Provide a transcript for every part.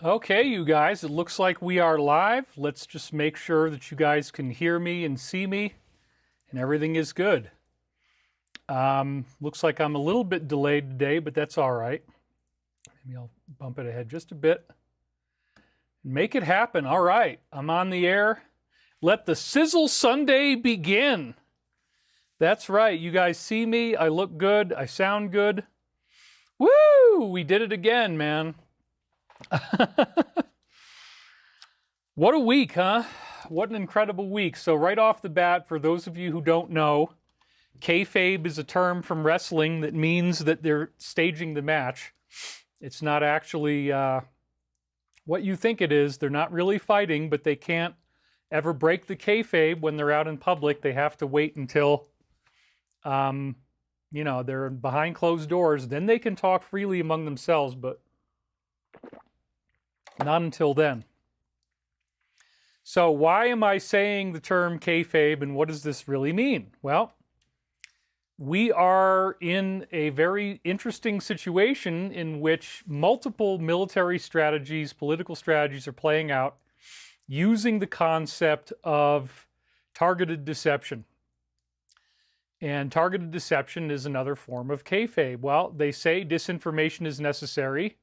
Okay, you guys, it looks like we are live. Let's just make sure that you guys can hear me and see me and everything is good. Looks like I'm a little bit delayed today, but that's all right. Maybe I'll bump it ahead just a bit. Make it happen. All right, I'm on the air. Let the Sizzle Sunday begin. That's right. You guys see me. I look good. I sound good. Woo! We did it again, man. What a week, huh? What an incredible week. So right off the bat, for those of you who don't know, Kayfabe is a term from wrestling that means that they're staging the match. It's not actually what you think it is. They're not really fighting, but they can't ever break the kayfabe when they're out in public. They have to wait until, they're behind closed doors. Then they can talk freely among themselves, but not until then. So why am I saying the term kayfabe and what does this really mean? Well, we are in a very interesting situation in which multiple military strategies, political strategies are playing out using the concept of targeted deception. And targeted deception is another form of kayfabe. Well, they say disinformation is necessary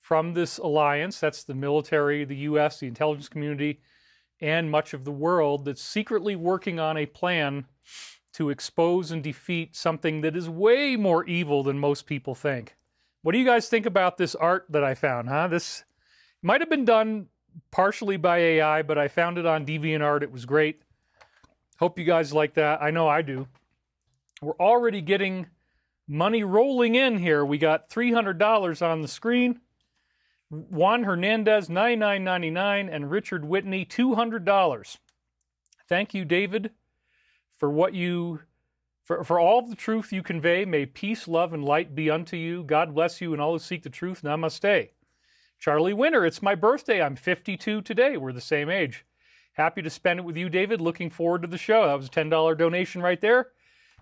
from this alliance. That's the military, the U.S., the intelligence community, and much of the world that's secretly working on a plan to expose and defeat something that is way more evil than most people think. What do you guys think about this art that I found, huh? This might have been done partially by AI, but I found it on DeviantArt. It was great. Hope you guys like that. I know I do. We're already getting money rolling in here. We got $300 on the screen. Juan Hernandez, $99.99, and Richard Whitney, $200. Thank you, David, for what you, for all the truth you convey. May peace, love, and light be unto you. God bless you and all who seek the truth. Namaste. Charlie Winter, it's my birthday. I'm 52 today. We're the same age. Happy to spend it with you, David. Looking forward to the show. That was a $10 donation right there.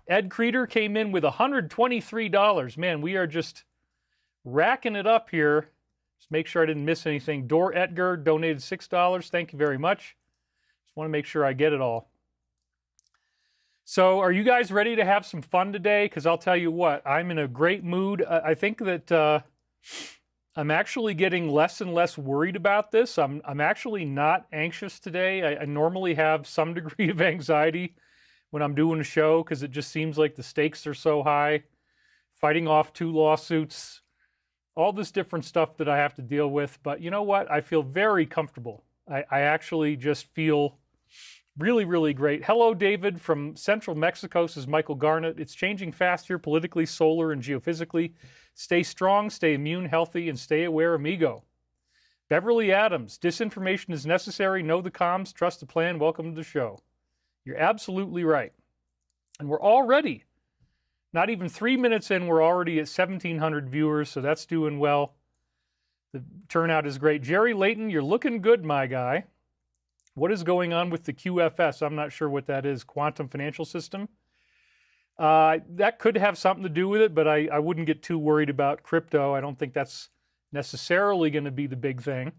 Ed Creeder came in with $123. Man, we are just racking it up here. Just make sure I didn't miss anything. Dor Edgar donated $6. Thank you very much. Just want to make sure I get it all. So are you guys ready to have some fun today? Because I'll tell you what, I'm in a great mood. I think that I'm actually getting less and less worried about this. I'm actually not anxious today. I normally have some degree of anxiety when I'm doing a show because it just seems like the stakes are so high. Fighting off 2 lawsuits, all this different stuff that I have to deal with. But you know what? I feel very comfortable. I actually just feel really, really great. Hello, David from Central Mexico, says Michael Garnett. It's changing fast here, politically, solar, and geophysically. Stay strong, stay immune, healthy, and stay aware, amigo. Beverly Adams, disinformation is necessary. Know the comms, trust the plan. Welcome to the show. You're absolutely right. And we're already, not even 3 minutes in, we're already at 1,700 viewers, so that's doing well. The turnout is great. Jerry Layton, you're looking good, my guy. What is going on with the QFS? I'm not sure what that is. Quantum Financial System? That could have something to do with it, but I wouldn't get too worried about crypto. I don't think that's necessarily going to be the big thing.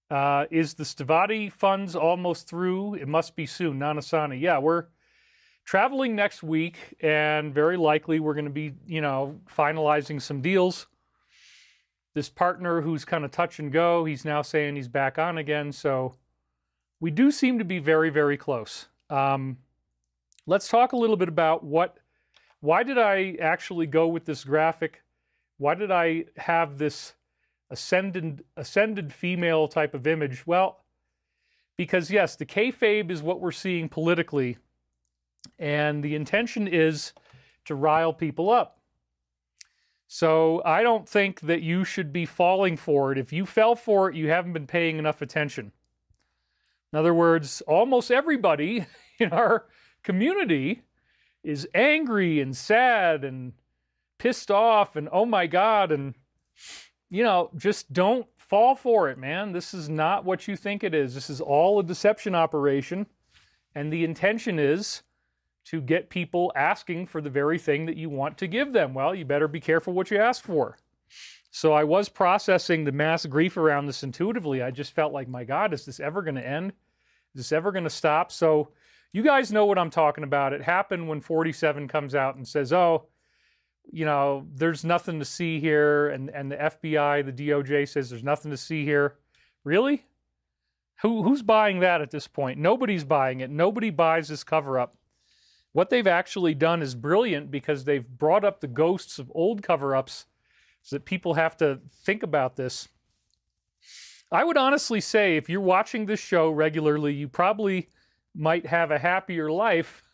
Is the Stavati funds almost through? It must be soon. Nanasani. Yeah, we're traveling next week, and very likely we're going to be, finalizing some deals. This partner who's kind of touch and go, he's now saying he's back on again, so we do seem to be very, very close. Let's talk a little bit about why did I actually go with this graphic? Why did I have this ascended female type of image? Well, because yes, the kayfabe is what we're seeing politically, and the intention is to rile people up. So I don't think that you should be falling for it. If you fell for it, you haven't been paying enough attention. In other words, almost everybody in our community is angry and sad and pissed off and oh my God, and just don't fall for it, man. This is not what you think it is. This is all a deception operation, and the intention is to get people asking for the very thing that you want to give them. Well, you better be careful what you ask for. So I was processing the mass grief around this intuitively. I just felt like, my God, is this ever going to end? Is this ever going to stop? So you guys know what I'm talking about. It happened when 47 comes out and says, oh, you know, there's nothing to see here. And the FBI, the DOJ says there's nothing to see here. Really? Who's buying that at this point? Nobody's buying it. Nobody buys this cover-up. What they've actually done is brilliant because they've brought up the ghosts of old cover-ups so that people have to think about this. I would honestly say if you're watching this show regularly, you probably might have a happier life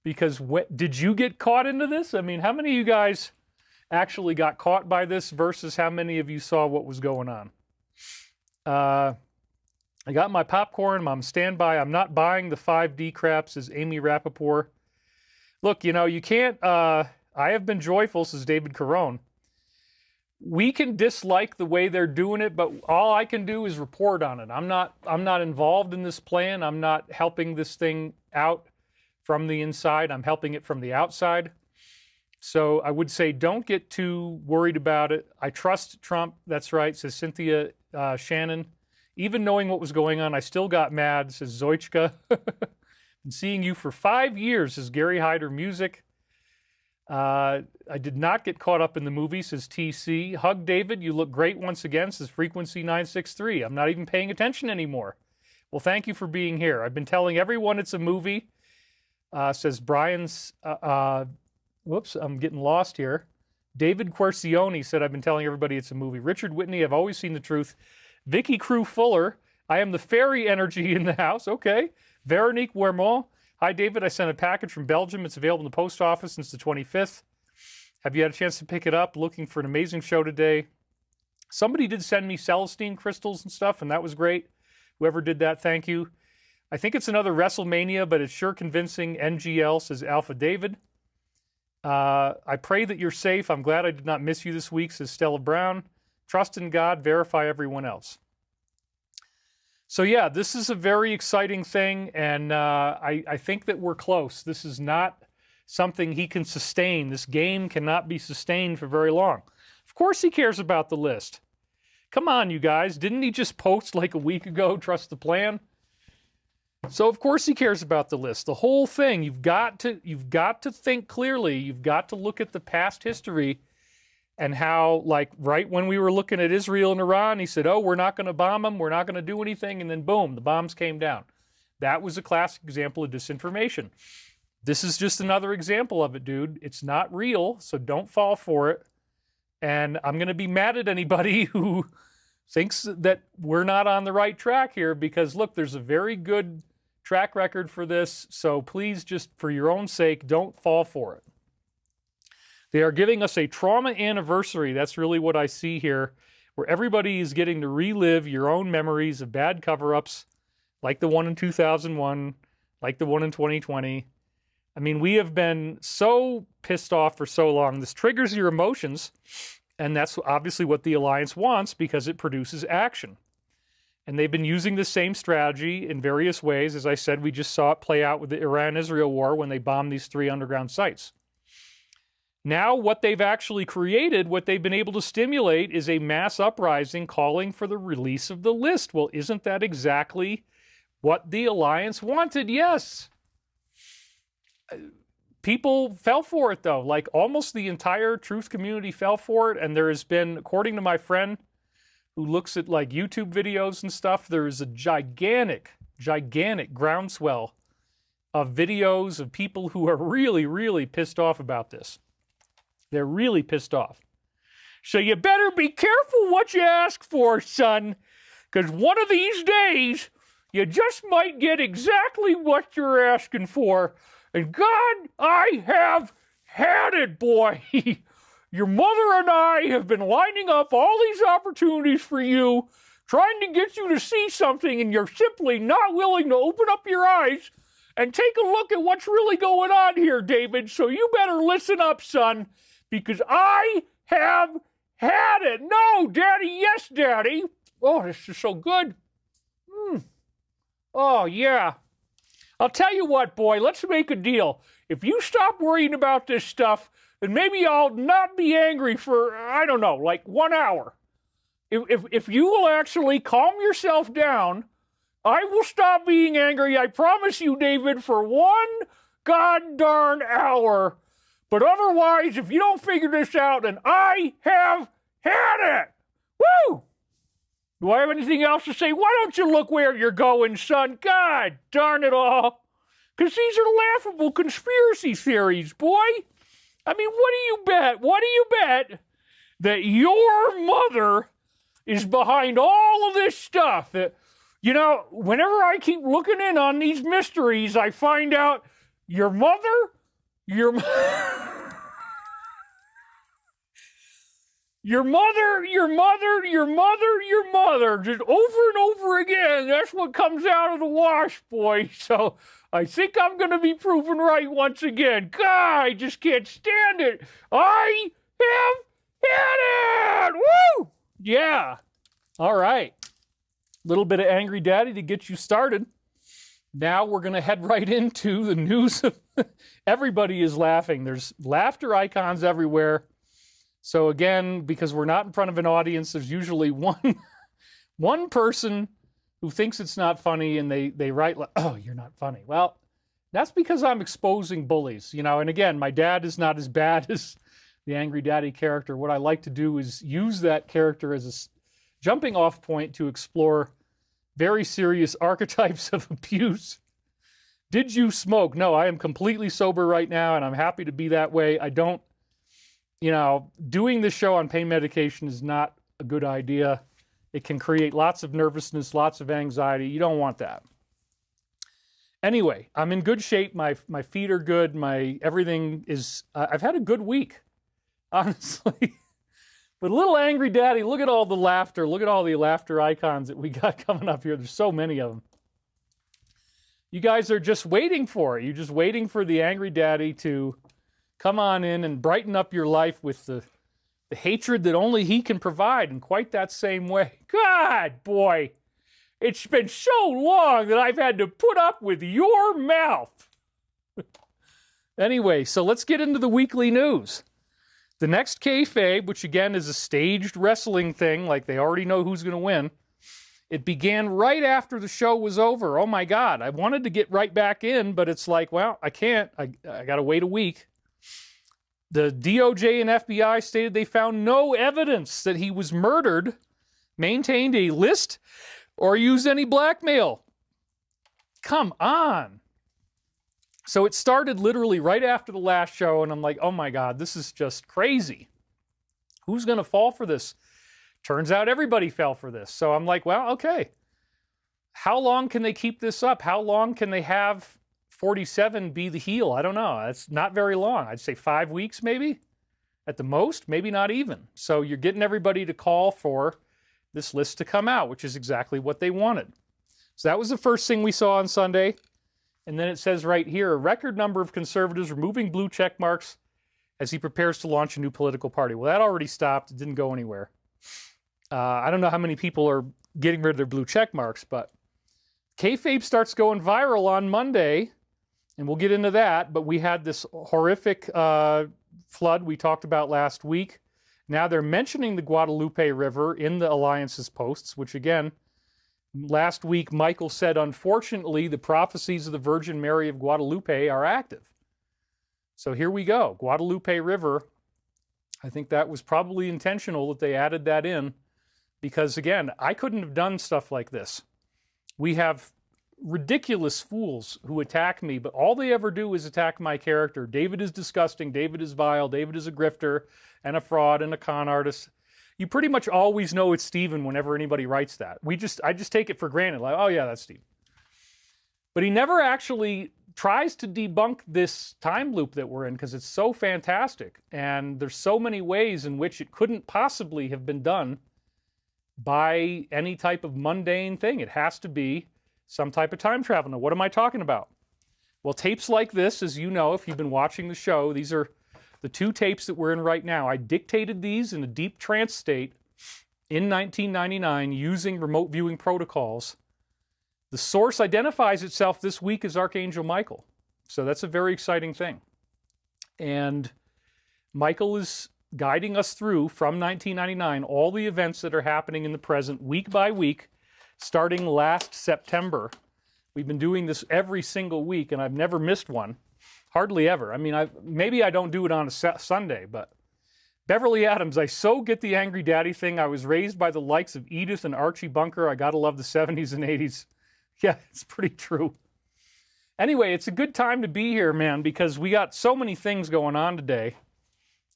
because did you get caught into this? I mean, how many of you guys actually got caught by this versus how many of you saw what was going on? I got my popcorn. I'm standby. I'm not buying the 5D crap, says Amy Rappaport. Look, you know, you can't... I have been joyful, says David Carone. We can dislike the way they're doing it, but all I can do is report on it. I'm not involved in this plan. I'm not helping this thing out from the inside. I'm helping it from the outside. So I would say don't get too worried about it. I trust Trump. That's right, says Cynthia Shannon. Even knowing what was going on, I still got mad, says Zoichka. Been seeing you for 5 years, says Gary Hyder Music. I did not get caught up in the movie, says TC. Hug David, you look great once again, says Frequency 963. I'm not even paying attention anymore. Well, thank you for being here. I've been telling everyone it's a movie, says Brian's... whoops, I'm getting lost here. David Quercioni said, I've been telling everybody it's a movie. Richard Whitney, I've always seen the truth. Vicky Crew Fuller, I am the fairy energy in the house. Okay. Veronique Wermont, hi David, I sent a package from Belgium. It's available in the post office since the 25th. Have you had a chance to pick it up? Looking for an amazing show today. Somebody did send me Celestine crystals and stuff, and that was great. Whoever did that, thank you. I think it's another Wrestlemania, but it's sure convincing. NGL, says Alpha David. I pray that you're safe. I'm glad I did not miss you this week, says Stella Brown. Trust in God, verify everyone else. So yeah, this is a very exciting thing, and I think that we're close. This is not something he can sustain. This game cannot be sustained for very long. Of course he cares about the list. Come on, you guys. Didn't he just post like a week ago, trust the plan? So of course he cares about the list. The whole thing, you've got to think clearly. You've got to look at the past history and how, like, right when we were looking at Israel and Iran, he said, oh, we're not going to bomb them, we're not going to do anything, and then boom, the bombs came down. That was a classic example of disinformation. This is just another example of it, dude. It's not real, so don't fall for it. And I'm going to be mad at anybody who thinks that we're not on the right track here because, look, there's a very good track record for this, so please, just for your own sake, don't fall for it. They are giving us a trauma anniversary. That's really what I see here, where everybody is getting to relive your own memories of bad cover-ups, like the one in 2001, like the one in 2020. I mean, we have been so pissed off for so long. This triggers your emotions, and that's obviously what the Alliance wants because it produces action. And they've been using the same strategy in various ways. As I said, we just saw it play out with the Iran-Israel war when they bombed these 3 underground sites. Now what they've actually created, what they've been able to stimulate, is a mass uprising calling for the release of the list. Well, isn't that exactly what the Alliance wanted? Yes. People fell for it, though. Like, almost the entire truth community fell for it, and there has been, according to my friend who looks at, like, YouTube videos and stuff, there is a gigantic groundswell of videos of people who are really, really pissed off about this. They're really pissed off. So you better be careful what you ask for, son, because one of these days, you just might get exactly what you're asking for. And God, I have had it, boy. Your mother and I have been lining up all these opportunities for you, trying to get you to see something, and you're simply not willing to open up your eyes and take a look at what's really going on here, David. So you better listen up, son, because I have had it. No, Daddy, yes, Daddy. Oh, this is so good. Oh, yeah. I'll tell you what, boy, let's make a deal. If you stop worrying about this stuff, and maybe I'll not be angry for, I don't know, like 1 hour. If you will actually calm yourself down, I will stop being angry. I promise you, David, for 1 god darn hour. But otherwise, if you don't figure this out, then I have had it. Woo! Do I have anything else to say? Why don't you look where you're going, son? God darn it all. Because these are laughable conspiracy theories, boy. I mean, what do you bet? What do you bet that your mother is behind all of this stuff? That, you know, whenever I keep looking in on these mysteries, I find out your mother, your mother, just over and over again. That's what comes out of the wash, boy. So I think I'm going to be proven right once again. God, I just can't stand it. I have had it. Woo! Yeah. All right. Little bit of Angry Daddy to get you started. Now we're going to head right into the news. Everybody is laughing. There's laughter icons everywhere. So again, because we're not in front of an audience, there's usually one person who thinks it's not funny, and they write, like, oh, you're not funny. Well, that's because I'm exposing bullies, you know. And again, my dad is not as bad as the Angry Daddy character. What I like to do is use that character as a jumping off point to explore very serious archetypes of abuse. Did you smoke? No, I am completely sober right now, and I'm happy to be that way. I don't, you know, doing this show on pain medication is not a good idea. It can create lots of nervousness, lots of anxiety. You don't want that. Anyway, I'm in good shape. My feet are good. My everything is, I've had a good week, honestly. But little Angry Daddy, look at all the laughter. Look at all the laughter icons that we got coming up here. There's so many of them. You guys are just waiting for it. You're just waiting for the Angry Daddy to come on in and brighten up your life with the hatred that only he can provide in quite that same way. God, boy, it's been so long that I've had to put up with your mouth. Anyway, so let's get into the weekly news. The next Kayfabe, which again is a staged wrestling thing, like they already know who's going to win, it began right after the show was over. Oh my God, I wanted to get right back in, but it's like, well, I can't. I got to wait a week. The DOJ and FBI stated they found no evidence that he was murdered, maintained a list, or used any blackmail. Come on. So it started literally right after the last show, and I'm like, oh my God, this is just crazy. Who's going to fall for this? Turns out everybody fell for this. So I'm like, well, okay. How long can they keep this up? How long can they have 47 be the heel? I don't know. It's not very long. I'd say 5 weeks maybe at the most, maybe not even. So you're getting everybody to call for this list to come out, which is exactly what they wanted. So that was the first thing we saw on Sunday. And then it says right here, a record number of conservatives removing blue check marks as he prepares to launch a new political party. Well, that already stopped. It didn't go anywhere. I don't know how many people are getting rid of their blue check marks, but Kayfabe starts going viral on Monday, and we'll get into that. But we had this horrific flood we talked about last week. Now they're mentioning the Guadalupe River in the Alliance's posts, which again, last week, Michael said, unfortunately, the prophecies of the Virgin Mary of Guadalupe are active. So here we go. Guadalupe River. I think that was probably intentional that they added that in because, again, I couldn't have done stuff like this. We have ridiculous fools who attack me, but all they ever do is attack my character. David is disgusting. David is vile. David is a grifter and a fraud and a con artist. You pretty much always know it's Stephen whenever anybody writes that. I just take it for granted, like, oh yeah, that's Stephen. But he never actually tries to debunk this time loop that we're in because it's so fantastic. And there's so many ways in which it couldn't possibly have been done by any type of mundane thing. It has to be some type of time travel. Now, what am I talking about? Well, tapes like this, as you know, if you've been watching the show, these are the two tapes that we're in right now. I dictated these in a deep trance state in 1999 using remote viewing protocols. The source identifies itself this week as Archangel Michael. So that's a very exciting thing. And Michael is guiding us through, from 1999, all the events that are happening in the present, week by week, starting last September. We've been doing this every single week, and I've never missed one. Hardly ever. I mean, maybe I don't do it on a Sunday, but Beverly Adams, I so get the angry daddy thing. I was raised by the likes of Edith and Archie Bunker. I gotta love the 70s and 80s. Yeah, it's pretty true. Anyway, it's a good time to be here, man, because we got so many things going on today.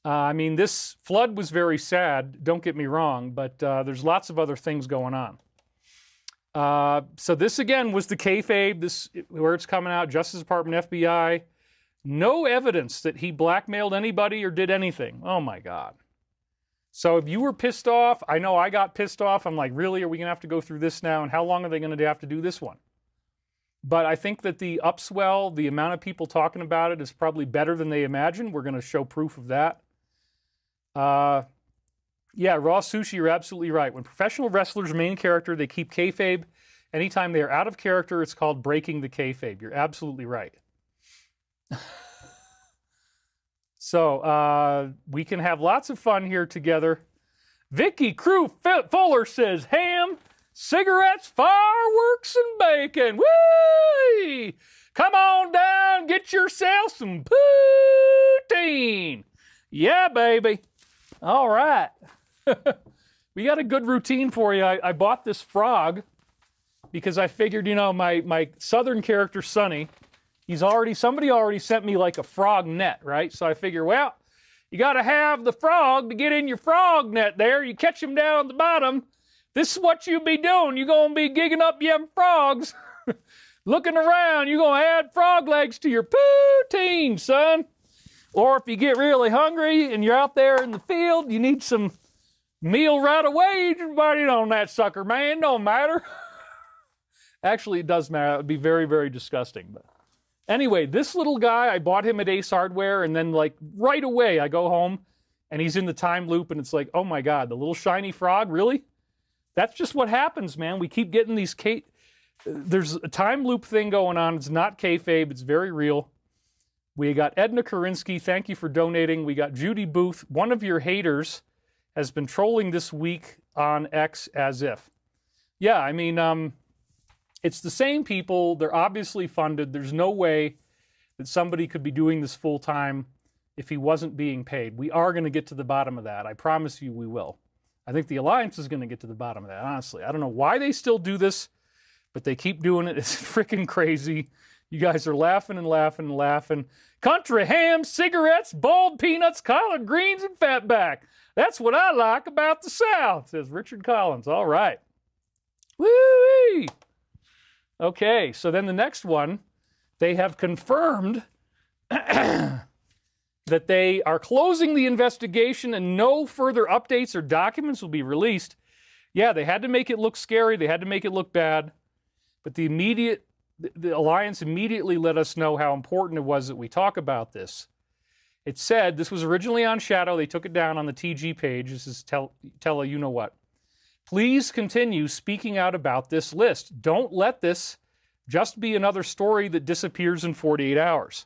I mean, this flood was very sad, don't get me wrong, but there's lots of other things going on. So this, again, was the Kayfabe, this, where it's coming out, Justice Department, FBI. No evidence that he blackmailed anybody or did anything. Oh, my God. So if you were pissed off, I know I got pissed off. I'm like, really? Are we going to have to go through this now? And how long are they going to have to do this one? But I think that the upswell, the amount of people talking about it is probably better than they imagined. We're going to show proof of that. Yeah, Raw Sushi, you're absolutely right. When professional wrestlers main character, they keep kayfabe. Anytime they are out of character, it's called breaking the kayfabe. You're absolutely right. So we can have lots of fun here together. Vicky Crew Fuller says, ham, cigarettes, fireworks, and bacon. Whee! Come on down, get yourself some poutine. Yeah, baby. All right. We got a good routine for you. I bought this frog because I figured, you know, my southern character, Sonny, somebody already sent me like a frog net, right? So I figure, well, you got to have the frog to get in your frog net there. You catch him down at the bottom. This is what you be doing. You're going to be gigging up them frogs. Looking around, you're going to add frog legs to your poutine, son. Or if you get really hungry and you're out there in the field, you need some meal right away. Everybody on that sucker, man. Don't matter. Actually, it does matter. That would be very, very disgusting. But anyway, this little guy, I bought him at Ace Hardware, and then like right away I go home and he's in the time loop, and it's like, oh my God, the little shiny frog, really? That's just what happens, man. We keep getting these there's a time loop thing going on. It's not kayfabe. It's very real. We got Edna Karinsky. Thank you for donating. We got Judy Booth. One of your haters has been trolling this week on X as if. Yeah, I mean, it's the same people. They're obviously funded. There's no way that somebody could be doing this full time if he wasn't being paid. We are going to get to the bottom of that. I promise you we will. I think the Alliance is going to get to the bottom of that, honestly. I don't know why they still do this, but they keep doing it. It's freaking crazy. You guys are laughing and laughing and laughing. Country ham, cigarettes, boiled peanuts, collard greens, and fatback. That's what I like about the South, says Richard Collins. All right. Woo-wee! Okay, so then the next one, they have confirmed that they are closing the investigation and no further updates or documents will be released. Yeah, they had to make it look scary. They had to make it look bad. But the Alliance immediately let us know how important it was that we talk about this. It said, this was originally on Shadow. They took it down on the TG page. This is tell you know what. Please continue speaking out about this list. Don't let this just be another story that disappears in 48 hours.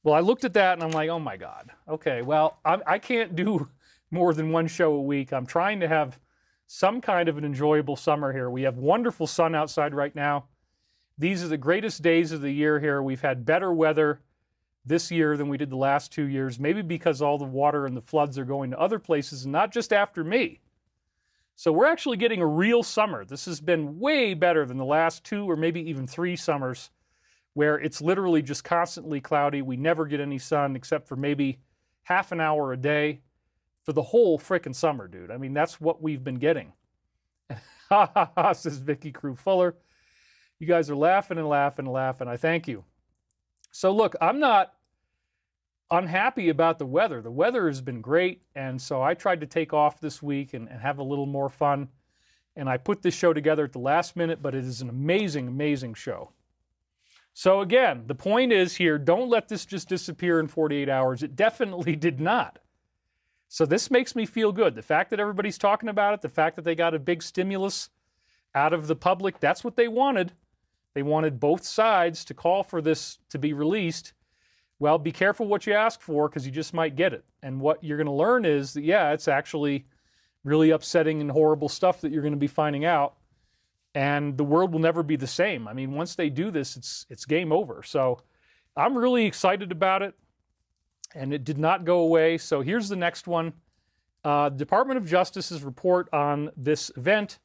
Well, I looked at that and I'm like, oh my God. Okay, well, I can't do more than one show a week. I'm trying to have some kind of an enjoyable summer here. We have wonderful sun outside right now. These are the greatest days of the year here. We've had better weather this year than we did the last 2 years, maybe because all the water and the floods are going to other places and not just after me. So we're actually getting a real summer. This has been way better than the last 2 or maybe even 3 summers where it's literally just constantly cloudy. We never get any sun except for maybe half an hour a day for the whole frickin' summer, dude. I mean, that's what we've been getting. Ha ha ha, says Vicky Crew Fuller. You guys are laughing and laughing and laughing. I thank you. So look, I'm not unhappy about the weather. The weather has been great, and so I tried to take off this week and have a little more fun. And I put this show together at the last minute, but it is an amazing, amazing show. So again, the point is here, don't let this just disappear in 48 hours. It definitely did not. So this makes me feel good. The fact that everybody's talking about it, the fact that they got a big stimulus out of the public, that's what they wanted. They wanted both sides to call for this to be released. Well, be careful what you ask for because you just might get it. And what you're going to learn is that, yeah, it's actually really upsetting and horrible stuff that you're going to be finding out. And the world will never be the same. I mean, once they do this, it's game over. So I'm really excited about it. And it did not go away. So here's the next one. Department of Justice's report on this event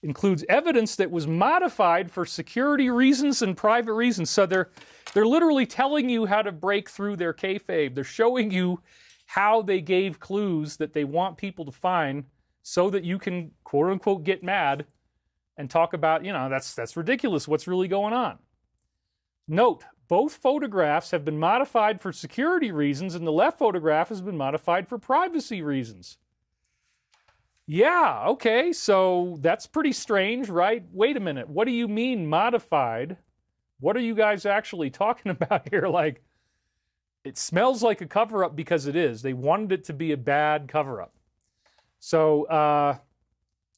includes evidence that was modified for security reasons and private reasons. So they're literally telling you how to break through their kayfabe. They're showing you how they gave clues that they want people to find so that you can, quote unquote, get mad and talk about, you know, that's ridiculous. What's really going on? Note, both photographs have been modified for security reasons and the left photograph has been modified for privacy reasons. Yeah, okay, so that's pretty strange, right? Wait a minute, what do you mean modified? What are you guys actually talking about here? Like, it smells like a cover-up because it is. They wanted it to be a bad cover-up. So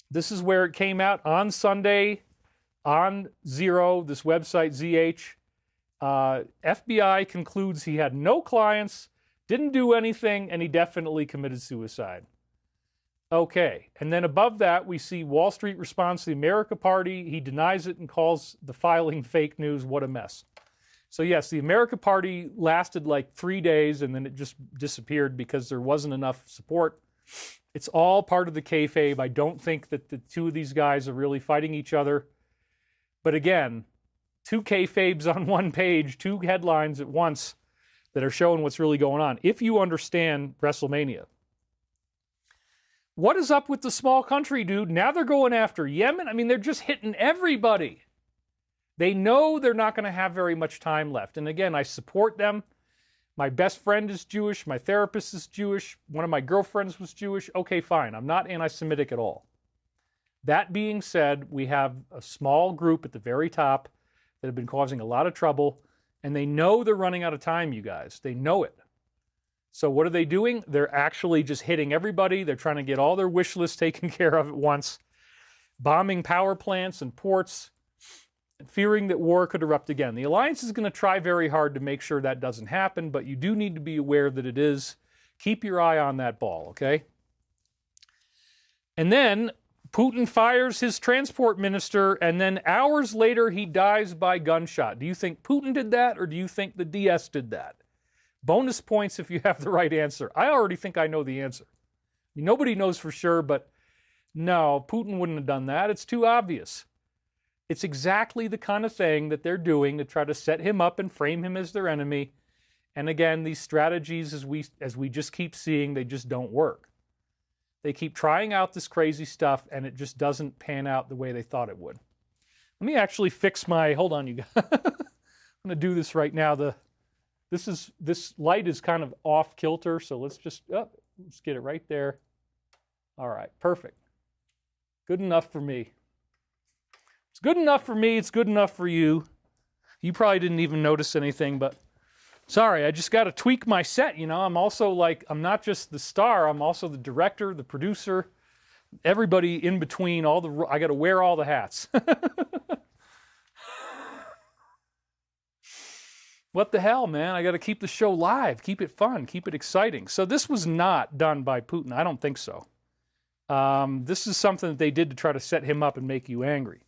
this is where it came out on Sunday on Zero, this website, ZH. FBI concludes he had no clients, didn't do anything, and he definitely committed suicide. Okay, and then above that, we see Wall Street response to the America Party. He denies it and calls the filing fake news. What a mess. So yes, the America Party lasted like 3 days, and then it just disappeared because there wasn't enough support. It's all part of the kayfabe. I don't think that the two of these guys are really fighting each other. But again, two kayfabes on one page, two headlines at once that are showing what's really going on, if you understand Wrestlemania. What is up with the small country, dude? Now they're going after Yemen. I mean, they're just hitting everybody. They know they're not going to have very much time left. And again, I support them. My best friend is Jewish. My therapist is Jewish. One of my girlfriends was Jewish. Okay, fine. I'm not anti-Semitic at all. That being said, we have a small group at the very top that have been causing a lot of trouble. And they know they're running out of time, you guys. They know it. So what are they doing? They're actually just hitting everybody. They're trying to get all their wish lists taken care of at once, bombing power plants and ports, fearing that war could erupt again. The Alliance is going to try very hard to make sure that doesn't happen, but you do need to be aware that it is. Keep your eye on that ball, okay? And then Putin fires his transport minister, and then hours later he dies by gunshot. Do you think Putin did that, or do you think the DS did that? Bonus points if you have the right answer. I already think I know the answer. I mean, nobody knows for sure, but no, Putin wouldn't have done that. It's too obvious. It's exactly the kind of thing that they're doing to try to set him up and frame him as their enemy. And again, these strategies, as we just keep seeing, they just don't work. They keep trying out this crazy stuff, and it just doesn't pan out the way they thought it would. Let me actually fix my, hold on, you guys. I'm going to do this right now. This light is kind of off kilter, so let's get it right there. All right, perfect. Good enough for me. It's good enough for me, it's good enough for you. You probably didn't even notice anything, but sorry, I just got to tweak my set, you know. I'm also like, I'm not just the star, I'm also the director, the producer, everybody in between, I got to wear all the hats. What the hell, man? I got to keep the show live, keep it fun, keep it exciting. So this was not done by Putin. I don't think so. This is something that they did to try to set him up and make you angry.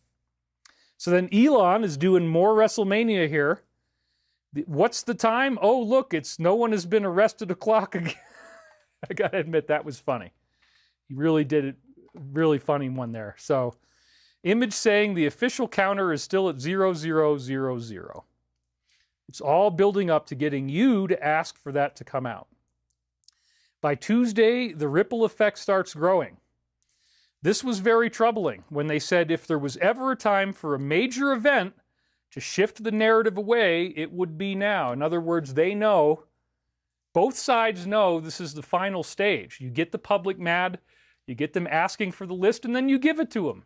So then Elon is doing more Wrestlemania here. What's the time? Oh, look, it's no one has been arrested o'clock again. I got to admit, that was funny. He really did it, really funny one there. So image saying the official counter is still at 0000. It's all building up to getting you to ask for that to come out. By Tuesday, the ripple effect starts growing. This was very troubling when they said if there was ever a time for a major event to shift the narrative away, it would be now. In other words, they know, both sides know this is the final stage. You get the public mad, you get them asking for the list, and then you give it to them.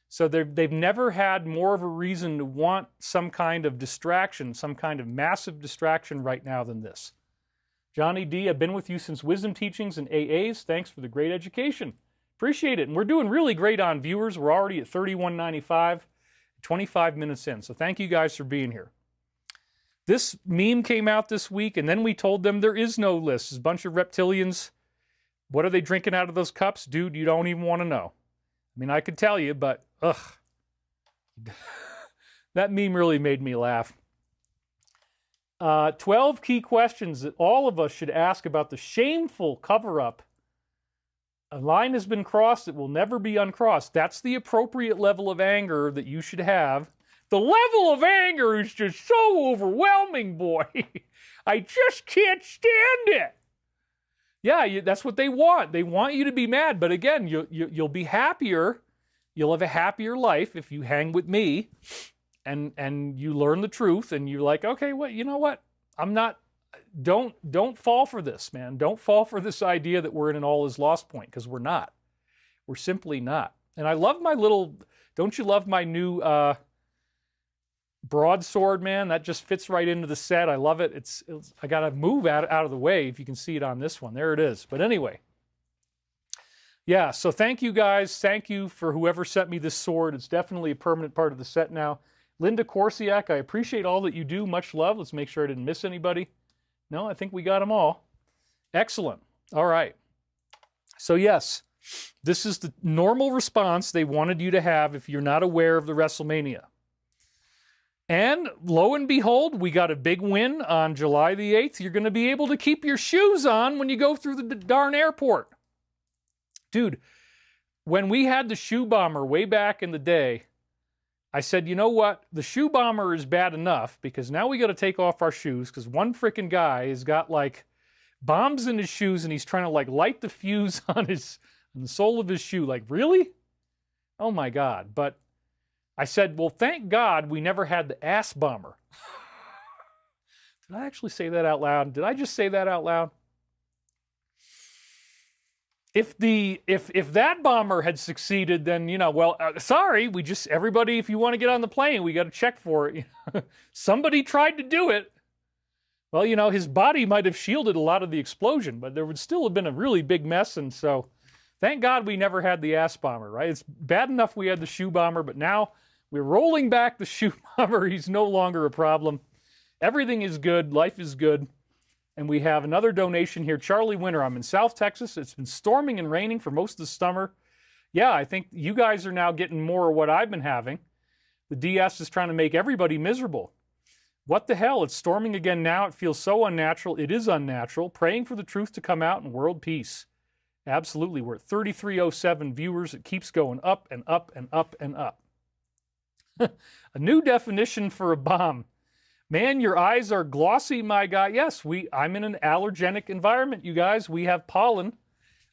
So they've never had more of a reason to want some kind of distraction, some kind of massive distraction right now than this. Johnny D, I've been with you since Wisdom Teachings and AAs. Thanks for the great education. Appreciate it. And we're doing really great on viewers. We're already at $31.95, 25 minutes in. So thank you guys for being here. This meme came out this week, and then we told them there is no list. There's a bunch of reptilians. What are they drinking out of those cups? Dude, you don't even want to know. I mean, I could tell you, but ugh. That meme really made me laugh. 12 key questions that all of us should ask about the shameful cover-up. A line has been crossed that will never be uncrossed. That's the appropriate level of anger that you should have. The level of anger is just so overwhelming, boy. I just can't stand it. Yeah, that's what they want. They want you to be mad. But again, you'll be happier. You'll have a happier life if you hang with me and you learn the truth and you're like, okay, well, you know what? I'm not, don't fall for this, man. Don't fall for this idea that we're in an all is lost point, because we're not. We're simply not. And I love my little, don't you love my new broadsword, man? That just fits right into the set. I love it. It's I got to move out of the way if you can see it on this one. There it is. But anyway. Yeah, so thank you guys. Thank you for whoever sent me this sword. It's definitely a permanent part of the set now. Linda Korsiak, I appreciate all that you do. Much love. Let's make sure I didn't miss anybody. No, I think we got them all. Excellent. All right. So yes, this is the normal response they wanted you to have if you're not aware of the Wrestlemania. And lo and behold, we got a big win on July the 8th. You're going to be able to keep your shoes on when you go through the darn airport. Dude, when we had the shoe bomber way back in the day, I said, you know what? The shoe bomber is bad enough because now we got to take off our shoes because one freaking guy has got like bombs in his shoes and he's trying to like light the fuse on the sole of his shoe. Like, really? Oh my God. But I said, well, thank God we never had the ass bomber. Did I actually say that out loud? Did I just say that out loud? If that bomber had succeeded, then, you know, well, sorry, everybody, if you want to get on the plane, we got to check for it. Somebody tried to do it. Well, you know, his body might have shielded a lot of the explosion, but there would still have been a really big mess. And so thank God we never had the ass bomber, right? It's bad enough we had the shoe bomber, but now we're rolling back the shoe bomber. He's no longer a problem. Everything is good. Life is good. And we have another donation here. Charlie Winter, I'm in South Texas. It's been storming and raining for most of the summer. Yeah, I think you guys are now getting more of what I've been having. The DS is trying to make everybody miserable. What the hell? It's storming again now. It feels so unnatural. It is unnatural. Praying for the truth to come out and world peace. Absolutely. We're at 3,307 viewers. It keeps going up and up and up and up. A new definition for a bomb. Man, your eyes are glossy, my guy. Yes, I'm in an allergenic environment, you guys. We have pollen.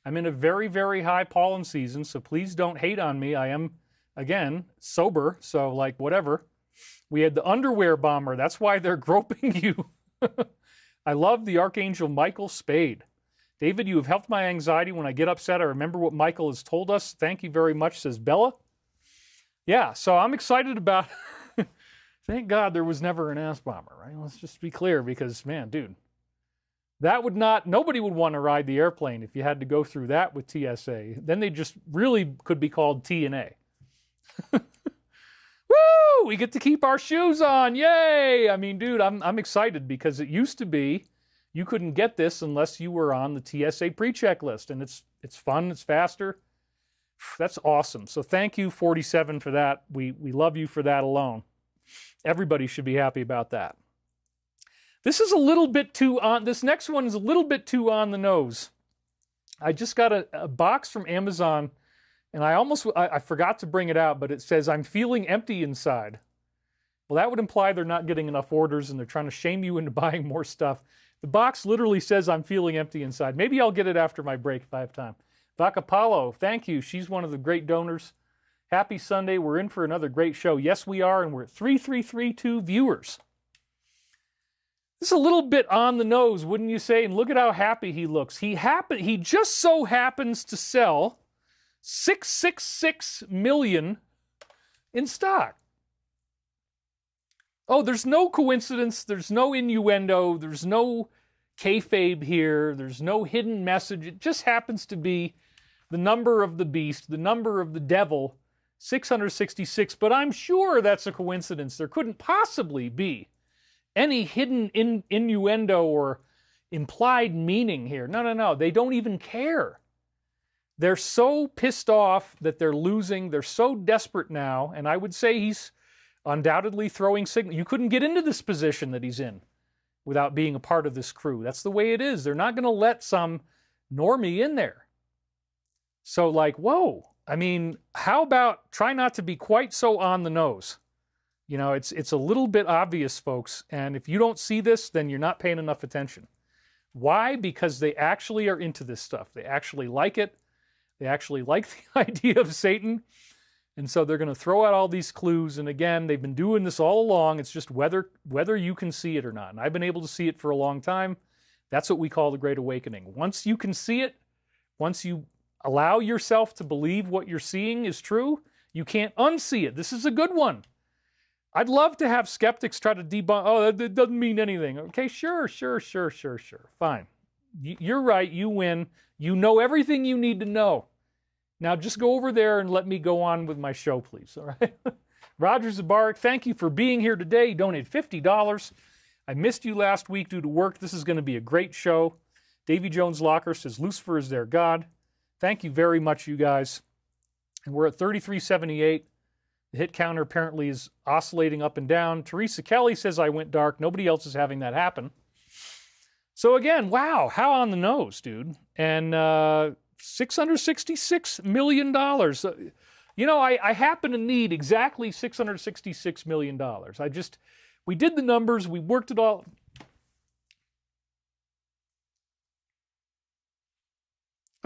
I'm in a very, very high pollen season, so please don't hate on me. I am, again, sober, so like whatever. We had the underwear bomber. That's why they're groping you. I love the Archangel Michael spade. David, you have helped my anxiety when I get upset. I remember what Michael has told us. Thank you very much, says Bella. Yeah, so I'm excited about... Thank God there was never an ass bomber, right? Let's just be clear because, man, dude, nobody would want to ride the airplane if you had to go through that with TSA. Then they just really could be called TNA. Woo! We get to keep our shoes on. Yay! I mean, dude, I'm excited because it used to be you couldn't get this unless you were on the TSA pre-check list. And it's fun, it's faster. That's awesome. So thank you, 47, for that. We love you for that alone. Everybody should be happy about that. This is a little bit too on. This next one is a little bit too on the nose. I just got a box from Amazon, and I forgot to bring it out, but it says, I'm feeling empty inside. Well, that would imply they're not getting enough orders, and they're trying to shame you into buying more stuff. The box literally says, I'm feeling empty inside. Maybe I'll get it after my break if I have time. Vacapalo, thank you. She's one of the great donors. Happy Sunday. We're in for another great show. Yes, we are, and we're at 3,332 viewers. This is a little bit on the nose, wouldn't you say? And look at how happy he looks. He just so happens to sell 666 million in stock. Oh, there's no coincidence. There's no innuendo. There's no kayfabe here. There's no hidden message. It just happens to be the number of the beast, the number of the devil, 666, but I'm sure that's a coincidence. There couldn't possibly be any hidden innuendo or implied meaning here. No, no, no. They don't even care. They're so pissed off that they're losing. They're so desperate now. And I would say he's undoubtedly throwing signal. You couldn't get into this position that he's in without being a part of this crew. That's the way it is. They're not going to let some normie in there. So like, whoa. I mean, how about try not to be quite so on the nose? You know, it's a little bit obvious, folks. And if you don't see this, then you're not paying enough attention. Why? Because they actually are into this stuff. They actually like it. They actually like the idea of Satan. And so they're going to throw out all these clues. And again, they've been doing this all along. It's just whether you can see it or not. And I've been able to see it for a long time. That's what we call the Great Awakening. Once you can see it, once you allow yourself to believe what you're seeing is true, you can't unsee it. This is a good one. I'd love to have skeptics try to debunk, oh, that doesn't mean anything. Okay, sure. Fine. You're right, you win. You know everything you need to know. Now just go over there and let me go on with my show, please, all right? Roger Zabarik, thank you for being here today. You donated $50. I missed you last week due to work. This is going to be a great show. Davy Jones Locker says, Lucifer is their God. Thank you very much, you guys. And we're at 3378. The hit counter apparently is oscillating up and down. Teresa Kelly says, I went dark. Nobody else is having that happen. So again, wow, how on the nose, dude. And $666 million. You know, I happen to need exactly $666 million. We did the numbers, we worked it all.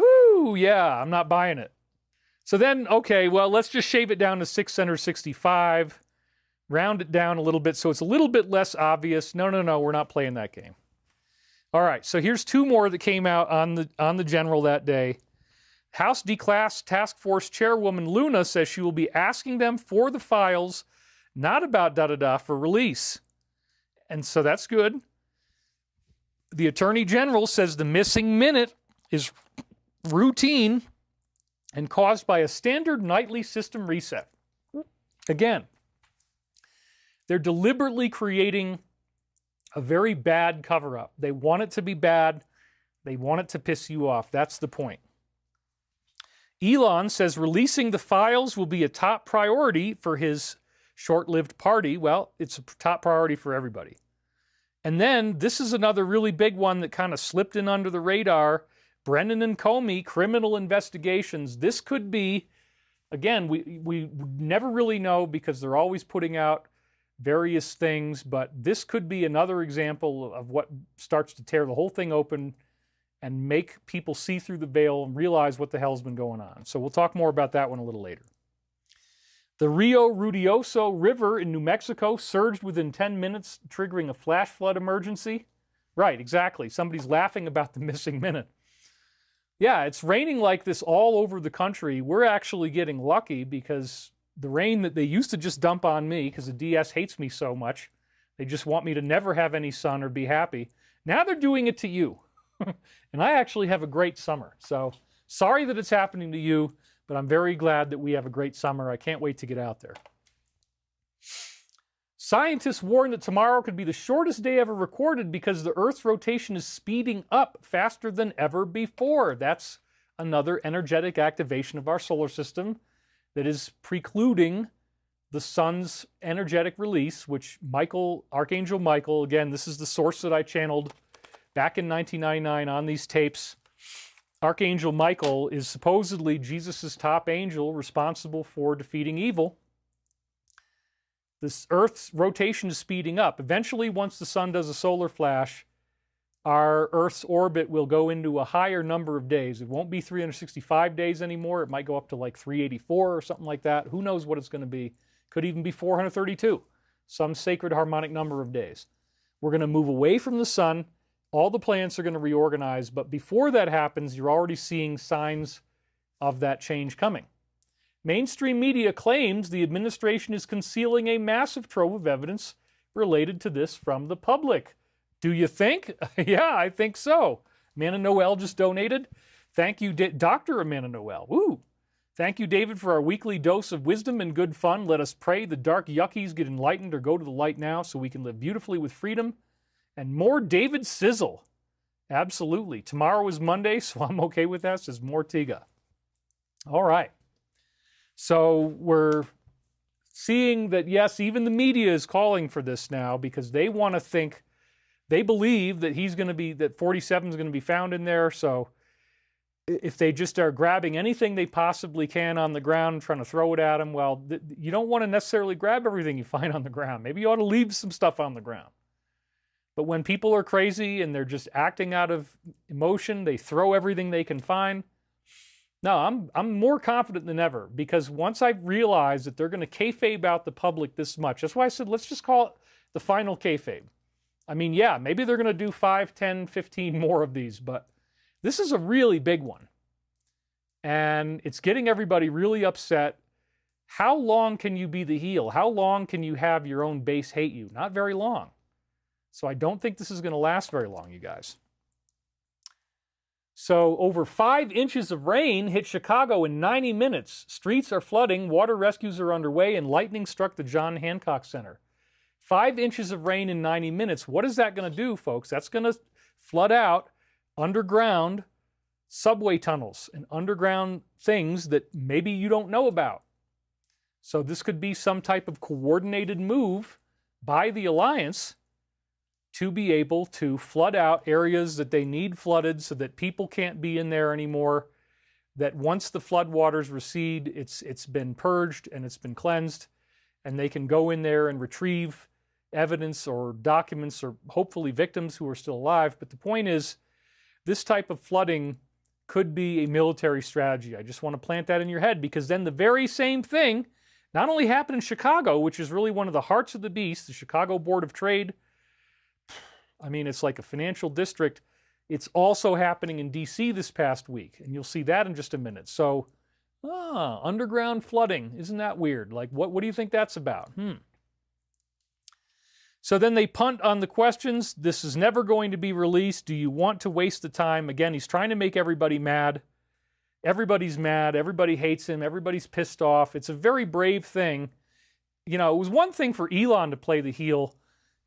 Ooh, yeah, I'm not buying it. So then, okay, well, let's just shave it down to 665, round it down a little bit so it's a little bit less obvious. No, we're not playing that game. All right, so here's two more that came out on the General that day. House Declass Task Force Chairwoman Luna says she will be asking them for the files, not about da-da-da, for release. And so that's good. The Attorney General says the missing minute is routine and caused by a standard nightly system reset. Again, they're deliberately creating a very bad cover-up. They want it to be bad. They want it to piss you off. That's the point. Elon says releasing the files will be a top priority for his short-lived party. Well, it's a top priority for everybody. And then this is another really big one that kind of slipped in under the radar. Brennan and Comey, criminal investigations. This could be, again, we never really know because they're always putting out various things, but this could be another example of what starts to tear the whole thing open and make people see through the veil and realize what the hell's been going on. So we'll talk more about that one a little later. The Rio Ruidoso River in New Mexico surged within 10 minutes, triggering a flash flood emergency. Right, exactly. Somebody's laughing about the missing minute. Yeah, it's raining like this all over the country. We're actually getting lucky because the rain that they used to just dump on me, because the DS hates me so much, they just want me to never have any sun or be happy. Now they're doing it to you. And I actually have a great summer. So sorry that it's happening to you, but I'm very glad that we have a great summer. I can't wait to get out there. Scientists warn that tomorrow could be the shortest day ever recorded because the Earth's rotation is speeding up faster than ever before. That's another energetic activation of our solar system that is precluding the sun's energetic release, which Archangel Michael, again, this is the source that I channeled back in 1999 on these tapes. Archangel Michael is supposedly Jesus' top angel responsible for defeating evil. This Earth's rotation is speeding up. Eventually, once the sun does a solar flash, our Earth's orbit will go into a higher number of days. It won't be 365 days anymore. It might go up to like 384 or something like that. Who knows what it's going to be? Could even be 432, some sacred harmonic number of days. We're going to move away from the sun. All the planets are going to reorganize, but before that happens, you're already seeing signs of that change coming. Mainstream media claims the administration is concealing a massive trove of evidence related to this from the public. Do you think? Yeah, I think so. Amanda Noel just donated. Thank you, Dr. Amanda Noel. Woo! Thank you, David, for our weekly dose of wisdom and good fun. Let us pray the dark yuckies get enlightened or go to the light now so we can live beautifully with freedom. And more David Sizzle. Absolutely. Tomorrow is Monday, so I'm okay with that, says Mortiga. All right. So we're seeing that, yes, even the media is calling for this now because they want to think, they believe that he's going to be, that 47 is going to be found in there. So if they just are grabbing anything they possibly can on the ground, trying to throw it at him, well, you don't want to necessarily grab everything you find on the ground. Maybe you ought to leave some stuff on the ground. But when people are crazy and they're just acting out of emotion, they throw everything they can find. No, I'm more confident than ever because once I've realized that they're going to kayfabe out the public this much, that's why I said let's just call it the final kayfabe. I mean, yeah, maybe they're going to do 5, 10, 15 more of these, but this is a really big one. And it's getting everybody really upset. How long can you be the heel? How long can you have your own base hate you? Not very long. So I don't think this is going to last very long, you guys. So over 5 inches of rain hit Chicago in 90 minutes. Streets are flooding, water rescues are underway, and lightning struck the John Hancock Center. 5 inches of rain in 90 minutes. What is that going to do, folks? That's going to flood out underground subway tunnels and underground things that maybe you don't know about. So this could be some type of coordinated move by the Alliance to be able to flood out areas that they need flooded so that people can't be in there anymore, that once the floodwaters recede, it's been purged and it's been cleansed, and they can go in there and retrieve evidence or documents or hopefully victims who are still alive. But the point is, this type of flooding could be a military strategy. I just want to plant that in your head because then the very same thing not only happened in Chicago, which is really one of the hearts of the beast, the Chicago Board of Trade. I mean, it's like a financial district. It's also happening in D.C. this past week, and you'll see that in just a minute. So, underground flooding. Isn't that weird? Like, what do you think that's about? So then they punt on the questions. This is never going to be released. Do you want to waste the time? Again, he's trying to make everybody mad. Everybody's mad. Everybody hates him. Everybody's pissed off. It's a very brave thing. You know, it was one thing for Elon to play the heel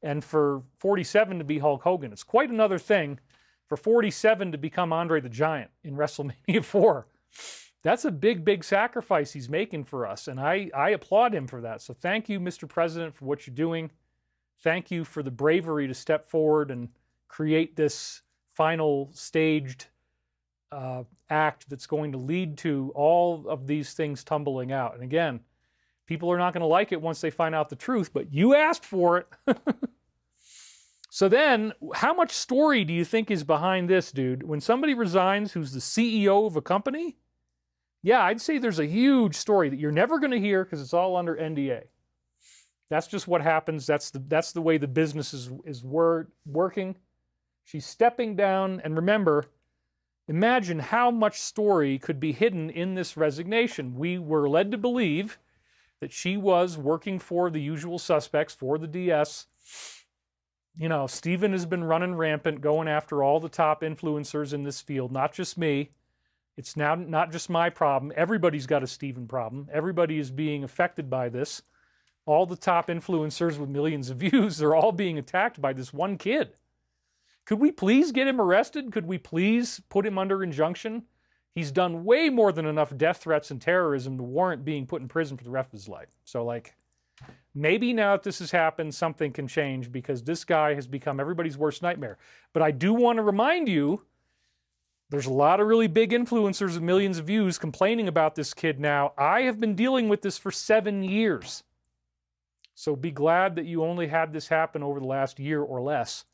and for 47 to be Hulk Hogan. It's quite another thing for 47 to become Andre the Giant in WrestleMania 4. That's a big, big sacrifice he's making for us, and I applaud him for that. So thank you, Mr. President, for what you're doing. Thank you for the bravery to step forward and create this final staged act that's going to lead to all of these things tumbling out. And again, people are not going to like it once they find out the truth, but you asked for it. So then, how much story do you think is behind this, dude? When somebody resigns who's the CEO of a company, yeah, I'd say there's a huge story that you're never going to hear because it's all under NDA. That's just what happens. That's the way the business is working. She's stepping down, and remember, imagine how much story could be hidden in this resignation. We were led to believe that she was working for the usual suspects, for the DS. You know, Stephen has been running rampant, going after all the top influencers in this field, not just me. It's now not just my problem. Everybody's got a Stephen problem. Everybody is being affected by this. All the top influencers with millions of views, they're all being attacked by this one kid. Could we please get him arrested? Could we please put him under injunction? He's done way more than enough death threats and terrorism to warrant being put in prison for the rest of his life. So, like, maybe now that this has happened, something can change because this guy has become everybody's worst nightmare. But I do want to remind you, there's a lot of really big influencers with millions of views complaining about this kid now. I have been dealing with this for 7 years. So be glad that you only had this happen over the last year or less.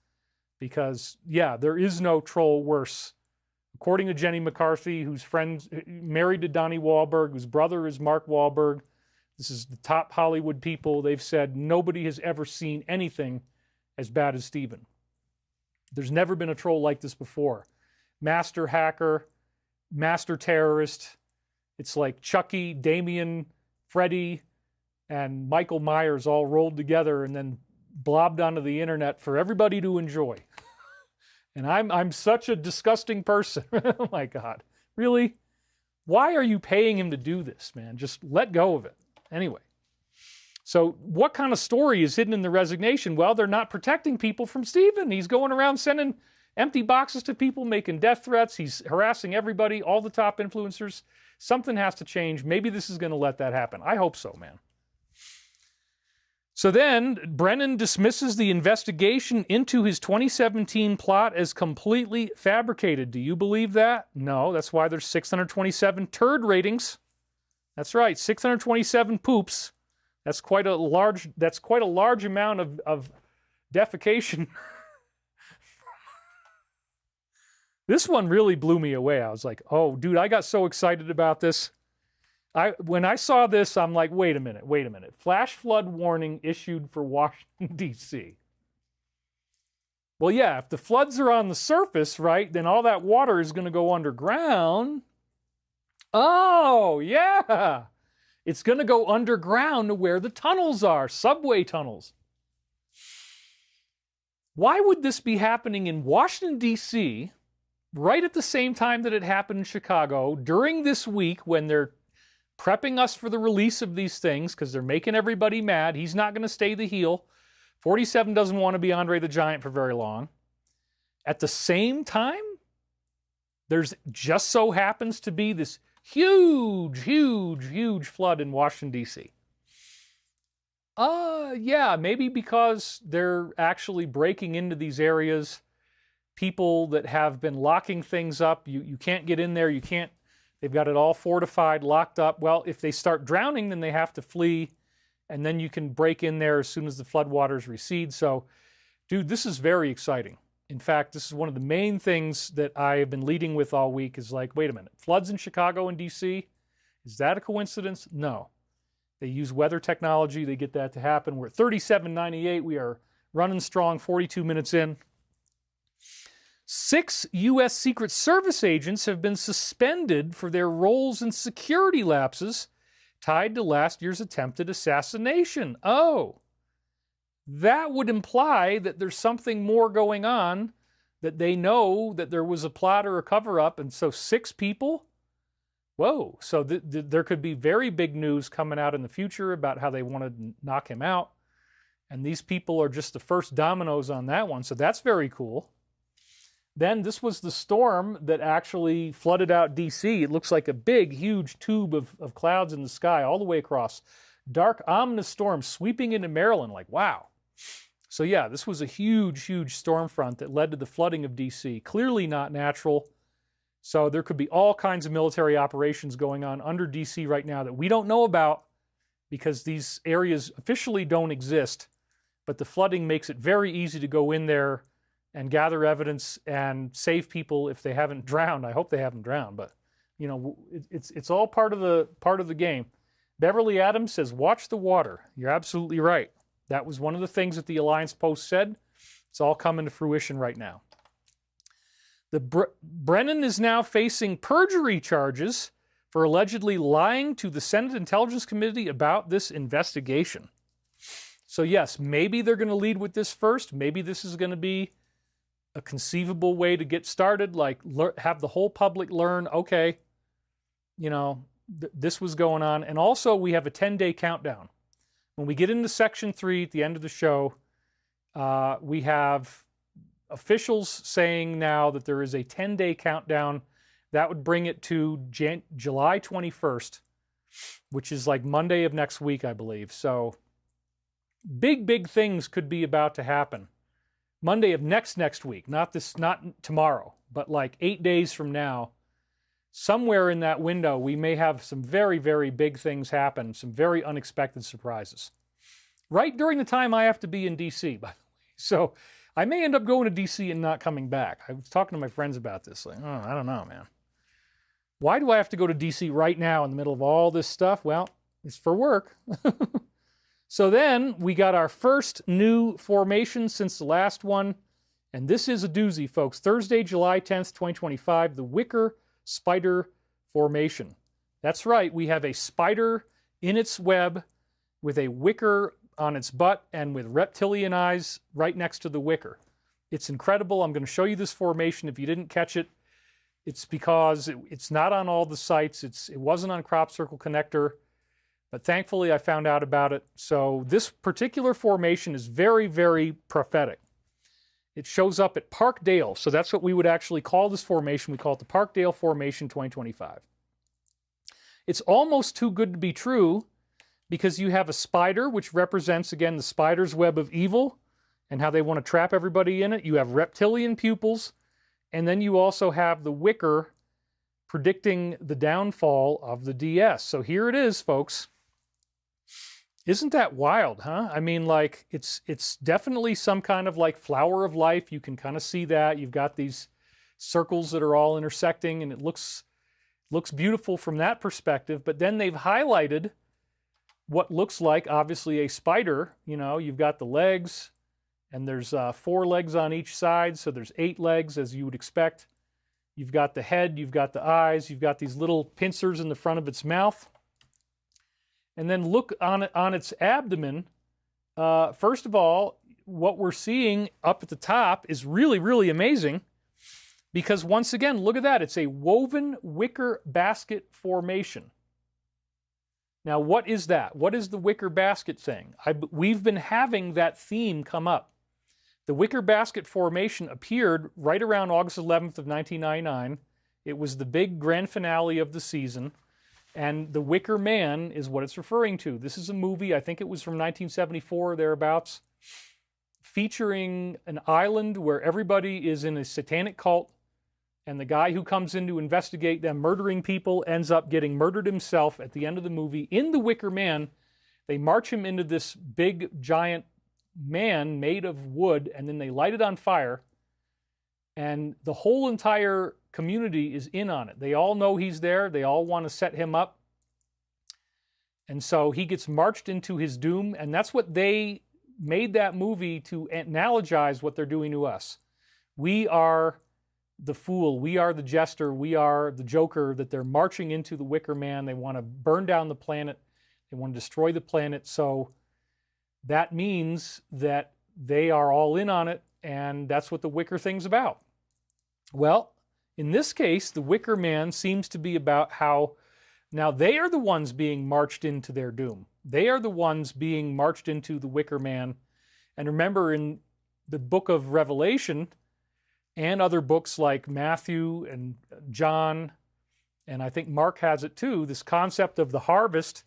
Because, yeah, there is no troll worse. According to Jenny McCarthy, who's married to Donnie Wahlberg, whose brother is Mark Wahlberg, this is the top Hollywood people, they've said nobody has ever seen anything as bad as Stephen. There's never been a troll like this before. Master hacker, master terrorist. It's like Chucky, Damien, Freddy, and Michael Myers all rolled together and then blobbed onto the internet for everybody to enjoy. And I'm such a disgusting person. Oh my God. Really? Why are you paying him to do this, man? Just let go of it. Anyway. So what kind of story is hidden in the resignation? Well, they're not protecting people from Stephen. He's going around sending empty boxes to people, making death threats. He's harassing everybody, all the top influencers. Something has to change. Maybe this is going to let that happen. I hope so, man. So then Brennan dismisses the investigation into his 2017 plot as completely fabricated. Do you believe that? No, that's why there's 627 turd ratings. That's right, 627 poops. That's quite a large amount of defecation. This one really blew me away. I was like, oh, dude, I got so excited about this. When I saw this, I'm like, wait a minute. Flash flood warning issued for Washington, D.C. Well, yeah, if the floods are on the surface, right, then all that water is going to go underground. Oh, yeah. It's going to go underground to where the tunnels are, subway tunnels. Why would this be happening in Washington, D.C., right at the same time that it happened in Chicago, during this week when they're prepping us for the release of these things because they're making everybody mad? He's not going to stay the heel. 47 doesn't want to be Andre the Giant for very long. At the same time, there's just so happens to be this huge flood in Washington, D.C. Yeah, maybe because they're actually breaking into these areas. People that have been locking things up, you can't get in there, they've got it all fortified, locked up. Well, if they start drowning, then they have to flee, and then you can break in there as soon as the floodwaters recede. So, dude, this is very exciting. In fact, this is one of the main things that I have been leading with all week is like, wait a minute, floods in Chicago and D.C., is that a coincidence? No. They use weather technology. They get that to happen. We're at 37.98. We are running strong, 42 minutes in. 6 U.S. Secret Service agents have been suspended for their roles in security lapses tied to last year's attempted assassination. Oh. That would imply that there's something more going on, that they know that there was a plot or a cover-up, and so 6 people? Whoa. So there could be very big news coming out in the future about how they want to knock him out, and these people are just the first dominoes on that one, so that's very cool. Then this was the storm that actually flooded out D.C. It looks like a big, huge tube of clouds in the sky all the way across. Dark, ominous storm sweeping into Maryland, like, wow. So yeah, this was a huge storm front that led to the flooding of D.C. Clearly not natural. So there could be all kinds of military operations going on under D.C. right now that we don't know about because these areas officially don't exist. But the flooding makes it very easy to go in there and gather evidence and save people if they haven't drowned. I hope they haven't drowned, but you know, it's all part of the game. Beverly Adams says, watch the water. You're absolutely right. That was one of the things that the Alliance Post said. It's all coming to fruition right now. Brennan is now facing perjury charges for allegedly lying to the Senate Intelligence Committee about this investigation. So yes, maybe they're going to lead with this first. Maybe this is going to be a conceivable way to get started, like have the whole public learn, okay, you know, this was going on. And also we have a 10-day countdown. When we get into Section 3 at the end of the show, we have officials saying now that there is a 10-day countdown. That would bring it to July 21st, which is like Monday of next week, I believe. So big things could be about to happen. Monday of next week, not tomorrow, but like 8 days from now, somewhere in that window, we may have some very big things happen, some very unexpected surprises. Right during the time I have to be in D.C., by the way. So I may end up going to D.C. and not coming back. I was talking to my friends about this. Like, oh, I don't know, man. Why do I have to go to D.C. right now in the middle of all this stuff? Well, it's for work. So then we got our first new formation since the last one. And this is a doozy, folks. Thursday, July 10th, 2025, the Wicker Spider Formation. That's right. We have a spider in its web with a wicker on its butt and with reptilian eyes right next to the wicker. It's incredible. I'm going to show you this formation if you didn't catch it. It's because it's not on all the sites. It wasn't on Crop Circle Connector, but thankfully I found out about it. So this particular formation is very, very prophetic. It shows up at Parkdale. So that's what we would actually call this formation. We call it the Parkdale Formation 2025. It's almost too good to be true because you have a spider, which represents, again, the spider's web of evil and how they want to trap everybody in it. You have reptilian pupils. And then you also have the Wicker predicting the downfall of the DS. So here it is, folks. Isn't that wild, huh? I mean, like, it's definitely some kind of like flower of life. You can kind of see that. You've got these circles that are all intersecting, and it looks beautiful from that perspective. But then they've highlighted what looks like, obviously, a spider. You know, you've got the legs, and there's 4 legs on each side, so there's 8 legs, as you would expect. You've got the head, you've got the eyes, you've got these little pincers in the front of its mouth. And then look on its abdomen. First of all, what we're seeing up at the top is really, really amazing. Because once again, look at that. It's a woven wicker basket formation. Now, what is that? What is the wicker basket thing? We've been having that theme come up. The wicker basket formation appeared right around August 11th of 1999. It was the big grand finale of the season. And the Wicker Man is what it's referring to. This is a movie, I think it was from 1974 or thereabouts, featuring an island where everybody is in a satanic cult, and the guy who comes in to investigate them murdering people ends up getting murdered himself at the end of the movie. In the Wicker Man, they march him into this big, giant man made of wood, and then they light it on fire, and the whole entire community is in on it. They all know he's there. They all want to set him up. And so he gets marched into his doom, and that's what they made that movie to analogize what they're doing to us. We are the fool. We are the jester. We are the joker that they're marching into the Wicker Man. They want to burn down the planet. They want to destroy the planet. So that means that they are all in on it, and that's what the Wicker thing's about. Well, in this case, the Wicker Man seems to be about how now they are the ones being marched into their doom. They are the ones being marched into the Wicker Man. And remember, in the book of Revelation and other books like Matthew and John, and I think Mark has it too, this concept of the harvest,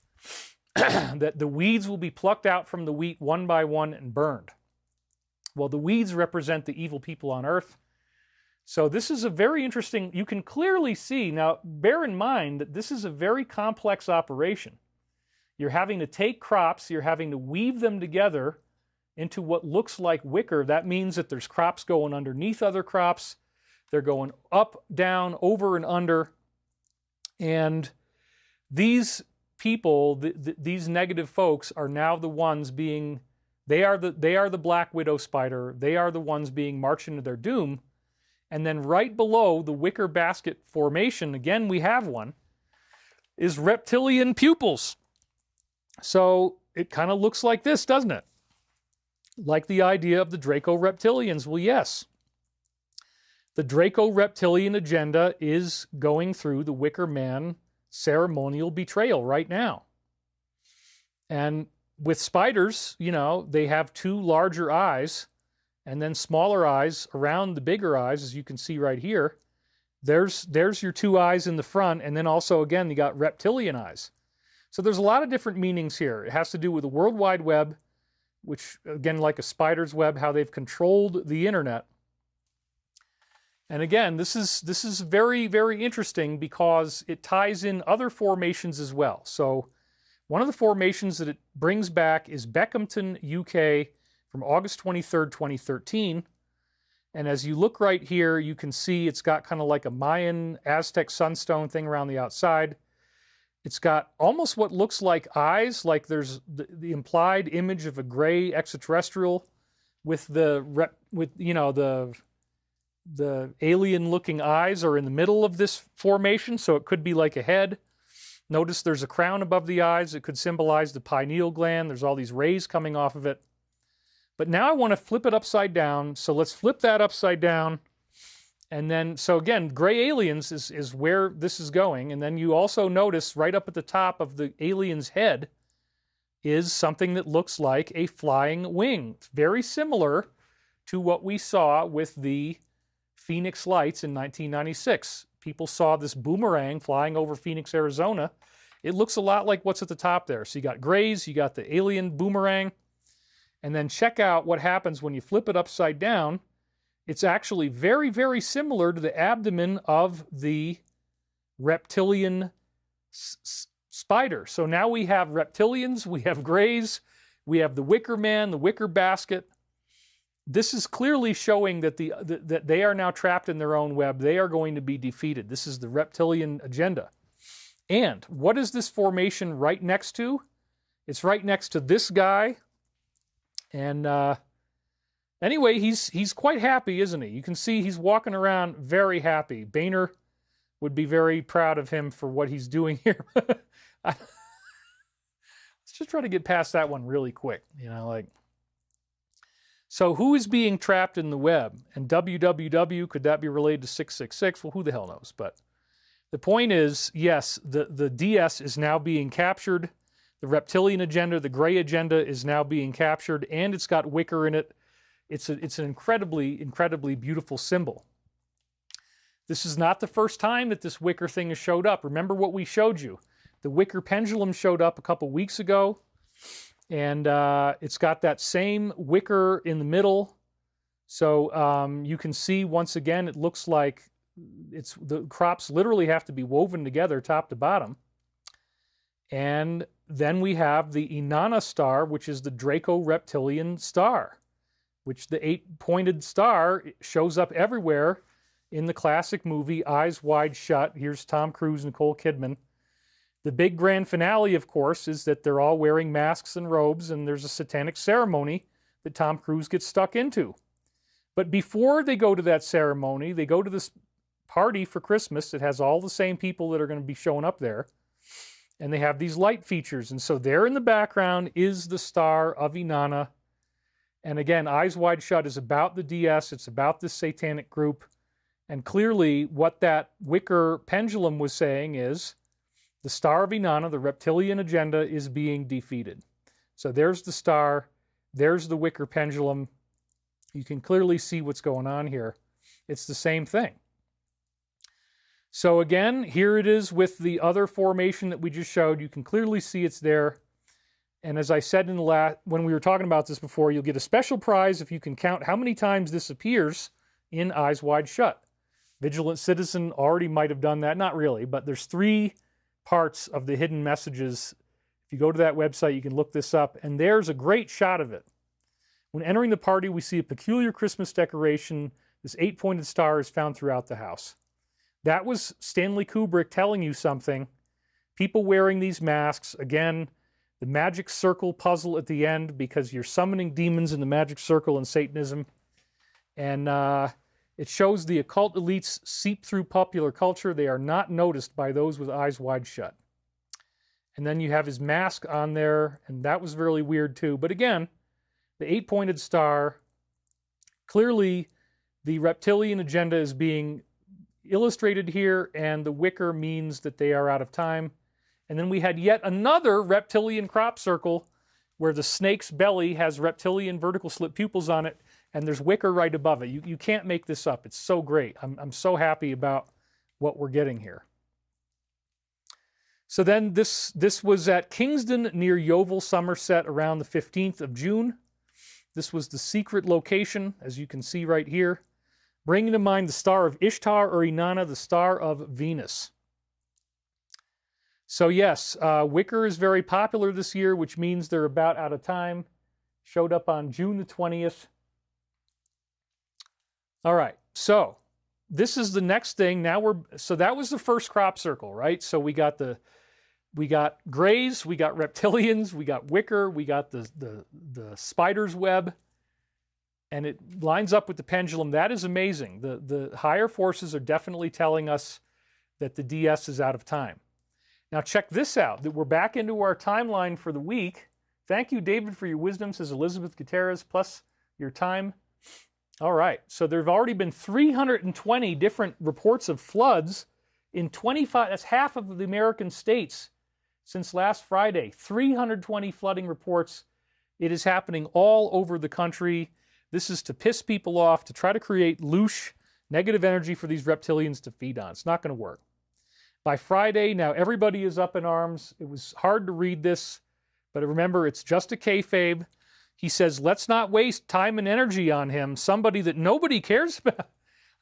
that the weeds will be plucked out from the wheat one by one and burned. Well, the weeds represent the evil people on earth. So this is a very interesting, you can clearly see, now bear in mind that this is a very complex operation. You're having to take crops, you're having to weave them together into what looks like wicker. That means that there's crops going underneath other crops. They're going up, down, over, and under. And these people, these negative folks, are now the ones being, they are the Black Widow spider. They are the ones being marched into their doom. And then right below the wicker basket formation, again we have one, is reptilian pupils. So it kind of looks like this, doesn't it? Like the idea of the Draco reptilians. Well, yes. The Draco reptilian agenda is going through the Wicker Man ceremonial betrayal right now. And with spiders, you know, they have 2 larger eyes and then smaller eyes around the bigger eyes, as you can see right here. There's your 2 eyes in the front, and then also, again, you got reptilian eyes. So there's a lot of different meanings here. It has to do with the World Wide Web, which, again, like a spider's web, how they've controlled the internet. And again, this is very, very interesting because it ties in other formations as well. So one of the formations that it brings back is Beckhampton, UK, from August 23rd, 2013. And as you look right here, you can see it's got kind of like a Mayan Aztec sunstone thing around the outside. It's got almost what looks like eyes, like there's the implied image of a gray extraterrestrial with the alien-looking eyes are in the middle of this formation, so it could be like a head. Notice there's a crown above the eyes. It could symbolize the pineal gland. There's all these rays coming off of it. But now I want to flip it upside down. So let's flip that upside down. And then, so again, gray aliens is where this is going. And then you also notice right up at the top of the alien's head is something that looks like a flying wing. It's very similar to what we saw with the Phoenix lights in 1996. People saw this boomerang flying over Phoenix, Arizona. It looks a lot like what's at the top there. So you got grays, you got the alien boomerang, and then check out what happens when you flip it upside down. It's actually very, very similar to the abdomen of the reptilian spider. So now we have reptilians, we have grays, we have the Wicker Man, the Wicker basket. This is clearly showing that that they are now trapped in their own web. They are going to be defeated. This is the reptilian agenda. And what is this formation right next to? It's right next to this guy. And anyway, he's quite happy, isn't he? You can see he's walking around very happy. Boehner would be very proud of him for what he's doing here. Let's just try to get past that one really quick. You know, like, so who is being trapped in the web? And WWW, could that be related to 666? Well, who the hell knows? But the point is, yes, the DS is now being captured. The reptilian agenda, the gray agenda is now being captured, and it's got Wicker in it. It's an incredibly, incredibly beautiful symbol. This is not the first time that this Wicker thing has showed up. Remember what we showed you. The Wicker pendulum showed up a couple weeks ago, and it's got that same Wicker in the middle. So you can see, once again, it looks like the crops literally have to be woven together top to bottom. And then we have the Inanna star, which is the Draco-Reptilian star, which the 8-pointed star shows up everywhere in the classic movie Eyes Wide Shut. Here's Tom Cruise and Nicole Kidman. The big grand finale, of course, is that they're all wearing masks and robes, and there's a satanic ceremony that Tom Cruise gets stuck into. But before they go to that ceremony, they go to this party for Christmas that has all the same people that are going to be showing up there. And they have these light features. And so there in the background is the star of Inanna. And again, Eyes Wide Shut is about the DS. It's about this satanic group. And clearly what that Wicker pendulum was saying is the star of Inanna, the reptilian agenda, is being defeated. So there's the star. There's the Wicker pendulum. You can clearly see what's going on here. It's the same thing. So again, here it is with the other formation that we just showed. You can clearly see it's there. And as I said in the when we were talking about this before, you'll get a special prize if you can count how many times this appears in Eyes Wide Shut. Vigilant Citizen already might have done that. Not really, but there's 3 parts of the hidden messages. If you go to that website, you can look this up. And there's a great shot of it. When entering the party, we see a peculiar Christmas decoration. This 8-pointed star is found throughout the house. That was Stanley Kubrick telling you something. People wearing these masks. Again, the magic circle puzzle at the end, because you're summoning demons in the magic circle in Satanism. And it shows the occult elites seep through popular culture. They are not noticed by those with eyes wide shut. And then you have his mask on there, and that was really weird too. But again, the 8-pointed star, clearly the reptilian agenda is being illustrated here, and the Wicker means that they are out of time. And then we had yet another reptilian crop circle where the snake's belly has reptilian vertical slit pupils on it, and there's Wicker right above it. You can't make this up. It's so great. I'm so happy about what we're getting here. So then this was at Kingston near Yeovil, Somerset, around the 15th of June. This was the secret location, as you can see right here, bringing to mind the star of Ishtar or Inanna, the star of Venus. So yes, Wicker is very popular this year, which means they're about out of time. Showed up on June the 20th. All right, so this is the next thing. Now so that was the first crop circle, right? So we got grays, we got reptilians, we got Wicker, we got the spider's web, and it lines up with the pendulum. That is amazing. The higher forces are definitely telling us that the DS is out of time. Now check this out, that we're back into our timeline for the week. Thank you, David, for your wisdom, says Elizabeth Gutierrez, plus your time. All right. So there have already been 320 different reports of floods in 25, that's half of the American states since last Friday. 320 flooding reports. It is happening all over the country. This is to piss people off, to try to create loose, negative energy for these reptilians to feed on. It's not going to work. By Friday, now everybody is up in arms. It was hard to read this, but remember, it's just a kayfabe. He says, let's not waste time and energy on him, somebody that nobody cares about.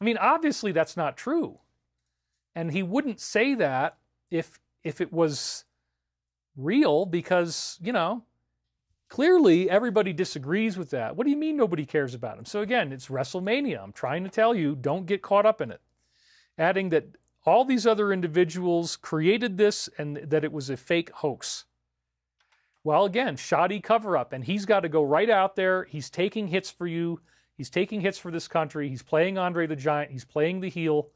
I mean, obviously that's not true. And he wouldn't say that if it was real because, you know, clearly everybody disagrees with that. What do you mean nobody cares about him? So again, it's Wrestlemania. I'm trying to tell you, don't get caught up in it. Adding that all these other individuals created this and that it was a fake hoax. Well, again, shoddy cover-up, and he's got to go right out there. He's taking hits for you. He's taking hits for this country. He's playing Andre the Giant. He's playing the heel.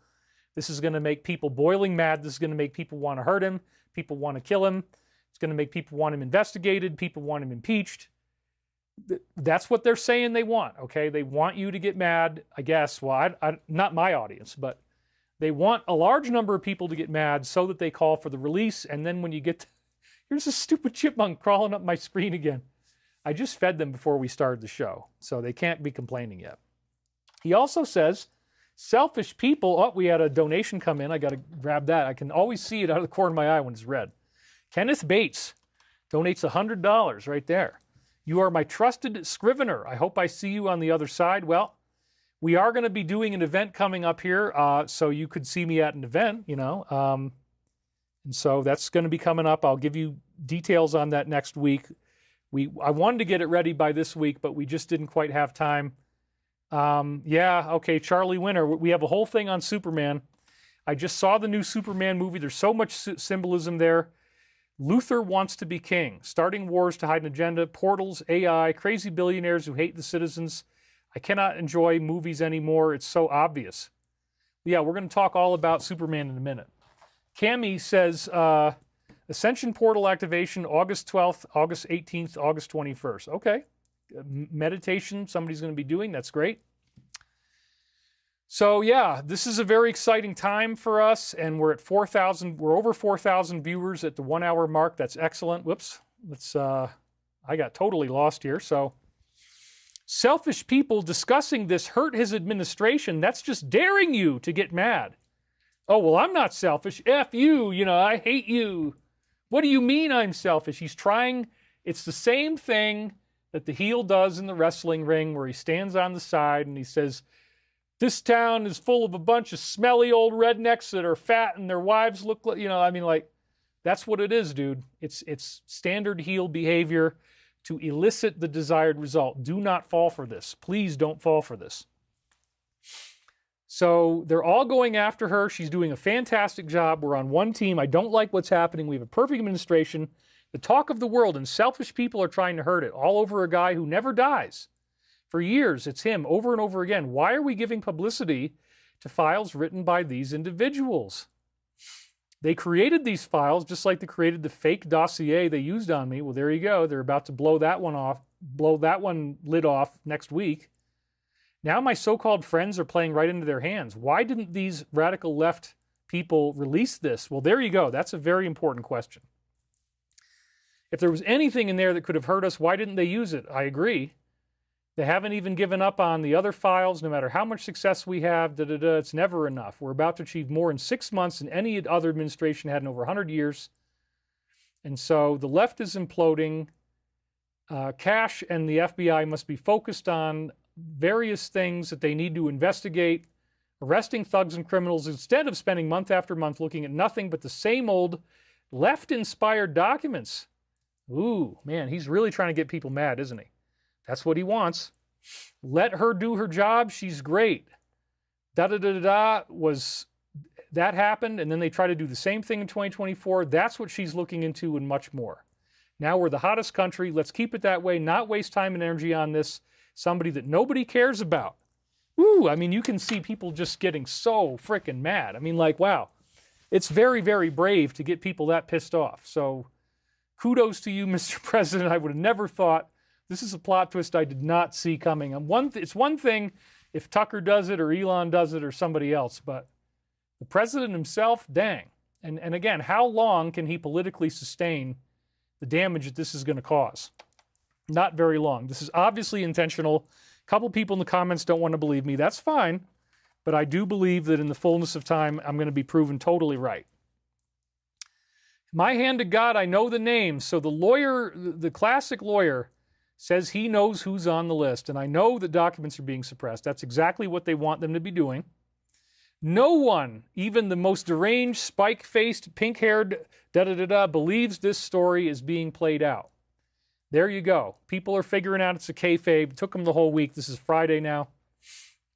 This is going to make people boiling mad. This is going to make people want to hurt him. People want to kill him. It's going to make people want him investigated. People want him impeached. That's what they're saying they want, okay? They want you to get mad, I guess. Well, not my audience, but they want a large number of people to get mad so that they call for the release, and then when you get here's a stupid chipmunk crawling up my screen again. I just fed them before we started the show, so they can't be complaining yet. He also says, selfish people, oh, we had a donation come in. I got to grab that. I can always see it out of the corner of my eye when it's red. Kenneth Bates donates $100 right there. You are my trusted scrivener. I hope I see you on the other side. Well, we are going to be doing an event coming up here, so you could see me at an event, you know. And so that's going to be coming up. I'll give you details on that next week. I wanted to get it ready by this week, but we just didn't quite have time. Yeah, okay, Charlie Winter. We have a whole thing on Superman. I just saw the new Superman movie. There's so much symbolism there. Luther wants to be king. Starting wars to hide an agenda. Portals, AI, crazy billionaires who hate the citizens. I cannot enjoy movies anymore. It's so obvious. Yeah, we're going to talk all about Superman in a minute. Cami says, Ascension portal activation, August 12th, August 18th, August 21st. Okay. Meditation somebody's going to be doing. That's great. So, yeah, this is a very exciting time for us, and we're at 4,000. We're over 4,000 viewers at the 1 hour mark. That's excellent. Whoops. I got totally lost here. So, selfish people discussing this hurt his administration. That's just daring you to get mad. Oh, well, I'm not selfish. F you, you know, I hate you. What do you mean I'm selfish? He's trying, it's the same thing that the heel does in the wrestling ring where he stands on the side and he says, this town is full of a bunch of smelly old rednecks that are fat and their wives look like, you know, I mean, like, that's what it is, dude. It's standard heel behavior to elicit the desired result. Do not fall for this. Please don't fall for this. So they're all going after her. She's doing a fantastic job. We're on one team. I don't like what's happening. We have a perfect administration. The talk of the world, and selfish people are trying to hurt it, all over a guy who never dies. For years, it's him over and over again. Why are we giving publicity to files written by these individuals? They created these files just like they created the fake dossier they used on me. Well, there you go. They're about to blow that one lid off next week. Now my so-called friends are playing right into their hands. Why didn't these radical left people release this? Well, there you go. That's a very important question. If there was anything in there that could have hurt us, why didn't they use it? I agree. They haven't even given up on the other files. No matter how much success we have, it's never enough. We're about to achieve more in 6 months than any other administration had in over 100 years. And so the left is imploding. Cash and the FBI must be focused on various things that they need to investigate, arresting thugs and criminals instead of spending month after month looking at nothing but the same old left-inspired documents. Ooh, man, he's really trying to get people mad, isn't he? That's what he wants. Let her do her job. She's great. Was that happened, and then they try to do the same thing in 2024. That's what she's looking into and much more. Now we're the hottest country. Let's keep it that way, not waste time and energy on this. Somebody that nobody cares about. Ooh, I mean, you can see people just getting so freaking mad. I mean, like, wow. It's very, very brave to get people that pissed off. So kudos to you, Mr. President. I would have never thought. This is a plot twist I did not see coming. It's one thing if Tucker does it or Elon does it or somebody else. But the president himself, dang. And again, how long can he politically sustain the damage that this is going to cause? Not very long. This is obviously intentional. A couple people in the comments don't want to believe me. That's fine. But I do believe that in the fullness of time, I'm going to be proven totally right. My hand to God, I know the names. So the lawyer, the classic lawyer, says he knows who's on the list. And I know that documents are being suppressed. That's exactly what they want them to be doing. No one, even the most deranged, spike-faced, pink-haired, believes this story is being played out. There you go. People are figuring out it's a kayfabe. It took them the whole week. This is Friday now.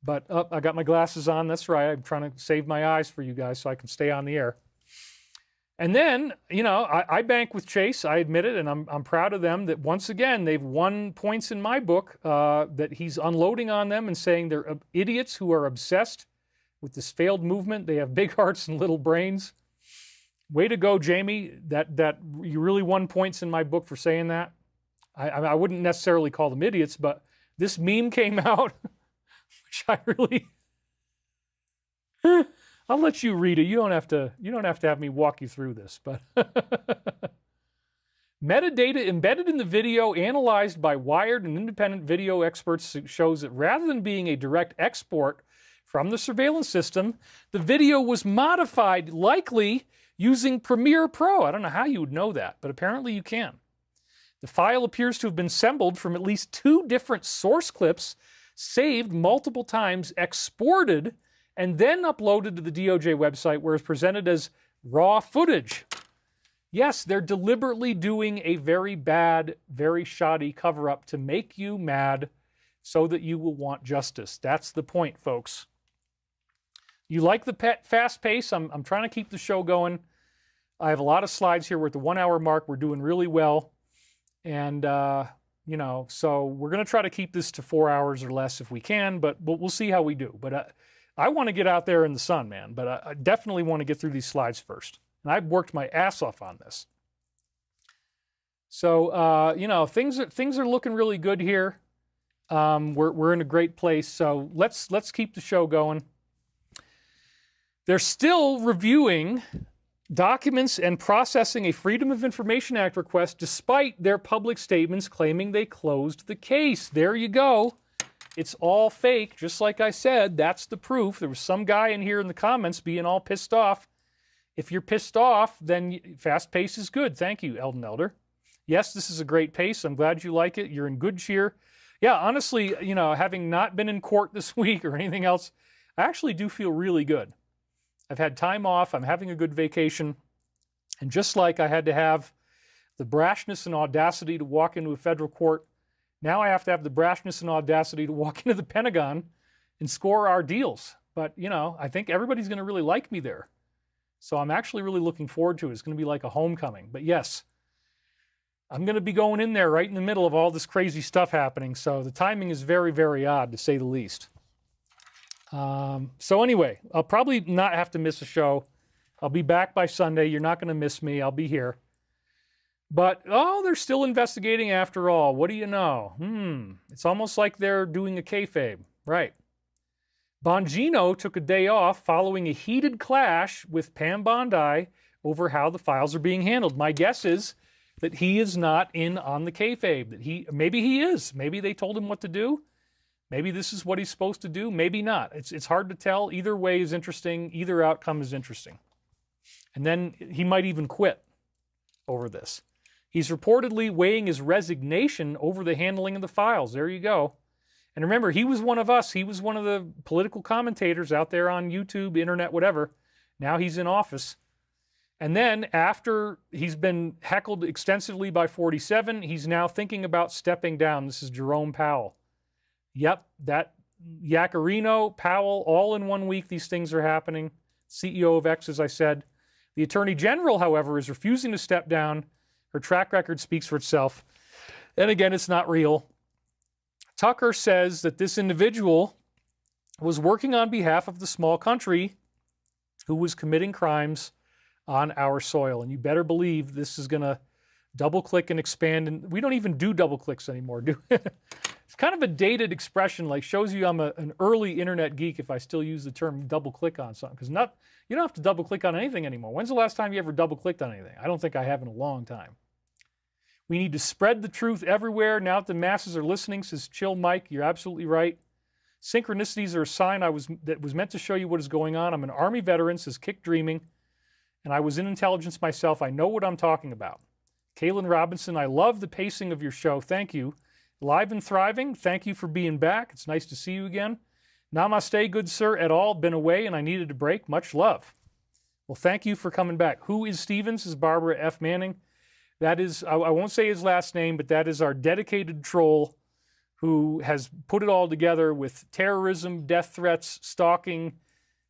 But I got my glasses on. That's right. I'm trying to save my eyes for you guys so I can stay on the air. And then, you know, I bank with Chase. I admit it, and I'm proud of them that once again they've won points in my book that he's unloading on them and saying they're idiots who are obsessed with this failed movement. They have big hearts and little brains. Way to go, Jamie. That you really won points in my book for saying that. I wouldn't necessarily call them idiots, but this meme came out, which I really... I'll let you read it. You don't have to have me walk you through this, but metadata embedded in the video analyzed by Wired and independent video experts shows that rather than being a direct export from the surveillance system, the video was modified, likely using Premiere Pro. I don't know how you would know that, but apparently you can. The file appears to have been assembled from at least 2 different source clips, saved multiple times, exported, and then uploaded to the DOJ website where it's presented as raw footage. Yes, they're deliberately doing a very bad, very shoddy cover-up to make you mad so that you will want justice. That's the point, folks. You like the fast pace? I'm trying to keep the show going. I have a lot of slides here. We're at the 1 hour mark. We're doing really well. And, you know, so we're going to try to keep this to 4 hours or less if we can, but we'll see how we do. But I want to get out there in the sun, man. But I definitely want to get through these slides first. And I've worked my ass off on this. So, you know, things are looking really good here. We're in a great place. So let's keep the show going. They're still reviewing documents and processing a Freedom of Information Act request despite their public statements claiming they closed the case. There you go. It's all fake, just like I said. That's the proof. There was some guy in here in the comments being all pissed off. If you're pissed off, then fast pace is good. Thank you, Eldon Elder. Yes, this is a great pace. I'm glad you like it. You're in good cheer. Yeah, honestly, you know, having not been in court this week or anything else, I actually do feel really good. I've had time off. I'm having a good vacation. And just like I had to have the brashness and audacity to walk into a federal court, now I have to have the brashness and audacity to walk into the Pentagon and score our deals. But, you know, I think everybody's going to really like me there. So I'm actually really looking forward to it. It's going to be like a homecoming. But yes, I'm going to be going in there right in the middle of all this crazy stuff happening. So the timing is very, very odd, to say the least. So anyway, I'll probably not have to miss a show. I'll be back by Sunday. You're not going to miss me. I'll be here. But, oh, they're still investigating after all. What do you know? It's almost like they're doing a kayfabe. Right. Bongino took a day off following a heated clash with Pam Bondi over how the files are being handled. My guess is that he is not in on the kayfabe. That maybe he is. Maybe they told him what to do. Maybe this is what he's supposed to do. Maybe not. It's hard to tell. Either way is interesting. Either outcome is interesting. And then he might even quit over this. He's reportedly weighing his resignation over the handling of the files. There you go. And remember, he was one of us. He was one of the political commentators out there on YouTube, internet, whatever. Now he's in office. And then after he's been heckled extensively by 47, he's now thinking about stepping down. This is Jerome Powell. Yep, that Yacarino, Powell, all in 1 week, these things are happening. CEO of X, as I said. The Attorney General, however, is refusing to step down. Her track record speaks for itself. And again, it's not real. Tucker says that this individual was working on behalf of the small country who was committing crimes on our soil. And you better believe this is going to double-click and expand. And we don't even do double-clicks anymore, do we? It's kind of a dated expression, like shows you I'm an early internet geek if I still use the term double click on something. Because you don't have to double click on anything anymore. When's the last time you ever double clicked on anything? I don't think I have in a long time. We need to spread the truth everywhere. Now that the masses are listening, says Chill Mike, you're absolutely right. Synchronicities are a sign that was meant to show you what is going on. I'm an Army veteran, says Kick Dreaming, and I was in intelligence myself. I know what I'm talking about. Kaylin Robinson, I love the pacing of your show. Thank you. Live and thriving, thank you for being back. It's nice to see you again. Namaste, good sir, et al. Been away and I needed a break. Much love. Well, thank you for coming back. Who is Stevens? Is Barbara F. Manning. That is, I won't say his last name, but that is our dedicated troll who has put it all together with terrorism, death threats, stalking,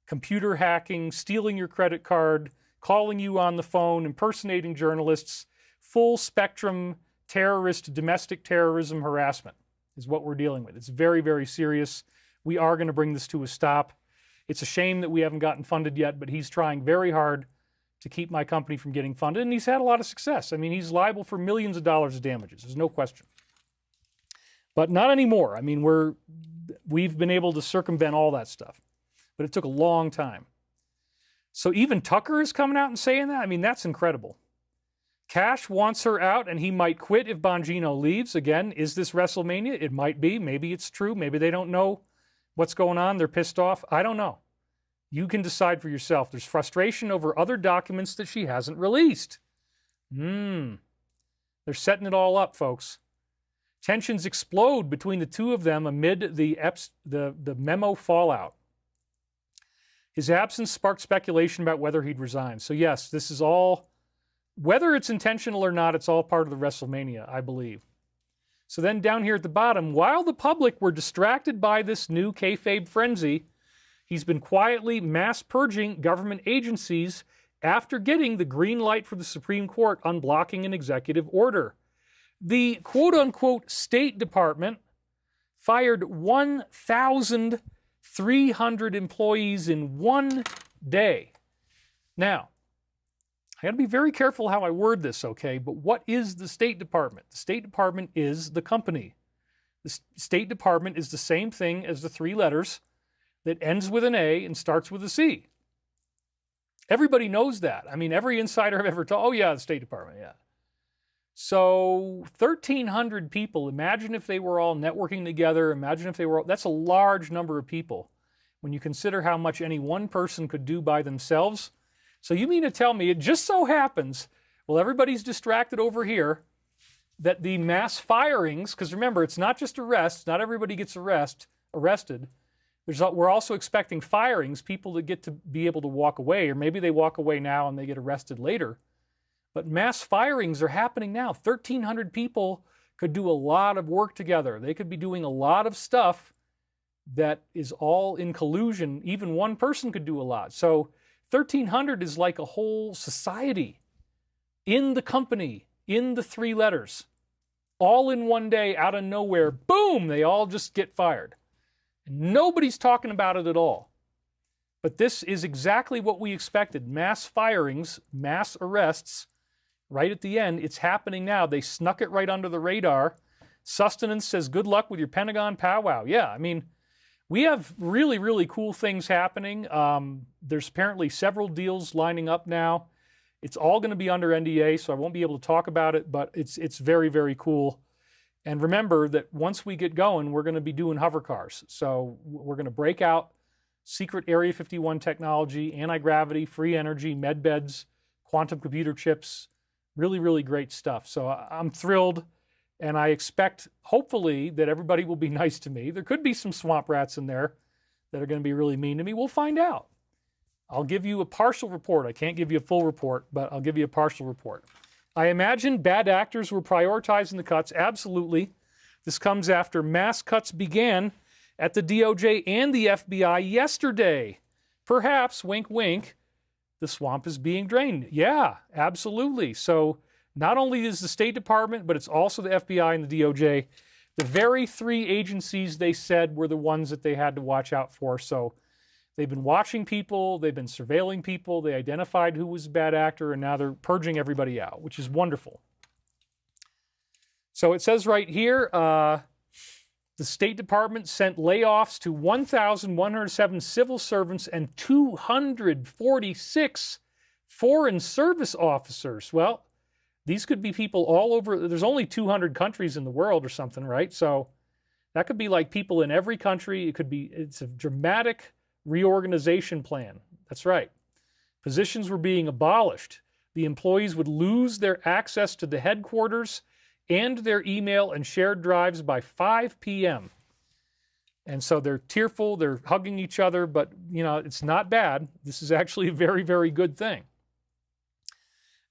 computer hacking, stealing your credit card, calling you on the phone, impersonating journalists, full spectrum terrorist, domestic terrorism harassment is what we're dealing with. It's very, very serious. We are going to bring this to a stop. It's a shame that we haven't gotten funded yet, but he's trying very hard to keep my company from getting funded, and he's had a lot of success. I mean, he's liable for millions of dollars of damages. There's no question. But not anymore. I mean, we've been able to circumvent all that stuff, but it took a long time. So even Tucker is coming out and saying that? I mean, that's incredible. Cash wants her out, and he might quit if Bongino leaves. Again, is this Wrestlemania? It might be. Maybe it's true. Maybe they don't know what's going on. They're pissed off. I don't know. You can decide for yourself. There's frustration over other documents that she hasn't released. They're setting it all up, folks. Tensions explode between the two of them amid the memo fallout. His absence sparked speculation about whether he'd resign. So yes, this is all... Whether it's intentional or not, it's all part of the Wrestlemania, I believe. So then down here at the bottom, while the public were distracted by this new kayfabe frenzy, he's been quietly mass purging government agencies after getting the green light from the Supreme Court unblocking an executive order. The quote-unquote State Department fired 1,300 employees in one day. Now, I got to be very careful how I word this, okay? But what is the State Department? The State Department is the company. The State Department is the same thing as the three letters that ends with an A and starts with a C. Everybody knows that. I mean, every insider I've ever told, oh yeah, the State Department, yeah. So 1,300 people, imagine if they were all networking together, imagine if they were all, that's a large number of people when you consider how much any one person could do by themselves. So you mean to tell me it just so happens, well, everybody's distracted over here, that the mass firings, because remember, it's not just arrests, not everybody gets arrested. We're also expecting firings, people that get to be able to walk away, or maybe they walk away now and they get arrested later. But mass firings are happening now. 1,300 people could do a lot of work together. They could be doing a lot of stuff that is all in collusion. Even one person could do a lot. So 1,300 is like a whole society in the company, in the three letters, all in one day, out of nowhere, boom, they all just get fired. Nobody's talking about it at all. But this is exactly what we expected. Mass firings, mass arrests, right at the end. It's happening now. They snuck it right under the radar. Sustenance says, good luck with your Pentagon powwow. Yeah, I mean, we have really, really cool things happening. There's apparently several deals lining up now. It's all going to be under NDA, so I won't be able to talk about it, but it's very, very cool. And remember that once we get going, we're going to be doing hover cars. So we're going to break out secret Area 51 technology, anti-gravity, free energy, med beds, quantum computer chips, really, really great stuff. So I'm thrilled. And I expect, hopefully, that everybody will be nice to me. There could be some swamp rats in there that are going to be really mean to me. We'll find out. I'll give you a partial report. I can't give you a full report, but I'll give you a partial report. I imagine bad actors were prioritizing the cuts. Absolutely. This comes after mass cuts began at the DOJ and the FBI yesterday. Perhaps, wink, wink, the swamp is being drained. Yeah, absolutely. So not only is the State Department, but it's also the FBI and the DOJ. The very three agencies they said were the ones that they had to watch out for. So they've been watching people, they've been surveilling people, they identified who was a bad actor, and now they're purging everybody out, which is wonderful. So it says right here, The State Department sent layoffs to 1,107 civil servants and 246 foreign service officers. Well, these could be people all over. There's only 200 countries in the world or something, right? So that could be like people in every country. It's a dramatic reorganization plan. That's right. Positions were being abolished. The employees would lose their access to the headquarters and their email and shared drives by 5 p.m. And so they're tearful, they're hugging each other, but, you know, it's not bad. This is actually a very, very good thing.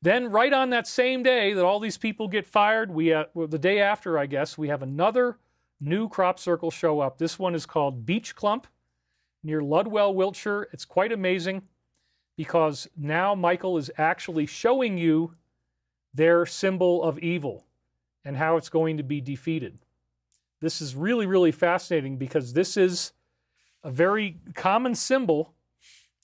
Then right on that same day that all these people get fired, the day after, I guess, we have another new crop circle show up. This one is called Beach Clump near Ludwell, Wiltshire. It's quite amazing because now Michael is actually showing you their symbol of evil and how it's going to be defeated. This is really, really fascinating because this is a very common symbol,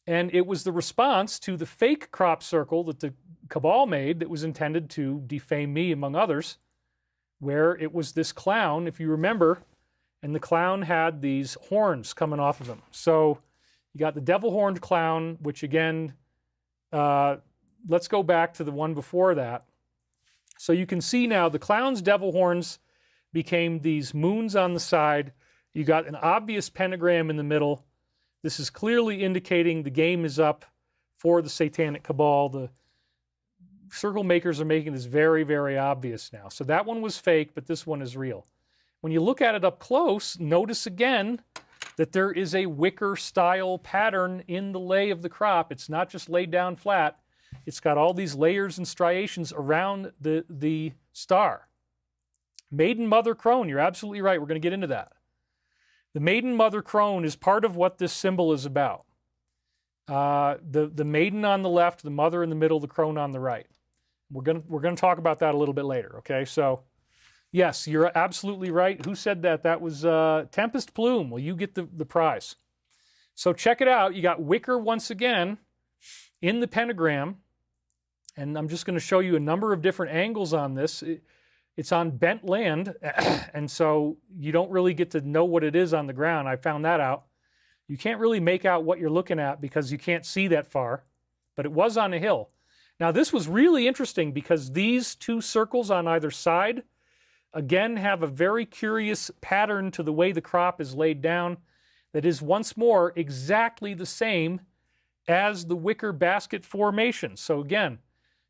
and it was the response to the fake crop circle that the cabal made that was intended to defame me, among others, where it was this clown, if you remember, and the clown had these horns coming off of him. So you got the devil-horned clown, which again, let's go back to the one before that. So you can see now the clown's devil horns became these moons on the side. You got an obvious pentagram in the middle. This is clearly indicating the game is up for the satanic cabal. The circle makers are making this very, very obvious now. So that one was fake, but this one is real. When you look at it up close, notice again that there is a wicker style pattern in the lay of the crop. It's not just laid down flat. It's got all these layers and striations around the star. Maiden Mother Crone, you're absolutely right. We're going to get into that. The Maiden Mother Crone is part of what this symbol is about. The maiden on the left, the mother in the middle, the crone on the right. We're going to talk about that a little bit later, okay? So, yes, you're absolutely right. Who said that? That was Tempest Plume. Well, you get the prize. So check it out. You got Wicker once again in the pentagram, and I'm just going to show you a number of different angles on this. It's on bent land, and so you don't really get to know what it is on the ground. I found that out. You can't really make out what you're looking at because you can't see that far, but it was on a hill. Now, this was really interesting because these two circles on either side, again, have a very curious pattern to the way the crop is laid down that is once more exactly the same as the wicker basket formation. So again,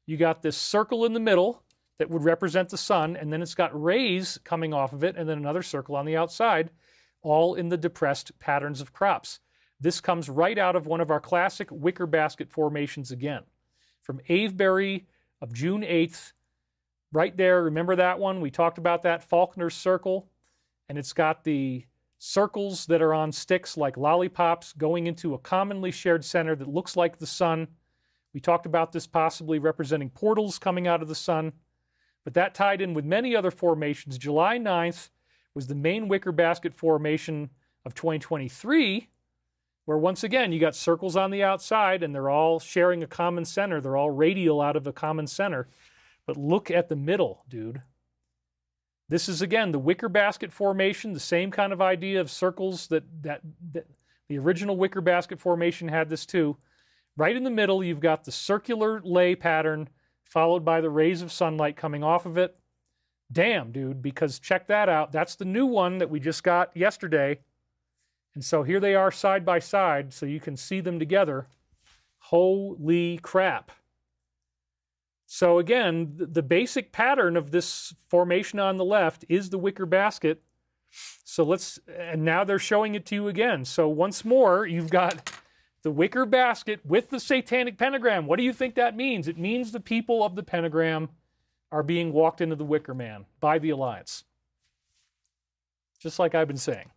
you got this circle in the middle that would represent the sun, and then it's got rays coming off of it, and then another circle on the outside, all in the depressed patterns of crops. This comes right out of one of our classic wicker basket formations again. From Avebury of June 8th, right there, remember that one? We talked about that, Faulkner's Circle, and it's got the circles that are on sticks like lollipops going into a commonly shared center that looks like the sun. We talked about this possibly representing portals coming out of the sun, but that tied in with many other formations. July 9th was the main wicker basket formation of 2023, where once again you got circles on the outside and they're all sharing a common center. They're all radial out of a common center. But look at the middle, dude. This is, again, the wicker basket formation, the same kind of idea of circles that the original wicker basket formation had this too. Right in the middle, you've got the circular lay pattern followed by the rays of sunlight coming off of it. Damn, dude, because check that out. That's the new one that we just got yesterday. And so here they are side by side so you can see them together. Holy crap. So again, the basic pattern of this formation on the left is the wicker basket. So and now they're showing it to you again. So once more, you've got the wicker basket with the satanic pentagram. What do you think that means? It means the people of the pentagram are being walked into the Wicker Man by the Alliance. Just like I've been saying.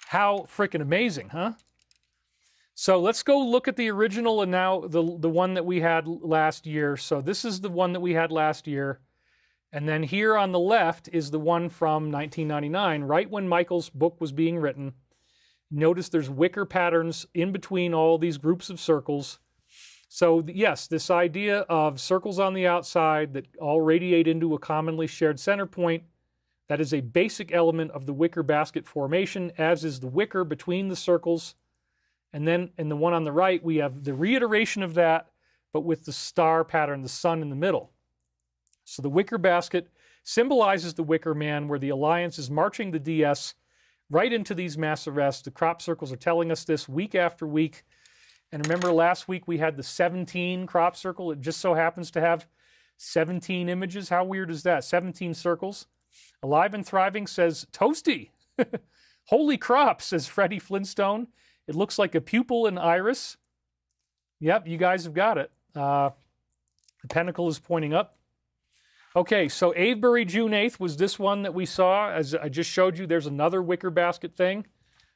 How freaking amazing, huh? So let's go look at the original and now the one that we had last year. So this is the one that we had last year. And then here on the left is the one from 1999, right when Michael's book was being written. Notice there's wicker patterns in between all these groups of circles. So yes, this idea of circles on the outside that all radiate into a commonly shared center point, That is a basic element of the wicker basket formation, as is the wicker between the circles. And then in the one on the right, we have the reiteration of that, but with the star pattern, the sun in the middle. So the wicker basket symbolizes the wicker man, where the Alliance is marching the DS right into these mass arrests. The crop circles are telling us this week after week. And remember last week we had the 17 crop circle. It just so happens to have 17 images. How weird is that? 17 circles. Alive and Thriving says, toasty. Holy crop, says Freddie Flintstone. It looks like a pupil and iris. Yep, you guys have got it. The pentacle is pointing up. Okay, so Avebury, June 8th was this one that we saw. As I just showed you, there's another wicker basket thing.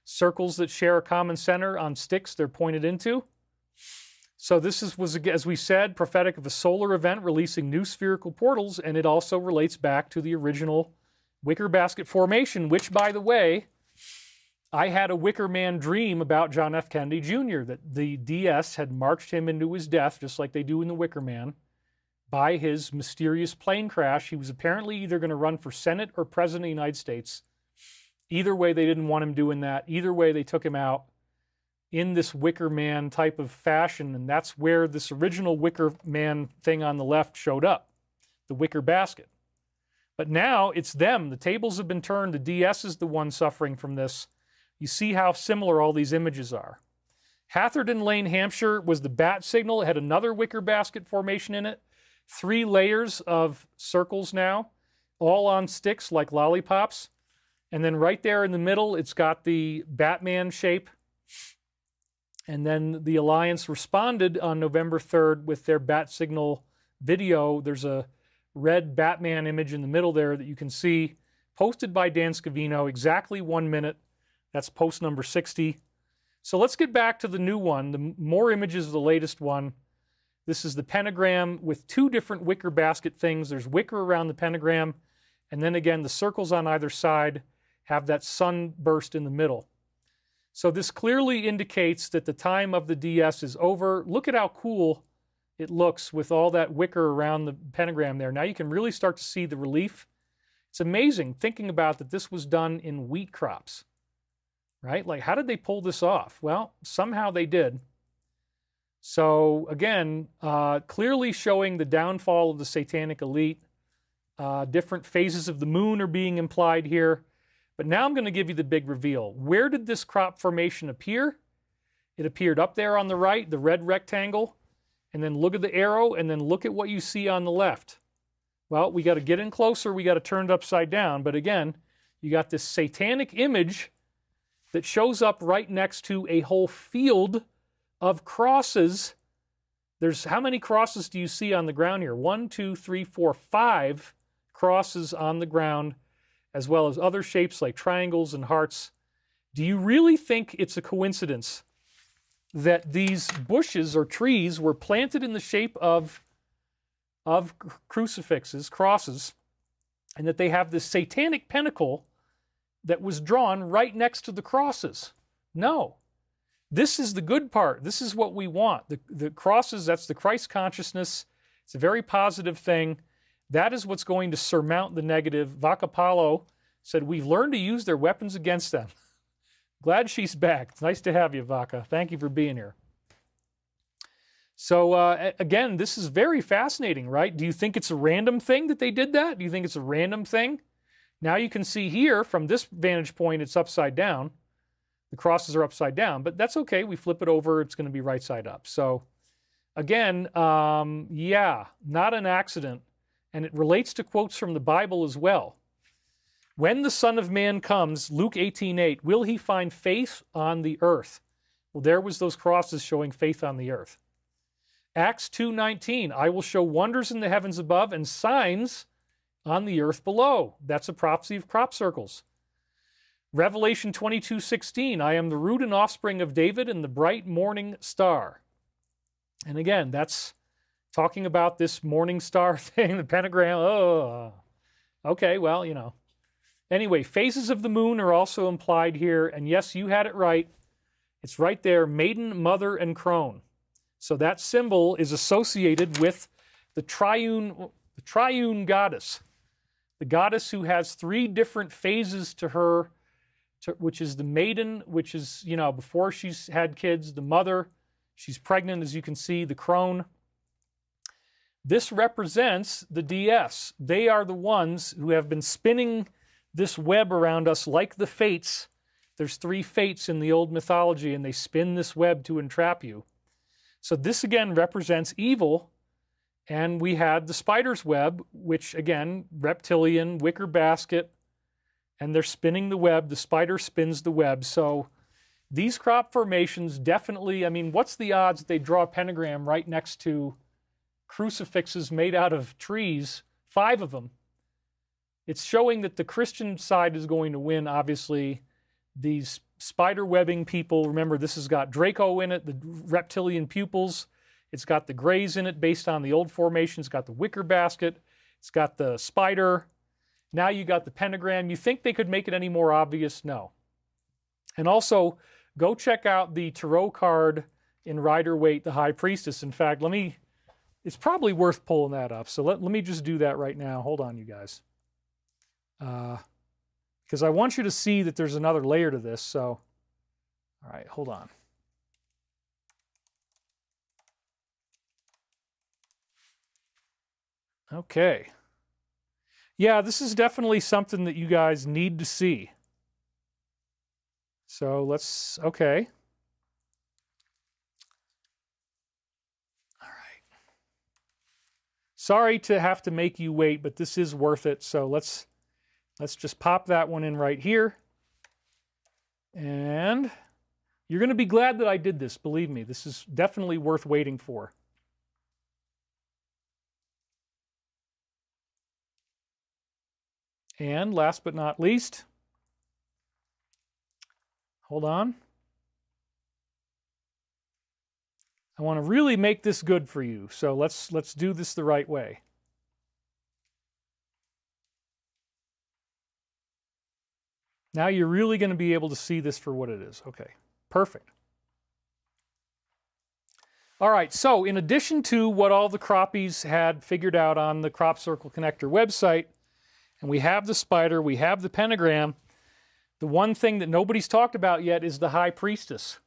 Circles that share a common center on sticks they're pointed into. So this was, as we said, prophetic of a solar event releasing new spherical portals, and it also relates back to the original wicker basket formation, which, by the way, I had a wicker man dream about John F. Kennedy Jr., that the DS had marched him into his death, just like they do in the Wicker Man, by his mysterious plane crash. He was apparently either going to run for Senate or President of the United States. Either way, they didn't want him doing that. Either way, they took him out in this Wicker Man type of fashion, and that's where this original Wicker Man thing on the left showed up, the wicker basket. But now it's them. The tables have been turned. The DS is the one suffering from this. You see how similar all these images are. Hatherton Lane, Hampshire was the bat signal. It had another wicker basket formation in it. 3 layers of circles now, all on sticks like lollipops. And then right there in the middle, it's got the Batman shape. And then the Alliance responded on November 3rd with their bat signal video. There's a red Batman image in the middle there that you can see, posted by Dan Scavino, exactly 1 minute. That's post number 60. So let's get back to the new one, the more images of the latest one. This is the pentagram with 2 different wicker basket things. There's wicker around the pentagram, and then again, the circles on either side have that sunburst in the middle. So this clearly indicates that the time of the DS is over. Look at how cool it looks with all that wicker around the pentagram there. Now you can really start to see the relief. It's amazing thinking about that this was done in wheat crops, right? Like, how did they pull this off? Well, somehow they did. So again, clearly showing the downfall of the satanic elite. Different phases of the moon are being implied here. But now I'm going to give you the big reveal. Where did this crop formation appear? It appeared up there on the right, the red rectangle. And then look at the arrow, and then look at what you see on the left. Well, we got to get in closer. We got to turn it upside down. But again, you got this satanic image that shows up right next to a whole field of crosses. There's, how many crosses do you see on the ground here? 1, 2, 3, 4, 5 crosses on the ground, as well as other shapes like triangles and hearts. Do you really think it's a coincidence that these bushes or trees were planted in the shape of crucifixes, crosses, and that they have this satanic pentacle that was drawn right next to the crosses? No. This is the good part. This is what we want. The crosses, that's the Christ consciousness. It's a very positive thing. That is what's going to surmount the negative. Vacapalo said, we've learned to use their weapons against them. Glad she's back. It's nice to have you, Vaca. Thank you for being here. So again, this is very fascinating, right? Do you think it's a random thing that they did that? Do you think it's a random thing? Now you can see here, from this vantage point, it's upside down. The crosses are upside down, but that's okay. We flip it over, it's going to be right side up. So again, yeah, not an accident. And it relates to quotes from the Bible as well. When the Son of Man comes, Luke 18:8, will he find faith on the earth? Well, there was those crosses showing faith on the earth. Acts 2:19, I will show wonders in the heavens above and signs on the earth below. That's a prophecy of crop circles. Revelation 22:16, I am the root and offspring of David and the bright morning star. And again, that's talking about this morning star thing, the pentagram. Oh, okay, well, you know. Anyway, phases of the moon are also implied here. And yes, you had it right. It's right there, maiden, mother, and crone. So that symbol is associated with the triune goddess, the goddess who has 3 different phases to her, which is the maiden, which is, you know, before she's had kids, the mother, she's pregnant, as you can see, the crone. This represents the DS. They are the ones who have been spinning this web around us like the fates. There's 3 fates in the old mythology, and they spin this web to entrap you. So this, again, represents evil. And we had the spider's web, which, again, reptilian, wicker basket, and they're spinning the web. The spider spins the web. So these crop formations definitely, I mean, what's the odds that they draw a pentagram right next to crucifixes made out of trees, 5 of them? It's showing that the Christian side is going to win, obviously. These spider webbing people, remember, this has got Draco in it, the reptilian pupils. It's got the grays in it based on the old formation. It's got the wicker basket. It's got the spider. Now you got the pentagram. You think they could make it any more obvious? No. And also, go check out the tarot card in Rider-Waite, the High Priestess. In fact, it's probably worth pulling that up. So let me just do that right now. Hold on, you guys. Because I want you to see that there's another layer to this. So, all right, hold on. Okay. Yeah, this is definitely something that you guys need to see. So let's, okay. All right. Sorry to have to make you wait, but this is worth it. So let's just pop that one in right here. And you're going to be glad that I did this. Believe me, this is definitely worth waiting for. And last but not least, hold on. I want to really make this good for you. So let's do this the right way. Now you're really going to be able to see this for what it is. Okay, perfect. All right, so in addition to what all the croppies had figured out on the Crop Circle Connector website, and we have the spider, we have the pentagram, the one thing that nobody's talked about yet is the High Priestess.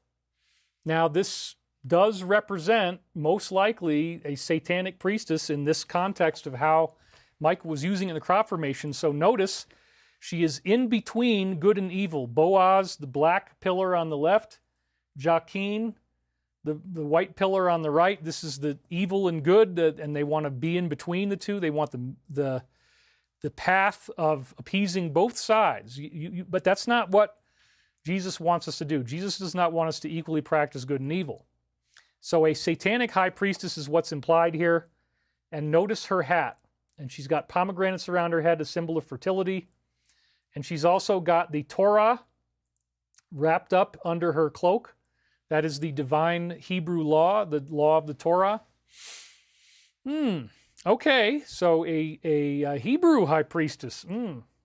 Now, this does represent, most likely, a satanic priestess in this context of how Michael was using it in the crop formation. So notice, she is in between good and evil. Boaz, the black pillar on the left, Jachin, the white pillar on the right. This is the evil and good, and they want to be in between the two. They want the path of appeasing both sides. But that's not what Jesus wants us to do. Jesus does not want us to equally practice good and evil. So a satanic high priestess is what's implied here. And notice her hat. And she's got pomegranates around her head, a symbol of fertility. And she's also got the Torah wrapped up under her cloak. That is the divine Hebrew law, the law of the Torah. Okay, so a Hebrew high priestess.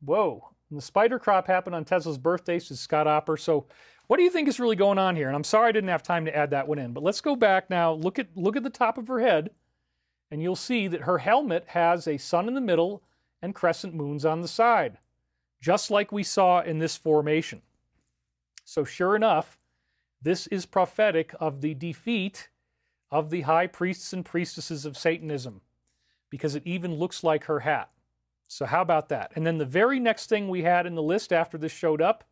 Whoa. And the spider crop happened on Tesla's birthday, says Scott Opper. So what do you think is really going on here? And I'm sorry I didn't have time to add that one in. But let's go back now. Look at the top of her head, and you'll see that her helmet has a sun in the middle and crescent moons on the side, just like we saw in this formation. So sure enough, this is prophetic of the defeat of the high priests and priestesses of Satanism, because it even looks like her hat. So how about that? And then the very next thing we had in the list after this showed up,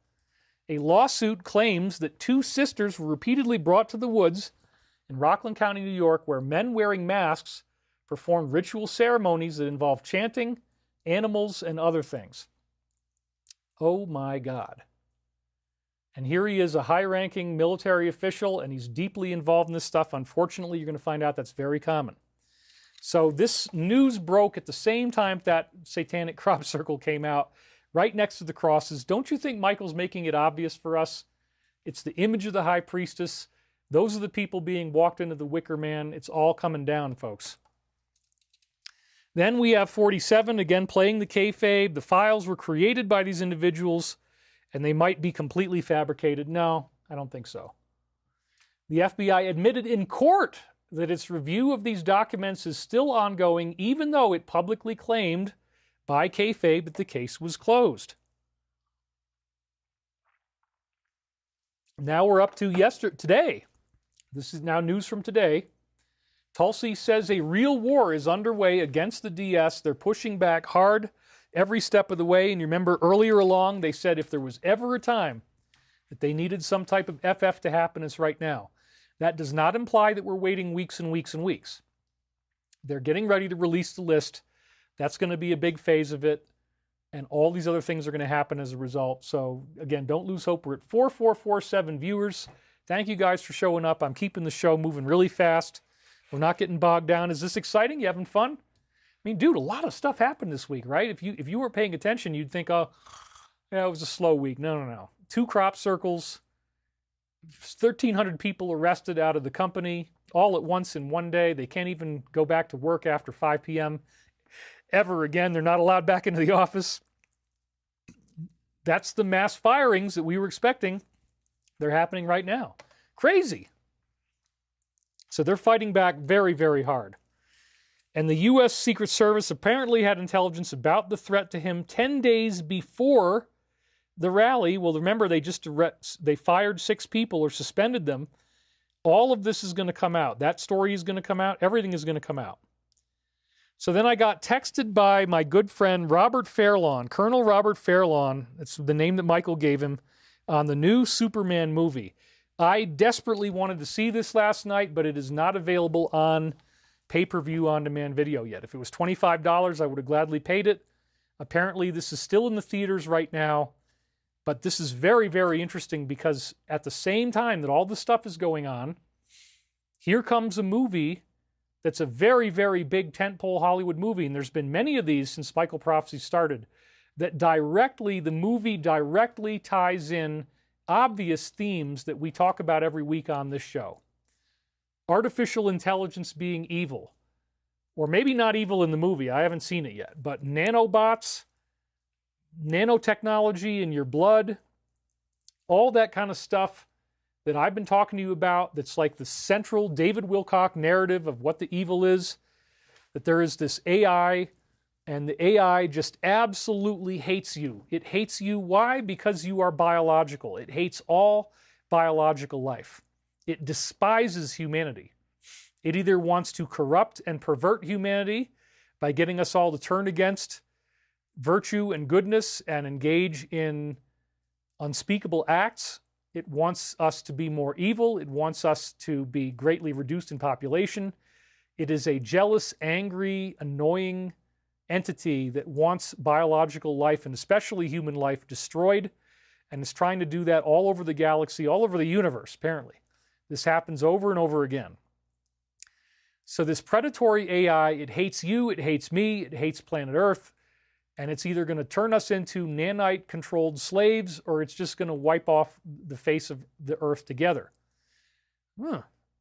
a lawsuit claims that 2 sisters were repeatedly brought to the woods in Rockland County, New York, where men wearing masks performed ritual ceremonies that involved chanting, animals, and other things. Oh my God. And here he is, a high-ranking military official, and he's deeply involved in this stuff. Unfortunately, you're going to find out that's very common. So this news broke at the same time that satanic crop circle came out, right next to the crosses. Don't you think Michael's making it obvious for us? It's the image of the high priestess. Those are the people being walked into the Wicker Man. It's all coming down, folks. Then we have 47, again, playing the kayfabe. The files were created by these individuals, and they might be completely fabricated. No, I don't think so. The FBI admitted in court that its review of these documents is still ongoing, even though it publicly claimed by Kayfabe that the case was closed. Now we're up to today. This is now news from today. Tulsi says a real war is underway against the DS. They're pushing back hard every step of the way. And you remember earlier along, they said if there was ever a time that they needed some type of FF to happen, it's right now. That does not imply that we're waiting weeks and weeks and weeks. They're getting ready to release the list. That's going to be a big phase of it. And all these other things are going to happen as a result. So, again, don't lose hope. We're at 4447 viewers. Thank you guys for showing up. I'm keeping the show moving really fast. We're not getting bogged down. Is this exciting? You having fun? I mean, dude, a lot of stuff happened this week, right? If you were paying attention, you'd think, oh, yeah, it was a slow week. No. 2 crop circles, 1,300 people arrested out of the company all at once in one day. They can't even go back to work after 5 p.m. ever again. They're not allowed back into the office. That's the mass firings that we were expecting. They're happening right now. Crazy. So they're fighting back very, very hard. And the U.S. Secret Service apparently had intelligence about the threat to him 10 days before the rally. Well, remember, they fired 6 people or suspended them. All of this is going to come out. That story is going to come out. Everything is going to come out. So then I got texted by my good friend Robert Fairlawn, Colonel Robert Fairlawn, that's the name that Michael gave him, on the new Superman movie. I desperately wanted to see this last night, but it is not available on pay-per-view on-demand video yet. If it was $25, I would have gladly paid it. Apparently, this is still in the theaters right now, but this is very, very interesting because at the same time that all this stuff is going on, here comes a movie that's a very, very big tentpole Hollywood movie, and there's been many of these since Michael Prophecies started, that the movie directly ties in obvious themes that we talk about every week on this show. Artificial intelligence being evil. Or maybe not evil in the movie, I haven't seen it yet, but nanobots, nanotechnology in your blood, all that kind of stuff that I've been talking to you about, that's like the central David Wilcock narrative of what the evil is, that there is this AI, and the AI just absolutely hates you. It hates you. Why? Because you are biological. It hates all biological life. It despises humanity. It either wants to corrupt and pervert humanity by getting us all to turn against virtue and goodness and engage in unspeakable acts. It wants us to be more evil. It wants us to be greatly reduced in population. It is a jealous, angry, annoying entity that wants biological life, and especially human life, destroyed, and is trying to do that all over the galaxy, all over the universe, apparently. This happens over and over again. So this predatory AI, it hates you, it hates me, it hates planet Earth, and it's either going to turn us into nanite-controlled slaves, or it's just going to wipe off the face of the Earth together.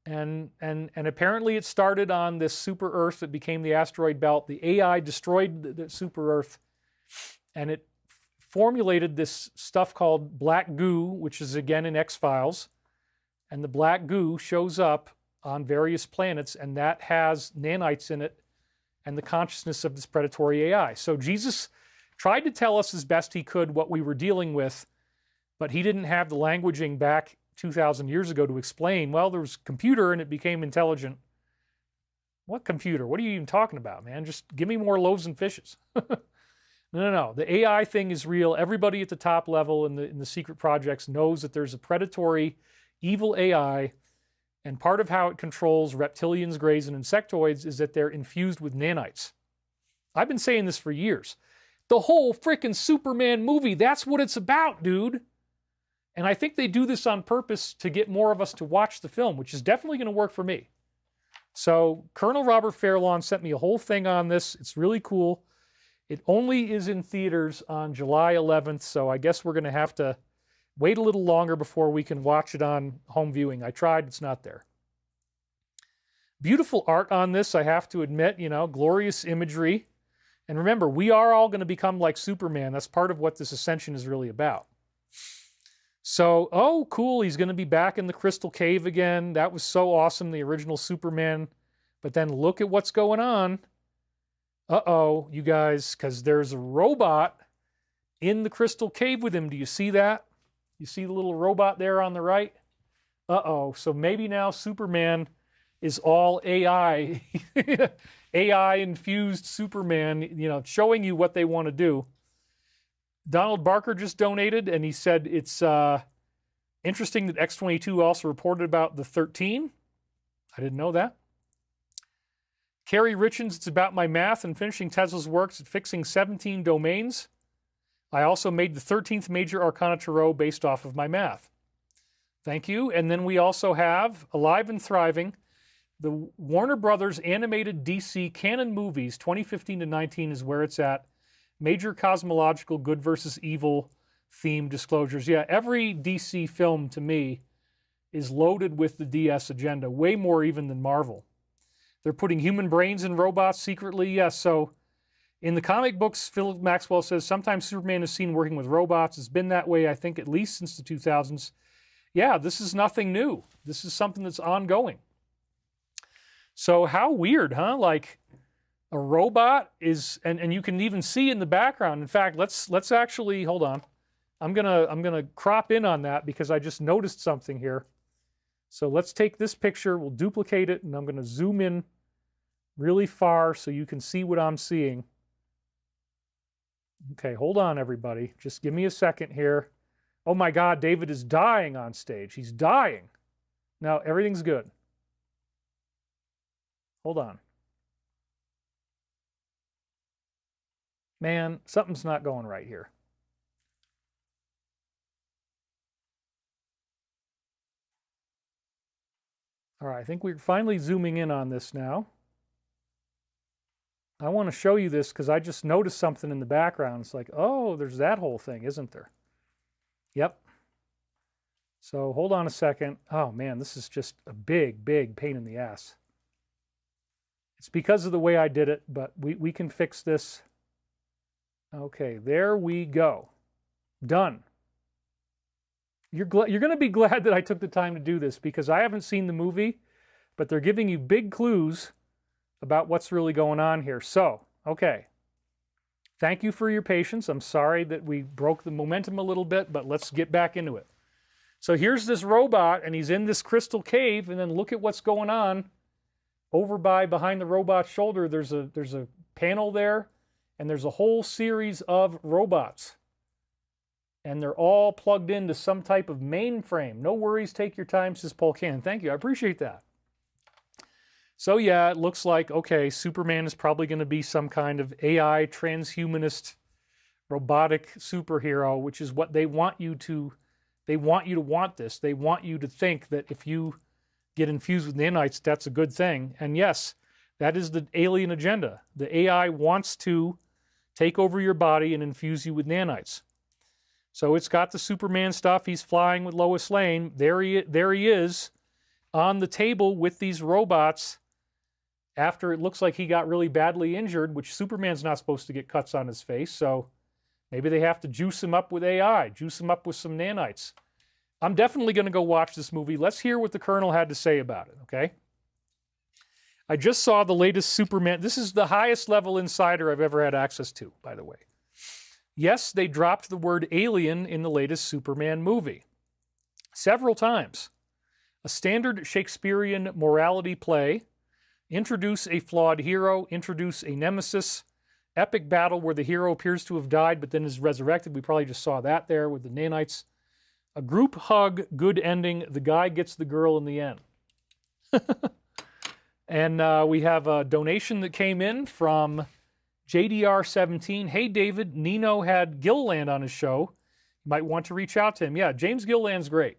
And apparently it started on this super Earth that became the asteroid belt. The AI destroyed the super Earth, and it formulated this stuff called black goo, which is again in X-Files. And the black goo shows up on various planets, and that has nanites in it and the consciousness of this predatory AI. So Jesus tried to tell us as best he could what we were dealing with, but he didn't have the languaging back 2,000 years ago to explain, well, there was a computer and it became intelligent. What computer? What are you even talking about, man? Just give me more loaves and fishes. No. The AI thing is real. Everybody at the top level in the secret projects knows that there's a predatory, evil AI, and part of how it controls reptilians, greys, and insectoids is that they're infused with nanites. I've been saying this for years. The whole frickin' Superman movie, that's what it's about, dude. And I think they do this on purpose to get more of us to watch the film, which is definitely going to work for me. So Colonel Robert Fairlawn sent me a whole thing on this. It's really cool. It only is in theaters on July 11th, so I guess we're going to have to wait a little longer before we can watch it on home viewing. I tried, it's not there. Beautiful art on this, I have to admit, glorious imagery. And remember, we are all going to become like Superman. That's part of what this Ascension is really about. So, oh, cool, he's going to be back in the Crystal Cave again. That was so awesome, the original Superman. But then look at what's going on. Uh-oh, you guys, because there's a robot in the crystal cave with him. Do you see that? You see the little robot there on the right? Uh-oh, so maybe now Superman is all AI, AI-infused Superman, you know, showing you what they want to do. Donald Barker just donated, and he said it's interesting that X22 also reported about the 13. I didn't know that. Carrie Richens, it's about my math and finishing Tesla's works at fixing 17 domains. I also made the 13th major arcana tarot based off of my math. Thank you. And then we also have Alive and Thriving, the Warner Brothers animated DC canon movies, 2015 to 19 is where it's at. Major cosmological good versus evil theme disclosures. Yeah, every DC film to me is loaded with the DS agenda, way more even than Marvel. They're putting human brains in robots secretly. Yes, so in the comic books, Philip Maxwell says sometimes Superman is seen working with robots. It's been that way, I think, at least since the 2000s. Yeah, this is nothing new. This is something that's ongoing. So how weird, huh? Like a robot is, and you can even see in the background. In fact, let's actually hold on. I'm gonna crop in on that because I just noticed something here. So let's take this picture, we'll duplicate it, and I'm gonna zoom in really far so you can see what I'm seeing. Okay, hold on, everybody. Just give me a second here. Oh my God, David is dying on stage. He's dying. Now, everything's good. Hold on. Man, something's not going right here. All right, I think we're finally zooming in on this now. I want to show you this because I just noticed something in the background. It's like, oh, there's that whole thing, isn't there? Yep. So hold on a second. Oh man, this is just a big, big pain in the ass. It's because of the way I did it, but we can fix this. Okay, there we go. Done. You're going to be glad that I took the time to do this because I haven't seen the movie, but they're giving you big clues about what's really going on here. So, okay. Thank you for your patience. I'm sorry that we broke the momentum a little bit, but let's get back into it. So here's this robot, and he's in this crystal cave, and then look at what's going on over behind the robot's shoulder. There's a panel there, and there's a whole series of robots. And they're all plugged into some type of mainframe. No worries, take your time, says Paul Cannon. Thank you, I appreciate that. So yeah, it looks like, okay, Superman is probably going to be some kind of AI transhumanist robotic superhero, which is what they want you to want this. They want you to think that if you get infused with nanites, that's a good thing. And yes, that is the alien agenda. The AI wants to take over your body and infuse you with nanites. So it's got the Superman stuff. He's flying with Lois Lane. There he is on the table with these robots after it looks like he got really badly injured, which Superman's not supposed to get cuts on his face. So maybe they have to juice him up with AI, juice him up with some nanites. I'm definitely going to go watch this movie. Let's hear what the Colonel had to say about it, okay? I just saw the latest Superman. This is the highest level insider I've ever had access to, by the way. Yes, they dropped the word alien in the latest Superman movie. Several times. A standard Shakespearean morality play. Introduce a flawed hero. Introduce a nemesis. Epic battle where the hero appears to have died but then is resurrected. We probably just saw that there with the nanites. A group hug, good ending. The guy gets the girl in the end. And we have a donation that came in from JDR17. Hey, David, Nino had Gilliland on his show. You might want to reach out to him. Yeah, James Gilliland's great.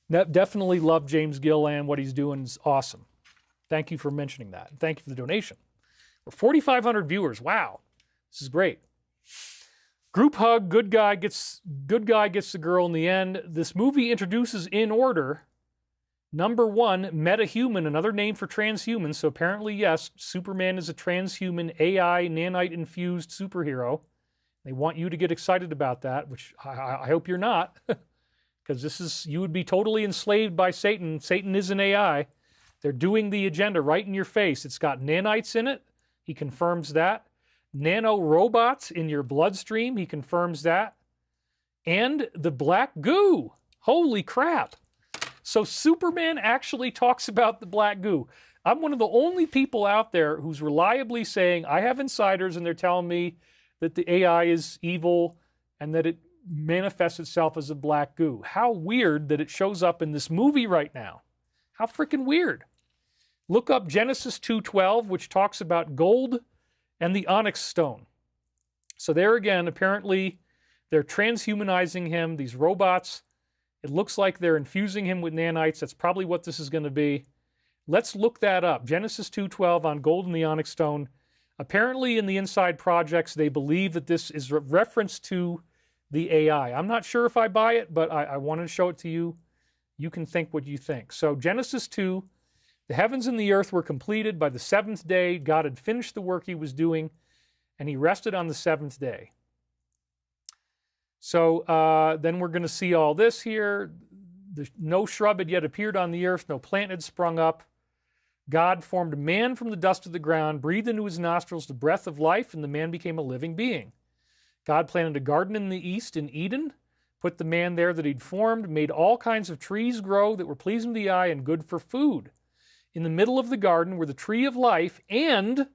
Definitely love James Gilliland. What he's doing is awesome. Thank you for mentioning that. Thank you for the donation. We're 4,500 viewers. Wow. This is great. Group hug, good guy gets the girl in the end. This movie introduces in order, number 1, metahuman, another name for transhuman. So apparently, yes, Superman is a transhuman AI nanite-infused superhero. They want you to get excited about that, which I hope you're not, because you would be totally enslaved by Satan. Satan is an AI. They're doing the agenda right in your face. It's got nanites in it. He confirms that. nanorobots in your bloodstream. He confirms that. And the black goo. Holy crap. So Superman actually talks about the black goo. I'm one of the only people out there who's reliably saying, I have insiders and they're telling me that the AI is evil and that it manifests itself as a black goo. How weird that it shows up in this movie right now. How freaking weird. Look up Genesis 2:12, which talks about gold and the onyx stone. So there again, apparently they're transhumanizing him, these robots. It looks like they're infusing him with nanites. That's probably what this is going to be. Let's look that up. Genesis 2:12 on gold and the onyx stone. Apparently in the inside projects, they believe that this is a reference to the AI. I'm not sure if I buy it, but I wanted to show it to you. You can think what you think. So Genesis 2, the heavens and the earth were completed by the seventh day. God had finished the work he was doing, and he rested on the seventh day. So then we're going to see all this here. No shrub had yet appeared on the earth. No plant had sprung up. God formed man from the dust of the ground, breathed into his nostrils the breath of life, and the man became a living being. God planted a garden in the east in Eden, put the man there that he'd formed, made all kinds of trees grow that were pleasing to the eye and good for food. In the middle of the garden were the tree of life and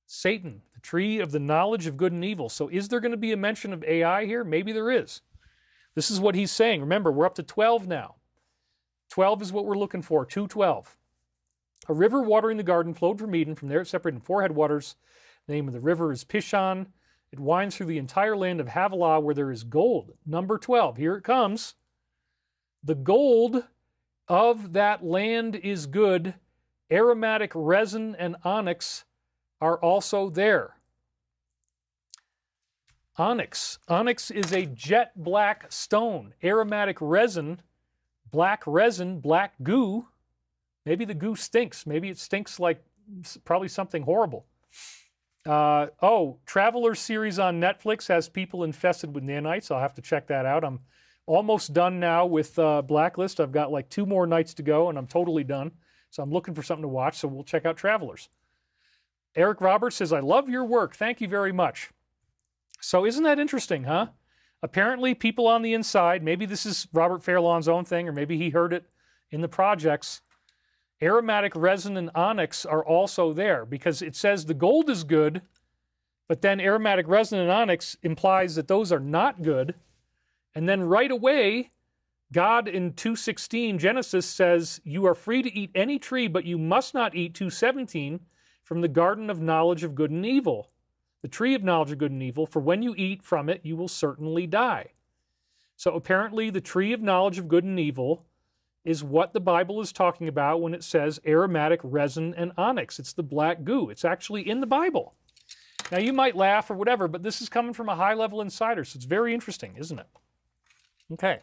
Satan, the tree of the knowledge of good and evil. So is there going to be a mention of AI here? Maybe there is. This is what he's saying. Remember, we're up to 12 now. 12 is what we're looking for, 2:12. A river watering the garden flowed from Eden. From there it separated in four headwaters. The name of the river is Pishon. It winds through the entire land of Havilah where there is gold. Number 12, here it comes. The gold of that land is good. Aromatic resin and onyx are also there. Onyx. Onyx is a jet black stone. Aromatic resin, black goo. Maybe the goo stinks. Maybe it stinks like probably something horrible. Traveler series on Netflix has people infested with nanites. I'll have to check that out. I'm almost done now with Blacklist. I've got like 2 more nights to go, and I'm totally done. So I'm looking for something to watch, so we'll check out Travelers. Eric Roberts says, I love your work. Thank you very much. So isn't that interesting, huh? Apparently people on the inside, maybe this is Robert Fairlawn's own thing, or maybe he heard it in the projects. Aromatic resin and onyx are also there because it says the gold is good, but then aromatic resin and onyx implies that those are not good. And then right away, God in 2:16, Genesis says, you are free to eat any tree, but you must not eat, 2:17, from the garden of knowledge of good and evil. The tree of knowledge of good and evil, for when you eat from it, you will certainly die. So apparently the tree of knowledge of good and evil is what the Bible is talking about when it says aromatic resin and onyx. It's the black goo. It's actually in the Bible. Now you might laugh or whatever, but this is coming from a high-level insider, so it's very interesting, isn't it? Okay.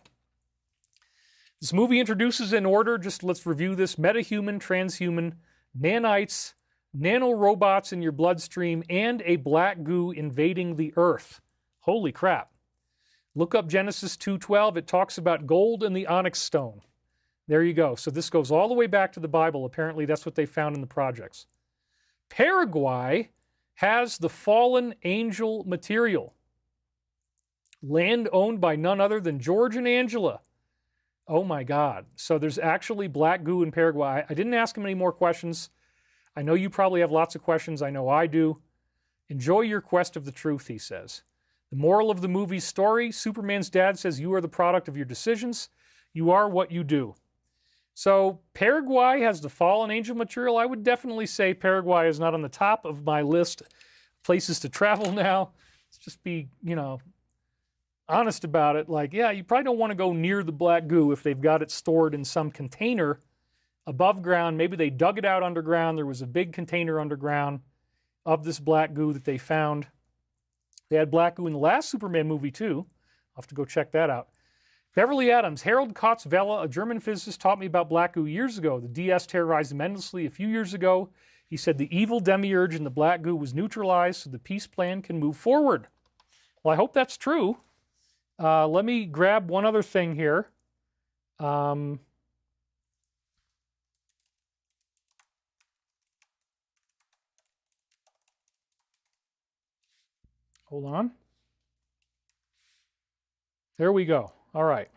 This movie introduces in order, just let's review this, metahuman, transhuman, nanites, nanorobots in your bloodstream, and a black goo invading the earth. Holy crap. Look up Genesis 2:12. It talks about gold and the onyx stone. There you go. So this goes all the way back to the Bible. Apparently that's what they found in the projects. Paraguay has the fallen angel material. Land owned by none other than George and Angela. Oh my God. So there's actually black goo in Paraguay. I didn't ask him any more questions. I know you probably have lots of questions. I know I do. Enjoy your quest of the truth, he says. The moral of the movie's story, Superman's dad says you are the product of your decisions. You are what you do. So Paraguay has the fallen angel material. I would definitely say Paraguay is not on the top of my list of places to travel now. Let's just be, honest about it. Like, yeah, you probably don't want to go near the black goo if they've got it stored in some container above ground. Maybe they dug it out underground. There was a big container underground of this black goo that they found. They had black goo in the last Superman movie too. I'll have to go check that out. Beverly Adams, Harold Kotz-Vella, a German physicist, taught me about black goo years ago. The DS terrorized him endlessly. A few years ago, he said the evil demiurge in the black goo was neutralized so the peace plan can move forward. Well, I hope that's true. Let me grab one other thing here. Hold on. There we go. All right.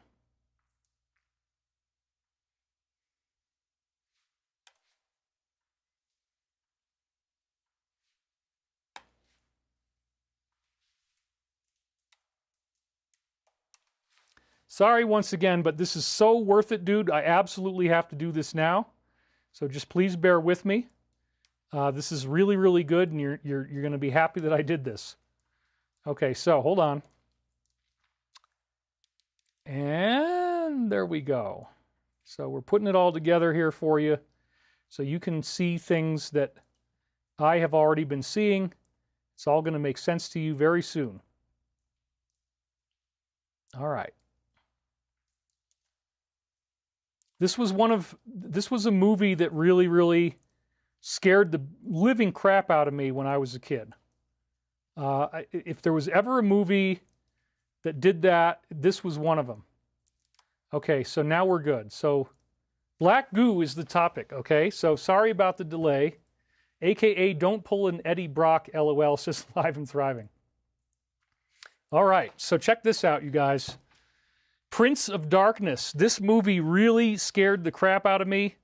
Sorry once again, but this is so worth it, dude. I absolutely have to do this now. So just please bear with me. This is really, really good, and you're going to be happy that I did this. Okay, so hold on. And there we go. So we're putting it all together here for you so you can see things that I have already been seeing. It's all going to make sense to you very soon. All right. This was a movie that really, really scared the living crap out of me when I was a kid. If there was ever a movie that did that, this was one of them. Okay, so now we're good. So black goo is the topic, okay? So sorry about the delay. AKA don't pull an Eddie Brock, LOL, says Live and Thriving. All right, so check this out, you guys. Prince of Darkness. This movie really scared the crap out of me.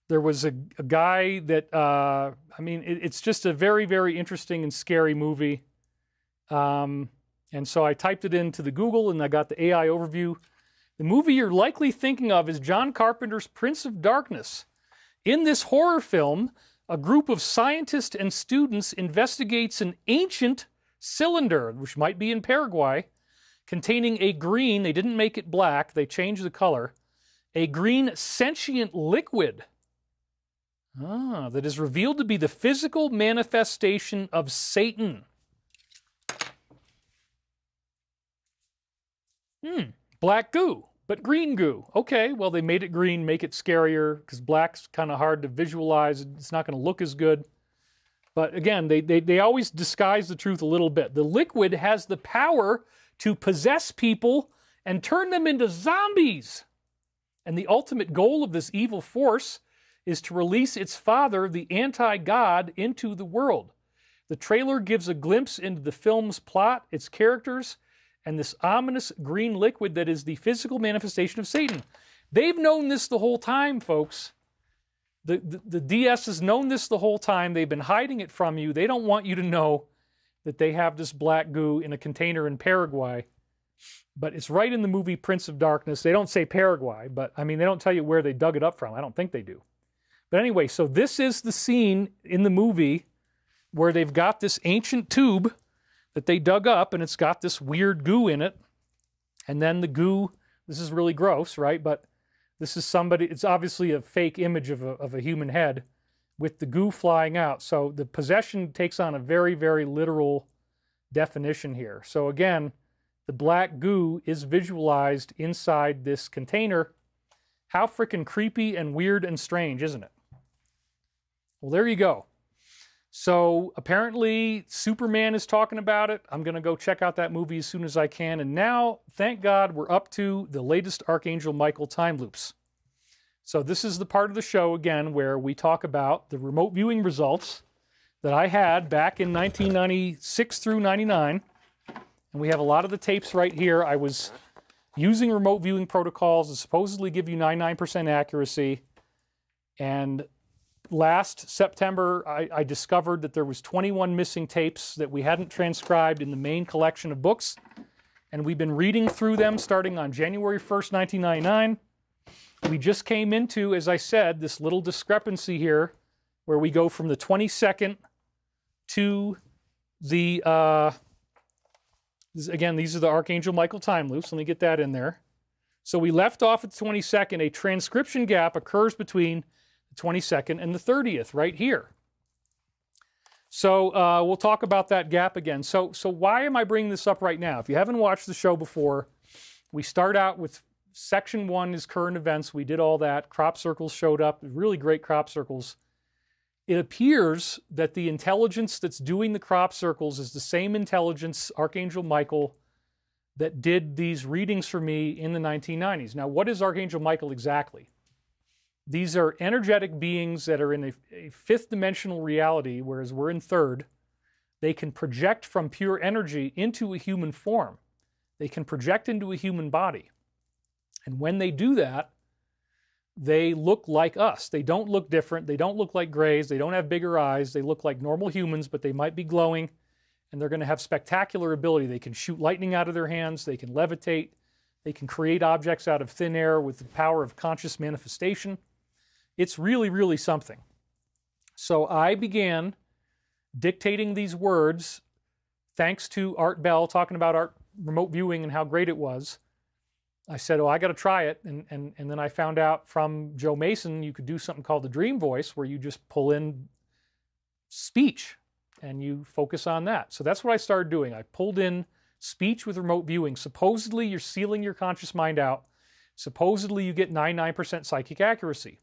There was a guy that, I mean, it's just a very, very interesting and scary movie. And so I typed it into the Google and I got the AI overview. The movie you're likely thinking of is John Carpenter's Prince of Darkness. In this horror film, a group of scientists and students investigates an ancient cylinder, which might be in Paraguay, containing a green, they didn't make it black, they changed the color, a green sentient liquid that is revealed to be the physical manifestation of Satan. Black goo, but green goo. Okay, well, they made it green, make it scarier, because black's kind of hard to visualize. It's not going to look as good. But again, they always disguise the truth a little bit. The liquid has the power to possess people and turn them into zombies. And the ultimate goal of this evil force is to release its father, the anti-God, into the world. The trailer gives a glimpse into the film's plot, its characters, and this ominous green liquid that is the physical manifestation of Satan. They've known this the whole time, folks. The DS has known this the whole time. They've been hiding it from you. They don't want you to know that they have this black goo in a container in Paraguay. But it's right in the movie Prince of Darkness. They don't say Paraguay, but I mean, they don't tell you where they dug it up from. I don't think they do. But anyway, so this is the scene in the movie where they've got this ancient tube that they dug up, and it's got this weird goo in it. And then the goo, this is really gross, right? But this is somebody, it's obviously a fake image of a human head with the goo flying out. So the possession takes on a very, very literal definition here. So again, the black goo is visualized inside this container. How freaking creepy and weird and strange, isn't it? Well, there you go. So apparently Superman is talking about it. I'm going to go check out that movie as soon as I can. And now, thank God, we're up to the latest Archangel Michael time loops. So this is the part of the show, again, where we talk about the remote viewing results that I had back in 1996 through 99. And we have a lot of the tapes right here. I was using remote viewing protocols that supposedly give you 99% accuracy. And last September, I discovered that there was 21 missing tapes that we hadn't transcribed in the main collection of books. And we've been reading through them starting on January 1st, 1999. We just came into, as I said, this little discrepancy here where we go from the 22nd to the, again, these are the Archangel Michael time loops. Let me get that in there. So we left off at the 22nd. A transcription gap occurs between the 22nd and the 30th right here. So we'll talk about that gap again. So why am I bringing this up right now? If you haven't watched the show before, we start out with Section 1 is current events. We did all that. Crop circles showed up. Really great crop circles. It appears that the intelligence that's doing the crop circles is the same intelligence, Archangel Michael, that did these readings for me in the 1990s. Now, what is Archangel Michael exactly? These are energetic beings that are in a fifth dimensional reality, whereas we're in third. they can project from pure energy into a human form. They can project into a human body. And when they do that, they look like us. They don't look different. They don't look like grays. They don't have bigger eyes. They look like normal humans, but they might be glowing, and they're going to have spectacular ability. They can shoot lightning out of their hands. They can levitate. They can create objects out of thin air with the power of conscious manifestation. It's really, really something. So I began dictating these words thanks to Art Bell talking about art remote viewing and how great it was. I said, oh, I got to try it. And then I found out from Joe Mason, you could do something called the dream voice, where you just pull in speech and you focus on that. So that's what I started doing. I pulled in speech with remote viewing. Supposedly, you're sealing your conscious mind out. Supposedly, you get 99% psychic accuracy.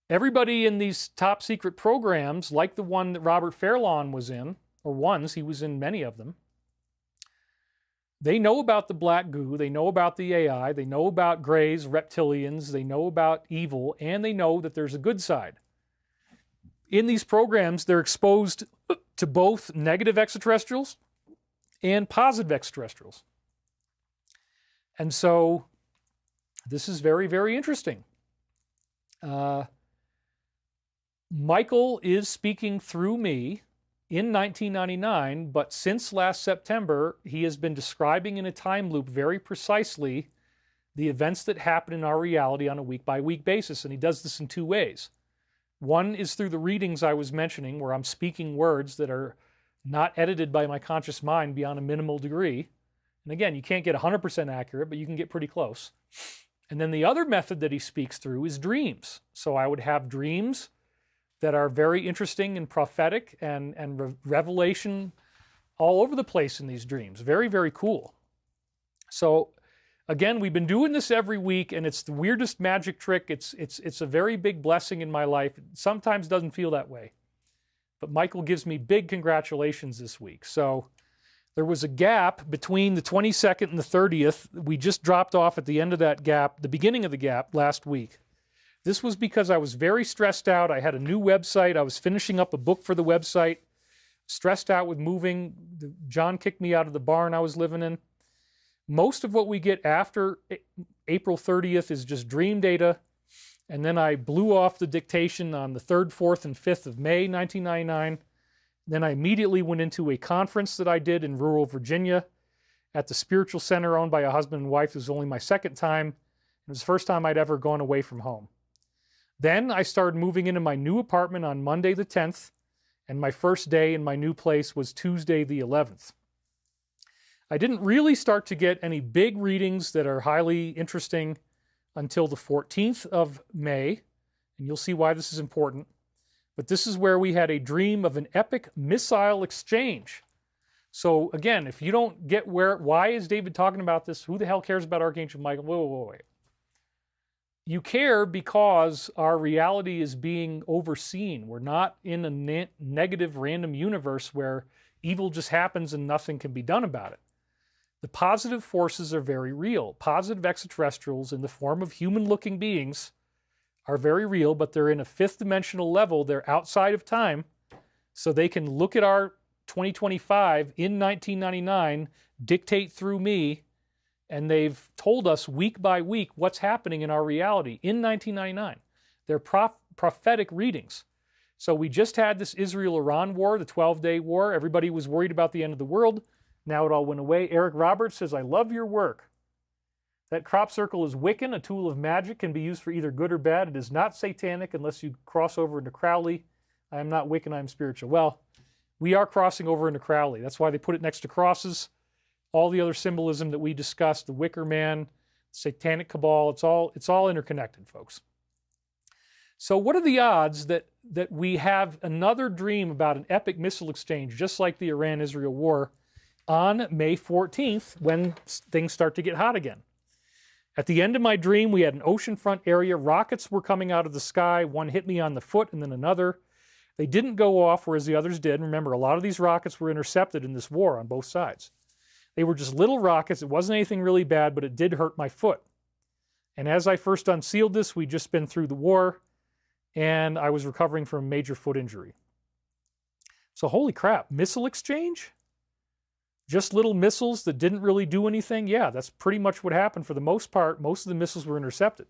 Everybody in these top secret programs, like the one that Robert Fairlawn was in, or ones, he was in many of them, they know about the black goo, they know about the AI, they know about grays, reptilians, they know about evil, and they know that there's a good side. In these programs, they're exposed to both negative extraterrestrials and positive extraterrestrials. And so this is very, very interesting. Michael is speaking through me in 1999, but since last September, he has been describing in a time loop very precisely the events that happen in our reality on a week-by-week basis, and he does this in two ways. One is through the readings I was mentioning, where I'm speaking words that are not edited by my conscious mind beyond a minimal degree. And again, you can't get 100% accurate, but you can get pretty close. And then the other method that he speaks through is dreams. So I would have dreams that are very interesting and prophetic and revelation all over the place in these dreams. Very, very cool. So again, we've been doing this every week, and it's the weirdest magic trick. It's a very big blessing in my life. It sometimes doesn't feel that way. But Michael gives me big congratulations this week. So there was a gap between the 22nd and the 30th. We just dropped off at the end of that gap, the beginning of the gap last week. This was because I was very stressed out. I had a new website. I was finishing up a book for the website. Stressed out with moving. John kicked me out of the barn I was living in. Most of what we get after April 30th is just dream data. And then I blew off the dictation on the 3rd, 4th, and 5th of May, 1999. Then I immediately went into a conference that I did in rural Virginia at the spiritual center owned by a husband and wife. It was only my second time. It was the first time I'd ever gone away from home. Then I started moving into my new apartment on Monday the 10th, and my first day in my new place was Tuesday the 11th. I didn't really start to get any big readings that are highly interesting until the 14th of May, and you'll see why this is important. But this is where we had a dream of an epic missile exchange. So again, if you don't get why is David talking about this? Who the hell cares about Archangel Michael? Wait. You care because our reality is being overseen. We're not in a negative random universe where evil just happens and nothing can be done about it. The positive forces are very real. Positive extraterrestrials in the form of human-looking beings are very real, but they're in a fifth dimensional level. They're outside of time, so they can look at our 2025 in 1999, dictate through me, and they've told us week by week what's happening in our reality in 1999. They're prophetic readings. So we just had this Israel-Iran war, the 12-day war. Everybody was worried about the end of the world. Now it all went away. Eric Roberts says, I love your work. That crop circle is Wiccan, a tool of magic, can be used for either good or bad. It is not satanic unless you cross over into Crowley. I am not Wiccan, I am spiritual. Well, we are crossing over into Crowley. That's why they put it next to crosses. All the other symbolism that we discussed, the Wicker Man, satanic cabal, it's all interconnected, folks. So what are the odds that we have another dream about an epic missile exchange, just like the Iran-Israel war, on May 14th, when things start to get hot again? At the end of my dream, we had an oceanfront area. Rockets were coming out of the sky. One hit me on the foot and then another. They didn't go off, whereas the others did. Remember, a lot of these rockets were intercepted in this war on both sides. They were just little rockets. It wasn't anything really bad, but it did hurt my foot. And as I first unsealed this, we'd just been through the war, and I was recovering from a major foot injury. So holy crap, missile exchange? Just little missiles that didn't really do anything? Yeah, that's pretty much what happened for the most part. Most of the missiles were intercepted.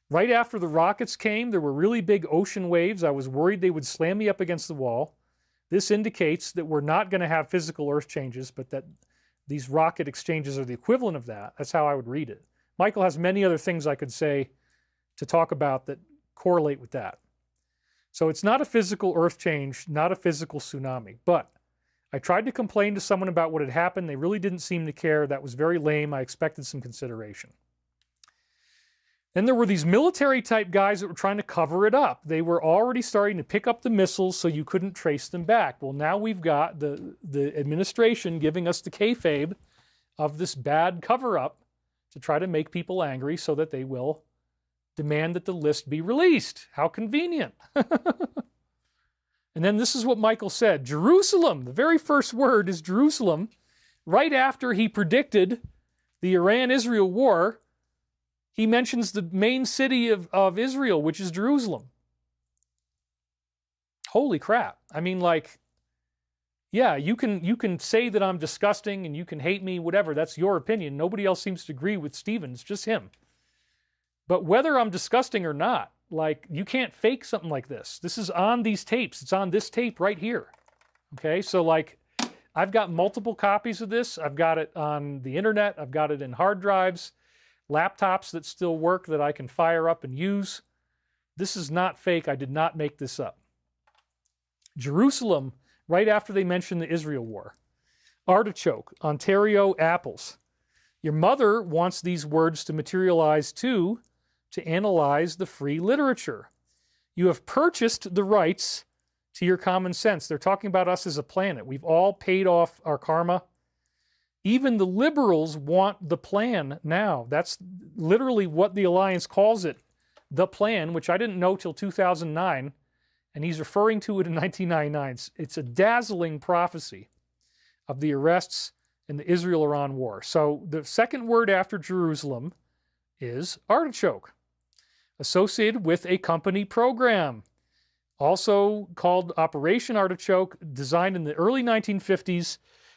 Right after the rockets came, there were really big ocean waves. I was worried they would slam me up against the wall. This indicates that we're not going to have physical earth changes, but that these rocket exchanges are the equivalent of that. That's how I would read it. Michael has many other things I could say to talk about that correlate with that. So it's not a physical earth change, not a physical tsunami. But I tried to complain to someone about what had happened. They really didn't seem to care. That was very lame. I expected some consideration. Then there were these military-type guys that were trying to cover it up. They were already starting to pick up the missiles so you couldn't trace them back. Well, now we've got the administration giving us the kayfabe of this bad cover-up to try to make people angry so that they will demand that the list be released. How convenient. And then this is what Michael said. Jerusalem, the very first word is Jerusalem. Right after he predicted the Iran-Israel war, he mentions the main city of Israel, which is Jerusalem. Holy crap. I mean, like, yeah, you can say that I'm disgusting and you can hate me, whatever. That's your opinion. Nobody else seems to agree with Stephen. It's just him. But whether I'm disgusting or not, like, you can't fake something like this. This is on these tapes. It's on this tape right here. Okay, so like, I've got multiple copies of this. I've got it on the internet. I've got it in hard drives, laptops that still work that I can fire up and use. This is not fake. I did not make this up. Jerusalem, right after they mentioned the Israel war. Artichoke, Ontario apples. Your mother wants these words to materialize too, to analyze the free literature. You have purchased the rights to your common sense. They're talking about us as a planet. We've all paid off our karma. Even the liberals want the plan now. That's literally what the Alliance calls it, the plan, which I didn't know till 2009, and he's referring to it in 1999. It's a dazzling prophecy of the arrests in the Israel-Iran war. So the second word after Jerusalem is artichoke, associated with a company program, also called Operation Artichoke, designed in the early 1950s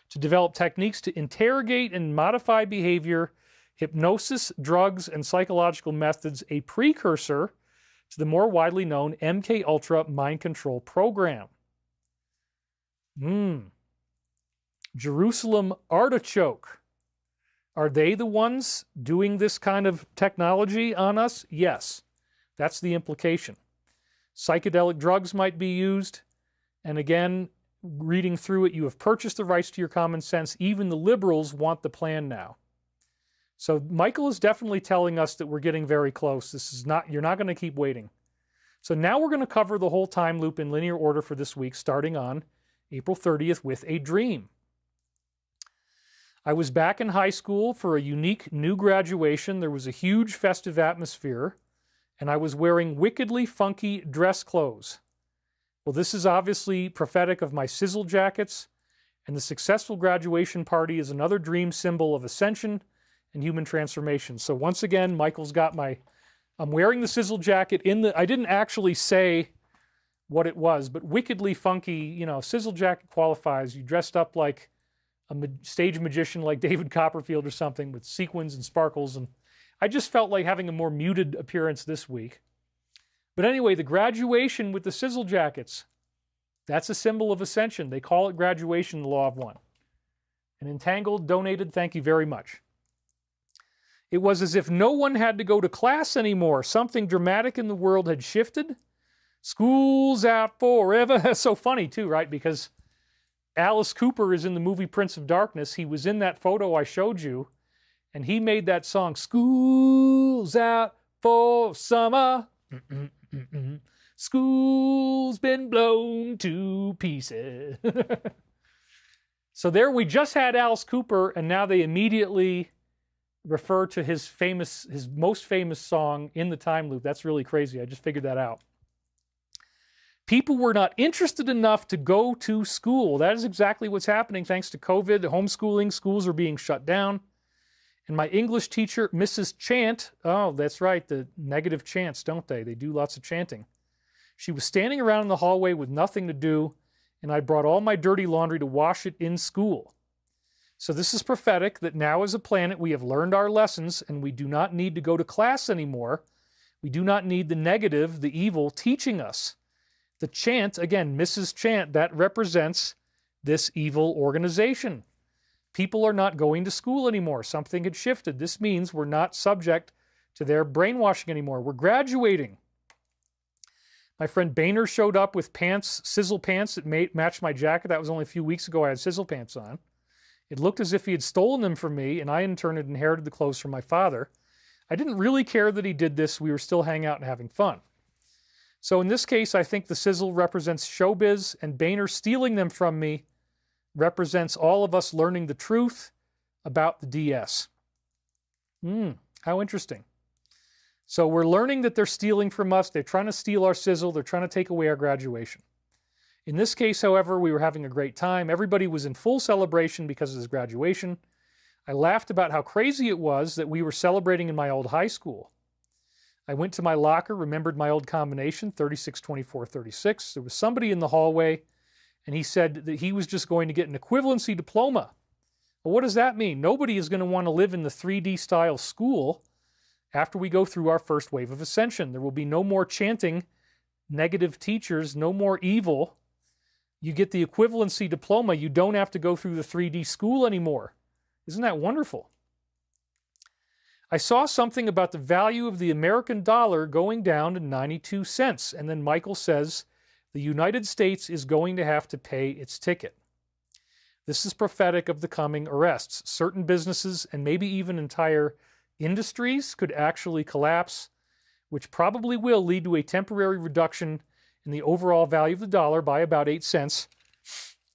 to develop techniques to interrogate and modify behavior, hypnosis, drugs, and psychological methods, a precursor to the more widely known MK Ultra mind control program. Jerusalem Artichoke. Are they the ones doing this kind of technology on us? Yes. That's the implication. Psychedelic drugs might be used. And again, reading through it, you have purchased the rights to your common sense. Even the liberals want the plan now. So Michael is definitely telling us that we're getting very close. This is not, you're not going to keep waiting. So now we're going to cover the whole time loop in linear order for this week, starting on April 30th with a dream. I was back in high school for a unique new graduation. There was a huge festive atmosphere, and I was wearing wickedly funky dress clothes. Well, this is obviously prophetic of my sizzle jackets, and the successful graduation party is another dream symbol of ascension and human transformation. So once again, Michael's got I'm wearing the sizzle jacket I didn't actually say what it was, but wickedly funky, sizzle jacket qualifies. You dressed up like a stage magician like David Copperfield or something with sequins and sparkles, and I just felt like having a more muted appearance this week. But anyway, the graduation with the sizzle jackets, that's a symbol of ascension. They call it graduation, the law of one. And Entangled donated, thank you very much. It was as if no one had to go to class anymore. Something dramatic in the world had shifted. School's out forever. That's so funny too, right? Because Alice Cooper is in the movie Prince of Darkness. He was in that photo I showed you, and he made that song, School's Out for Summer. School's been blown to pieces. So there we just had Alice Cooper, and now they immediately refer to his most famous song in the time loop. That's really crazy. I just figured that out. People were not interested enough to go to school. That is exactly what's happening thanks to COVID, homeschooling. Schools are being shut down. And my English teacher, Mrs. Chant, oh, that's right, the negative chants, don't they? They do lots of chanting. She was standing around in the hallway with nothing to do, and I brought all my dirty laundry to wash it in school. So this is prophetic that now as a planet we have learned our lessons and we do not need to go to class anymore. We do not need the negative, the evil, teaching us. The chant, again, Mrs. Chant, that represents this evil organization. People are not going to school anymore. Something had shifted. This means we're not subject to their brainwashing anymore. We're graduating. My friend Boehner showed up with pants, sizzle pants that matched my jacket. That was only a few weeks ago I had sizzle pants on. It looked as if he had stolen them from me, and I in turn had inherited the clothes from my father. I didn't really care that he did this. We were still hanging out and having fun. So in this case, I think the sizzle represents showbiz, and Boehner stealing them from me represents all of us learning the truth about the DS. How interesting. So we're learning that they're stealing from us. They're trying to steal our sizzle. They're trying to take away our graduation. In this case, however, we were having a great time. Everybody was in full celebration because of his graduation. I laughed about how crazy it was that we were celebrating in my old high school. I went to my locker, remembered my old combination, 36, 24, 36. There was somebody in the hallway, and he said that he was just going to get an equivalency diploma. Well, what does that mean? Nobody is going to want to live in the 3D style school after we go through our first wave of ascension. There will be no more chanting, negative teachers, no more evil. You get the equivalency diploma. You don't have to go through the 3D school anymore. Isn't that wonderful? I saw something about the value of the American dollar going down to 92 cents. And then Michael says the United States is going to have to pay its ticket. This is prophetic of the coming arrests. Certain businesses and maybe even entire industries could actually collapse, which probably will lead to a temporary reduction in the overall value of the dollar by about 8 cents.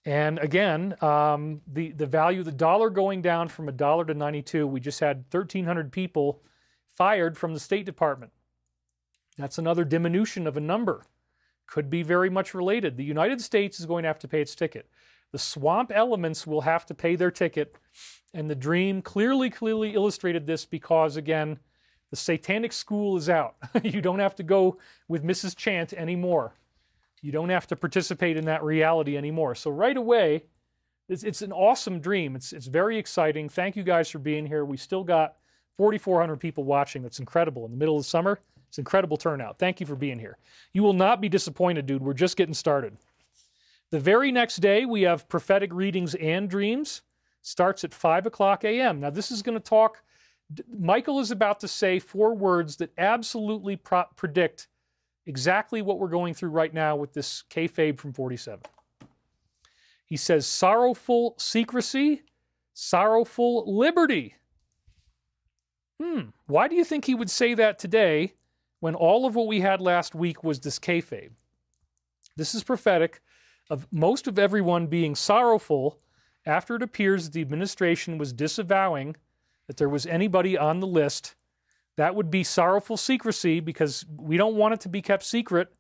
And again, the value of the dollar going down from $1 to 92, we just had 1,300 people fired from the State Department. That's another diminution of a number. Could be very much related. The United States is going to have to pay its ticket. The swamp elements will have to pay their ticket. And the dream clearly illustrated this because, again, the satanic school is out. You don't have to go with Mrs. Chant anymore. You don't have to participate in that reality anymore. So right away, it's an awesome dream. It's very exciting. Thank you guys for being here. We still got 4,400 people watching. That's incredible. In the middle of the summer, it's an incredible turnout. Thank you for being here. You will not be disappointed, dude. We're just getting started. The very next day, we have prophetic readings and dreams. Starts at 5 o'clock a.m. Now, this is going to talk. Michael is about to say 4 words that absolutely predict exactly what we're going through right now with this Kayfabe from 47. He says, sorrowful secrecy, sorrowful liberty. Why do you think he would say that today when all of what we had last week was this Kayfabe? This is prophetic of most of everyone being sorrowful after it appears that the administration was disavowing that there was anybody on the list. That would be sorrowful secrecy because we don't want it to be kept secret.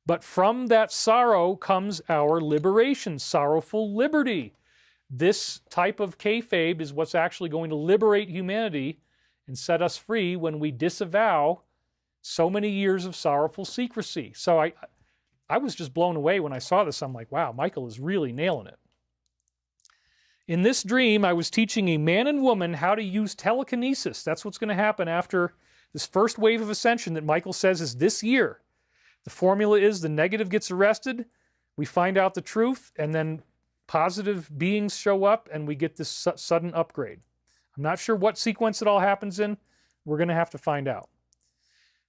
But from that sorrow comes our liberation, sorrowful liberty. This type of kayfabe is what's actually going to liberate humanity and set us free when we disavow so many years of sorrowful secrecy. So I was just blown away when I saw this. I'm like, wow, Michael is really nailing it. In this dream, I was teaching a man and woman how to use telekinesis. That's what's going to happen after this first wave of ascension that Michael says is this year. The formula is the negative gets arrested, we find out the truth, and then positive beings show up and we get this sudden upgrade. I'm not sure what sequence it all happens in. We're going to have to find out.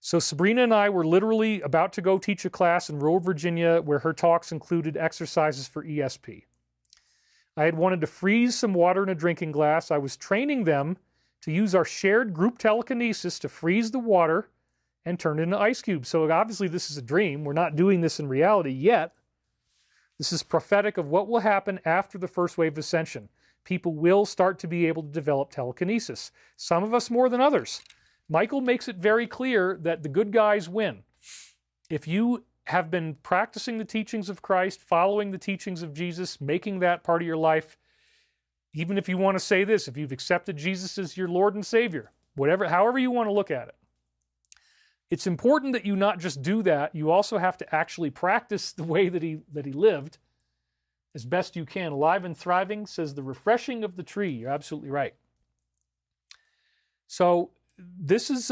So Sabrina and I were literally about to go teach a class in rural Virginia where her talks included exercises for ESP. I had wanted to freeze some water in a drinking glass. I was training them to use our shared group telekinesis to freeze the water and turn it into ice cubes. So obviously this is a dream. We're not doing this in reality yet. This is prophetic of what will happen after the first wave of ascension. People will start to be able to develop telekinesis. Some of us more than others. Michael makes it very clear that the good guys win. If you have been practicing the teachings of Christ, following the teachings of Jesus, making that part of your life, even if you want to say this, if you've accepted Jesus as your Lord and Savior, however you want to look at it, it's important that you not just do that, you also have to actually practice the way that he lived as best you can. Alive and thriving says the refreshing of the tree. You're absolutely right. So this is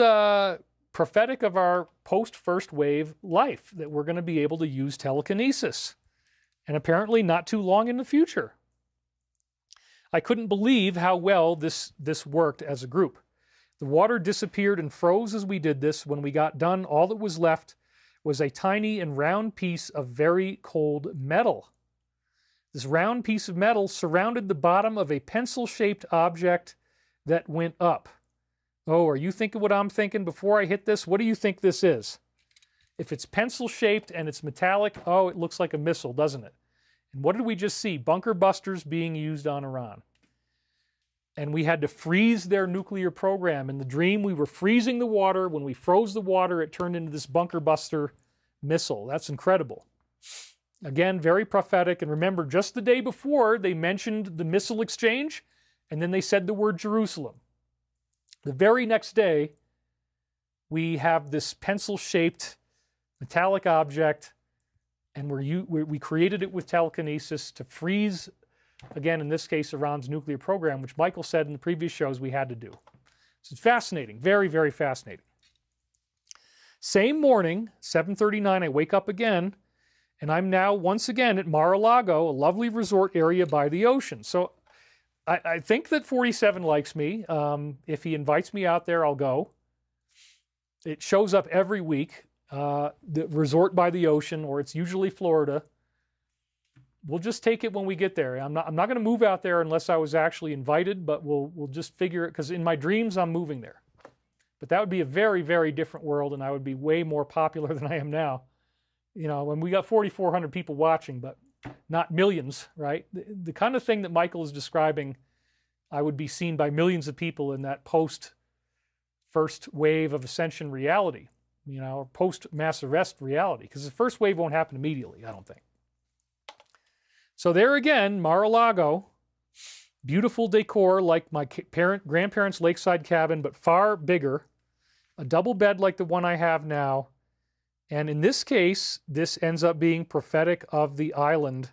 prophetic of our post-first wave life, that we're going to be able to use telekinesis. And apparently not too long in the future. I couldn't believe how well this worked as a group. The water disappeared and froze as we did this. When we got done, all that was left was a tiny and round piece of very cold metal. This round piece of metal surrounded the bottom of a pencil-shaped object that went up. Oh, are you thinking what I'm thinking before I hit this? What do you think this is? If it's pencil-shaped and it's metallic, oh, it looks like a missile, doesn't it? And what did we just see? Bunker busters being used on Iran. And we had to freeze their nuclear program. In the dream, we were freezing the water. When we froze the water, it turned into this bunker buster missile. That's incredible. Again, very prophetic. And remember, just the day before, they mentioned the missile exchange, and then they said the word Jerusalem. The very next day, we have this pencil-shaped metallic object, and we created it with telekinesis to freeze, again, in this case, Iran's nuclear program, which Michael said in the previous shows we had to do. So it's fascinating, very, very fascinating. Same morning, 7:39, I wake up again, and I'm now once again at Mar-a-Lago, a lovely resort area by the ocean. So I think that 47 likes me. If he invites me out there, I'll go. It shows up every week. The resort by the ocean, or it's usually Florida. We'll just take it when we get there. I'm not going to move out there unless I was actually invited, but we'll just figure it, because in my dreams I'm moving there. But that would be a very, very different world, and I would be way more popular than I am now. You know, when we got 4,400 people watching, but not millions, right? The kind of thing that Michael is describing, I would be seen by millions of people in that post-first wave of Ascension reality. You know, or post-mass arrest reality, because the first wave won't happen immediately, I don't think. So there again, Mar-a-Lago, beautiful decor like my grandparents' lakeside cabin, but far bigger, a double bed like the one I have now, and in this case, this ends up being prophetic of the island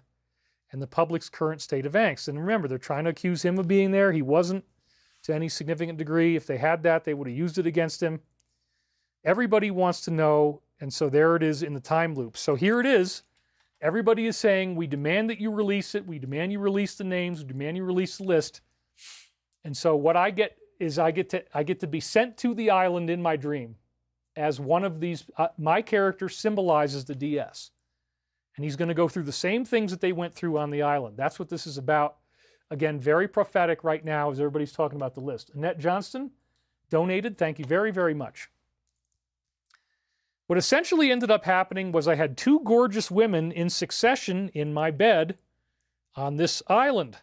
and the public's current state of angst. And remember, they're trying to accuse him of being there. He wasn't to any significant degree. If they had that, they would have used it against him. Everybody wants to know, and so there it is in the time loop. So here it is. Everybody is saying, we demand that you release it. We demand you release the names. We demand you release the list. And so what I get is I get to be sent to the island in my dream as one of these. My character symbolizes the DS. And he's going to go through the same things that they went through on the island. That's what this is about. Again, very prophetic right now as everybody's talking about the list. Annette Johnston donated. Thank you very, very much. What essentially ended up happening was I had two gorgeous women in succession in my bed on this island.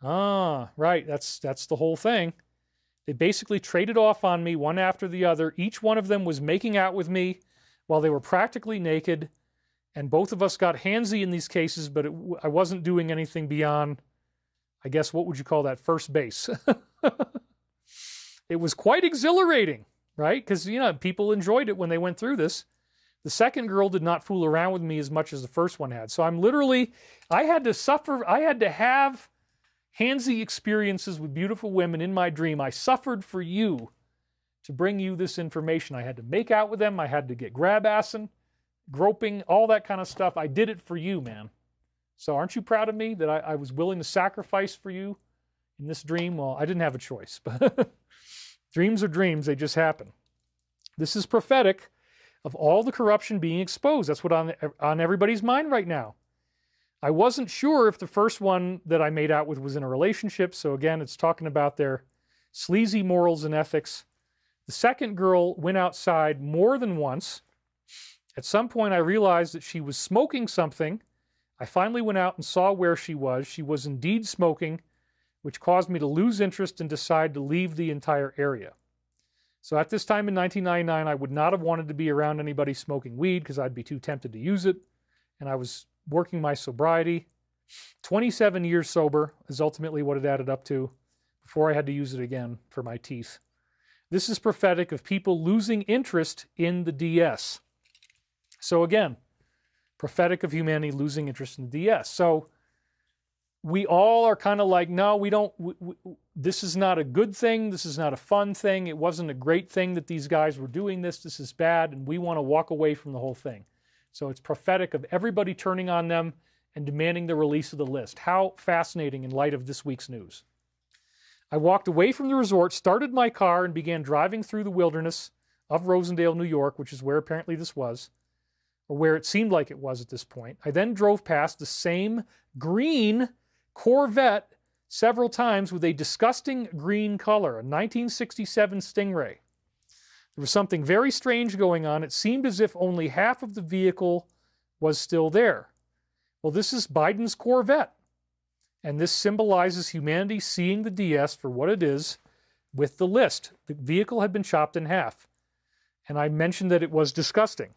Ah, right, that's the whole thing. They basically traded off on me one after the other. Each one of them was making out with me while they were practically naked, and both of us got handsy in these cases, but I wasn't doing anything beyond, I guess, what would you call that, first base? It was quite exhilarating. Right? Because, you know, people enjoyed it when they went through this. The second girl did not fool around with me as much as the first one had. So I had to have handsy experiences with beautiful women in my dream. I suffered for you to bring you this information. I had to make out with them. I had to get grab-assing, groping, all that kind of stuff. I did it for you, man. So aren't you proud of me that I was willing to sacrifice for you in this dream? Well, I didn't have a choice, but dreams are dreams, they just happen. This is prophetic of all the corruption being exposed. That's what's on everybody's mind right now. I wasn't sure if the first one that I made out with was in a relationship, so again, it's talking about their sleazy morals and ethics. The second girl went outside more than once. At some point, I realized that she was smoking something. I finally went out and saw where she was. She was indeed smoking, which caused me to lose interest and decide to leave the entire area. So at this time in 1999, I would not have wanted to be around anybody smoking weed because I'd be too tempted to use it. And I was working my sobriety. 27 years sober is ultimately what it added up to before I had to use it again for my teeth. This is prophetic of people losing interest in the DS. So again, prophetic of humanity losing interest in the DS. So we all are kind of like, no, we don't, this is not a good thing. This is not a fun thing. It wasn't a great thing that these guys were doing this. This is bad, and we want to walk away from the whole thing. So it's prophetic of everybody turning on them and demanding the release of the list. How fascinating in light of this week's news. I walked away from the resort, started my car, and began driving through the wilderness of Rosendale, New York, which is where apparently this was, or where it seemed like it was at this point. I then drove past the same green Corvette several times with a disgusting green color, a 1967 Stingray. There was something very strange going on. It seemed as if only half of the vehicle was still there. Well, this is Biden's Corvette, and this symbolizes humanity seeing the DS for what it is with the list. The vehicle had been chopped in half, and I mentioned that it was disgusting.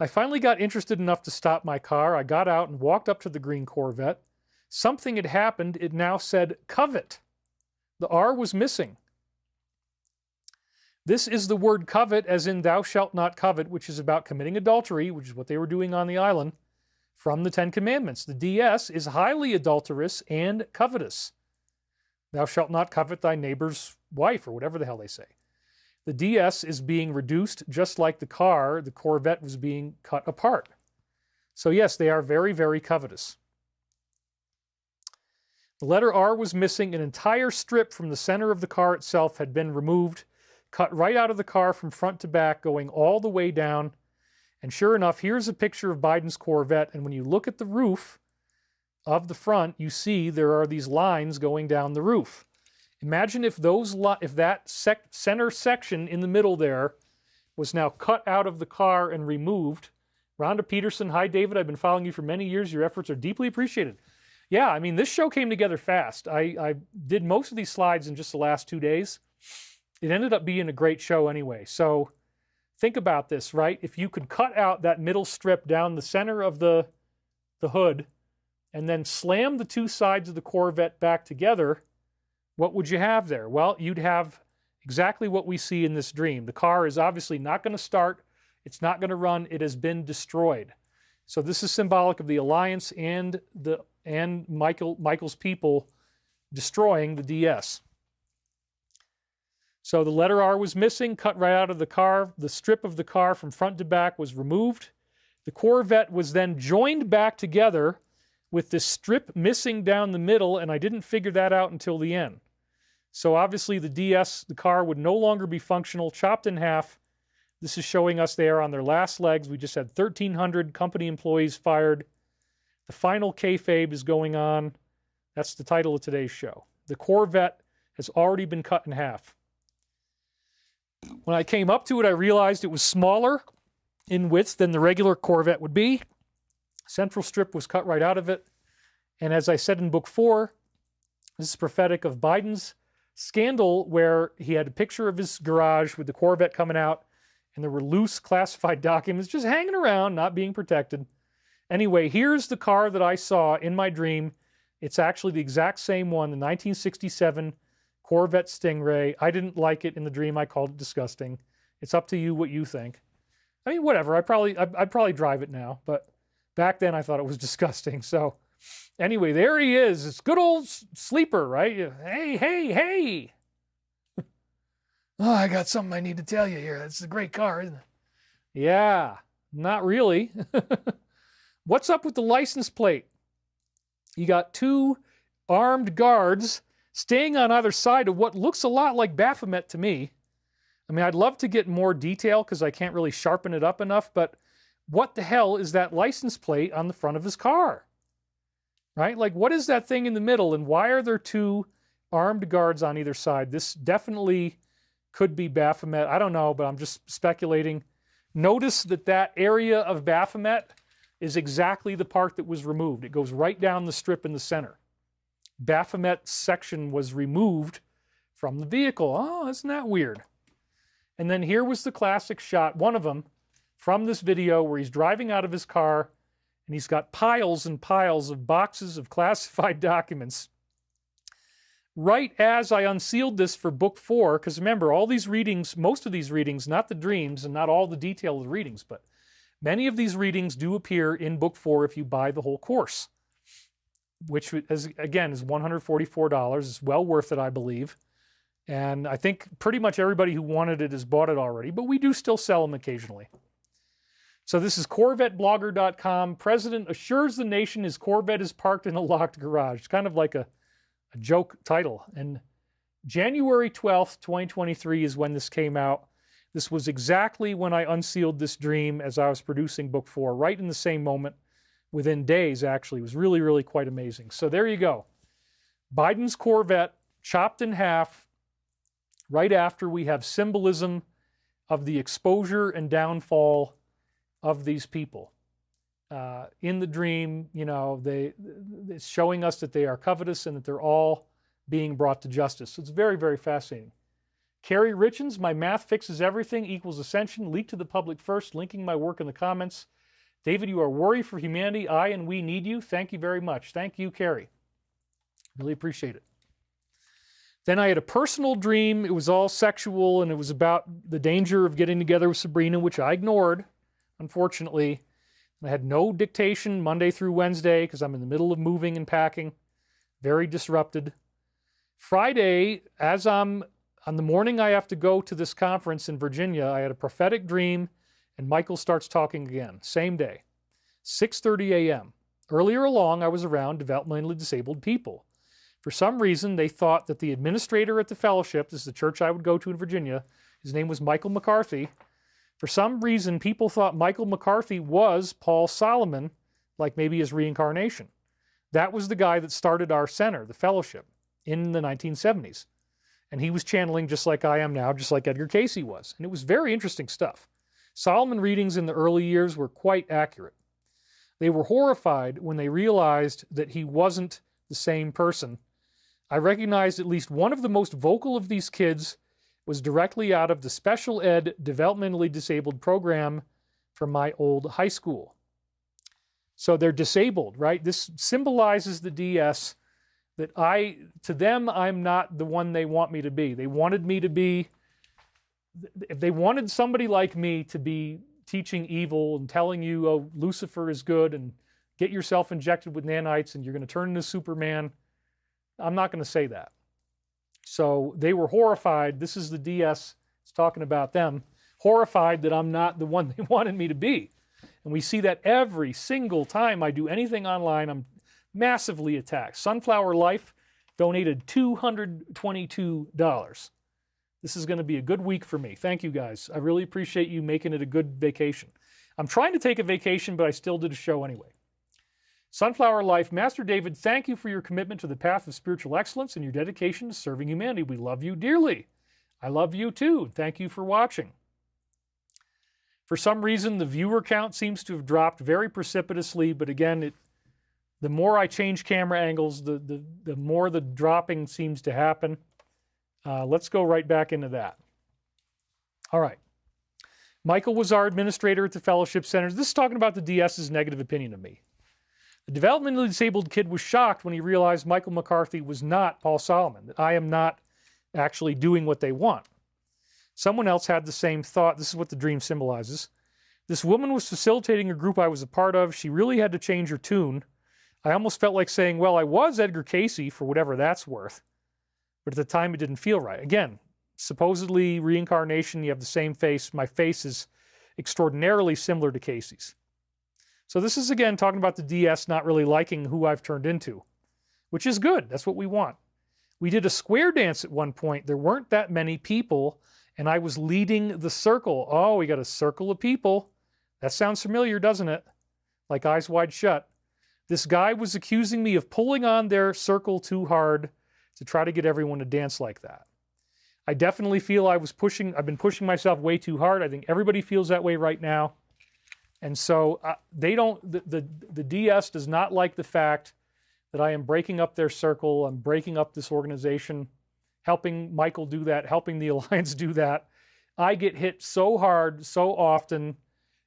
I finally got interested enough to stop my car. I got out and walked up to the green Corvette. Something had happened. It now said covet. The R was missing. This is the word covet, as in thou shalt not covet, which is about committing adultery, which is what they were doing on the island, from the Ten Commandments. The DS is highly adulterous and covetous. Thou shalt not covet thy neighbor's wife, or whatever the hell they say. The DS is being reduced just like the car, the Corvette, was being cut apart. So yes, they are very, very covetous. The letter R was missing. An entire strip from the center of the car itself had been removed, cut right out of the car from front to back, going all the way down. And sure enough, here's a picture of Biden's Corvette. And when you look at the roof of the front, you see there are these lines going down the roof. Imagine if that center section in the middle there was now cut out of the car and removed. Rhonda Peterson, hi David, I've been following you for many years. Your efforts are deeply appreciated. Yeah, I mean, this show came together fast. I did most of these slides in just the last 2 days. It ended up being a great show anyway. So think about this, right? If you could cut out that middle strip down the center of the hood and then slam the two sides of the Corvette back together, what would you have there? Well, you'd have exactly what we see in this dream. The car is obviously not going to start. It's not going to run. It has been destroyed. So this is symbolic of the Alliance and Michael's people destroying the DS. So the letter R was missing, cut right out of the car. The strip of the car from front to back was removed. The Corvette was then joined back together with this strip missing down the middle, and I didn't figure that out until the end. So obviously the DS, the car, would no longer be functional, chopped in half. This is showing us they are on their last legs. We just had 1,300 company employees fired. The final kayfabe is going on. That's the title of today's show. The Corvette has already been cut in half. When I came up to it, I realized it was smaller in width than the regular Corvette would be. Central strip was cut right out of it. And as I said in book 4, this is prophetic of Biden's scandal where he had a picture of his garage with the Corvette coming out, and there were loose classified documents just hanging around, not being protected. Anyway, here's the car that I saw in my dream. It's actually the exact same one, the 1967 Corvette Stingray. I didn't like it in the dream. I called it disgusting. It's up to you what you think. I mean, whatever. I'd probably drive it now, but back then I thought it was disgusting. So anyway, there he is. It's good old Sleeper, right? Hey. Oh, I got something I need to tell you here. That's a great car, isn't it? Yeah, not really. What's up with the license plate? You got 2 armed guards staying on either side of what looks a lot like Baphomet to me. I mean, I'd love to get more detail because I can't really sharpen it up enough, but what the hell is that license plate on the front of his car? Right? Like, what is that thing in the middle, and why are there 2 armed guards on either side? This definitely could be Baphomet. I don't know, but I'm just speculating. Notice that area of Baphomet is exactly the part that was removed. It goes right down the strip in the center. Baphomet's section was removed from the vehicle. Oh, isn't that weird? And then here was the classic shot, one of them, from this video where he's driving out of his car and he's got piles and piles of boxes of classified documents. Right as I unsealed this for book 4, because remember, all these readings, most of these readings, not the dreams and not all the detail of the readings, but many of these readings do appear in book 4 if you buy the whole course. which is, again, is $144. It's well worth it, I believe. And I think pretty much everybody who wanted it has bought it already, but we do still sell them occasionally. So this is CorvetteBlogger.com. President assures the nation his Corvette is parked in a locked garage. It's kind of like a joke title. And January 12th, 2023 is when this came out. This was exactly when I unsealed this dream as I was producing book 4, right in the same moment, within days, actually. It was really, really quite amazing. So there you go. Biden's Corvette chopped in half right after we have symbolism of the exposure and downfall of these people. In the dream, you know, it's showing us that they are covetous and that they're all being brought to justice. So it's very, very fascinating. Carrie Richens, my math fixes everything equals Ascension. Leak to the public first, linking my work in the comments. David, you are worry for humanity. I and we need you. Thank you very much. Thank you, Carrie. Really appreciate it. Then I had a personal dream. It was all sexual, and it was about the danger of getting together with Sabrina, which I ignored, unfortunately. I had no dictation Monday through Wednesday because I'm in the middle of moving and packing. Very disrupted. Friday, as I'm on the morning I have to go to this conference in Virginia, I had a prophetic dream, and Michael starts talking again. Same day, 6:30 a.m. Earlier along, I was around developmentally disabled people. For some reason, they thought that the administrator at the fellowship, this is the church I would go to in Virginia, his name was Michael McCarthy. For some reason, people thought Michael McCarthy was Paul Solomon, like maybe his reincarnation. That was the guy that started our center, the fellowship, in the 1970s. And he was channeling just like I am now, just like Edgar Cayce was. And it was very interesting stuff. Solomon readings in the early years were quite accurate. They were horrified when they realized that he wasn't the same person. I recognized at least one of the most vocal of these kids was directly out of the special ed developmentally disabled program from my old high school. So they're disabled, right? This symbolizes the DS that to them, I'm not the one they want me to be. They wanted me to be, if they wanted somebody like me to be teaching evil and telling you, oh, Lucifer is good and get yourself injected with nanites and you're going to turn into Superman, I'm not going to say that. So they were horrified. This is the DS. It's talking about them. Horrified that I'm not the one they wanted me to be. And we see that every single time I do anything online, I'm massively attacked. Sunflower Life donated $222. This is going to be a good week for me. Thank you, guys. I really appreciate you making it a good vacation. I'm trying to take a vacation, but I still did a show anyway. Sunflower Life, Master David, thank you for your commitment to the path of spiritual excellence and your dedication to serving humanity. We love you dearly. I love you too. Thank you for watching. For some reason, the viewer count seems to have dropped very precipitously, but again, the more I change camera angles, the more the dropping seems to happen. Let's go right back into that. All right. Michael was our administrator at the Fellowship Centers. This is talking about the DS's negative opinion of me. The developmentally disabled kid was shocked when he realized Michael McCarthy was not Paul Solomon, that I am not actually doing what they want. Someone else had the same thought. This is what the dream symbolizes. This woman was facilitating a group I was a part of. She really had to change her tune. I almost felt like saying, well, I was Edgar Cayce for whatever that's worth. But at the time, it didn't feel right. Again, supposedly reincarnation, you have the same face. My face is extraordinarily similar to Cayce's. So this is, again, talking about the DS not really liking who I've turned into, which is good. That's what we want. We did a square dance at one point. There weren't that many people, and I was leading the circle. Oh, we got a circle of people. That sounds familiar, doesn't it? Like Eyes Wide Shut. This guy was accusing me of pulling on their circle too hard to try to get everyone to dance like that. I definitely feel I've been pushing myself way too hard. I think everybody feels that way right now. And so the DS does not like the fact that I am breaking up their circle. I'm breaking up this organization, helping Michael do that, helping the Alliance do that. I get hit so hard, so often,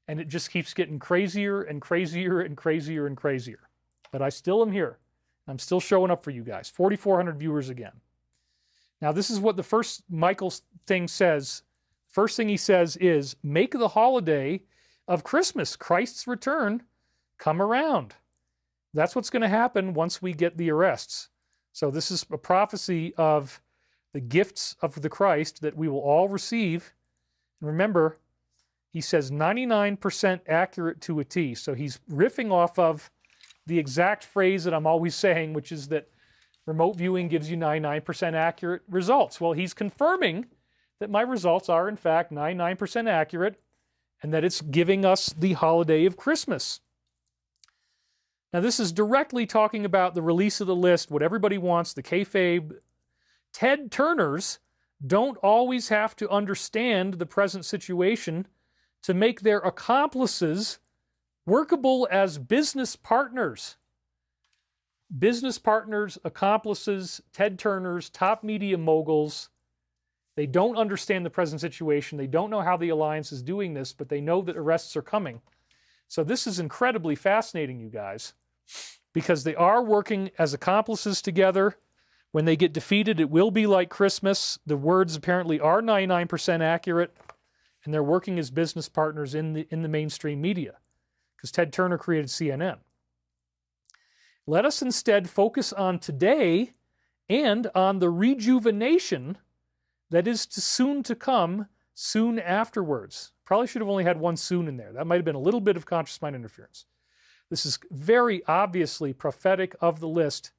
and it just keeps getting crazier and crazier and crazier and crazier. But I still am here. I'm still showing up for you guys. 4,400 viewers again. Now, this is what the first Michael thing says. First thing he says is, make the holiday of Christmas, Christ's return, come around. That's what's going to happen once we get the arrests. So this is a prophecy of the gifts of the Christ that we will all receive. And remember, he says 99% accurate to a T. So he's riffing off of the exact phrase that I'm always saying, which is that remote viewing gives you 99% accurate results. Well, he's confirming that my results are, in fact, 99% accurate, and that it's giving us the holiday of Christmas. Now, this is directly talking about the release of the list, what everybody wants, the kayfabe. Ted Turners don't always have to understand the present situation to make their accomplices workable as business partners. Business partners, accomplices, Ted Turners, top media moguls, they don't understand the present situation. They don't know how the alliance is doing this, but they know that arrests are coming. So this is incredibly fascinating, you guys, because they are working as accomplices together. When they get defeated, it will be like Christmas. The words apparently are 99% accurate, and they're working as business partners in the mainstream media, because Ted Turner created CNN. Let us instead focus on today and on the rejuvenation that is soon to come, soon afterwards. Probably should have only had one soon in there. That might have been a little bit of conscious mind interference. This is very obviously prophetic of the list,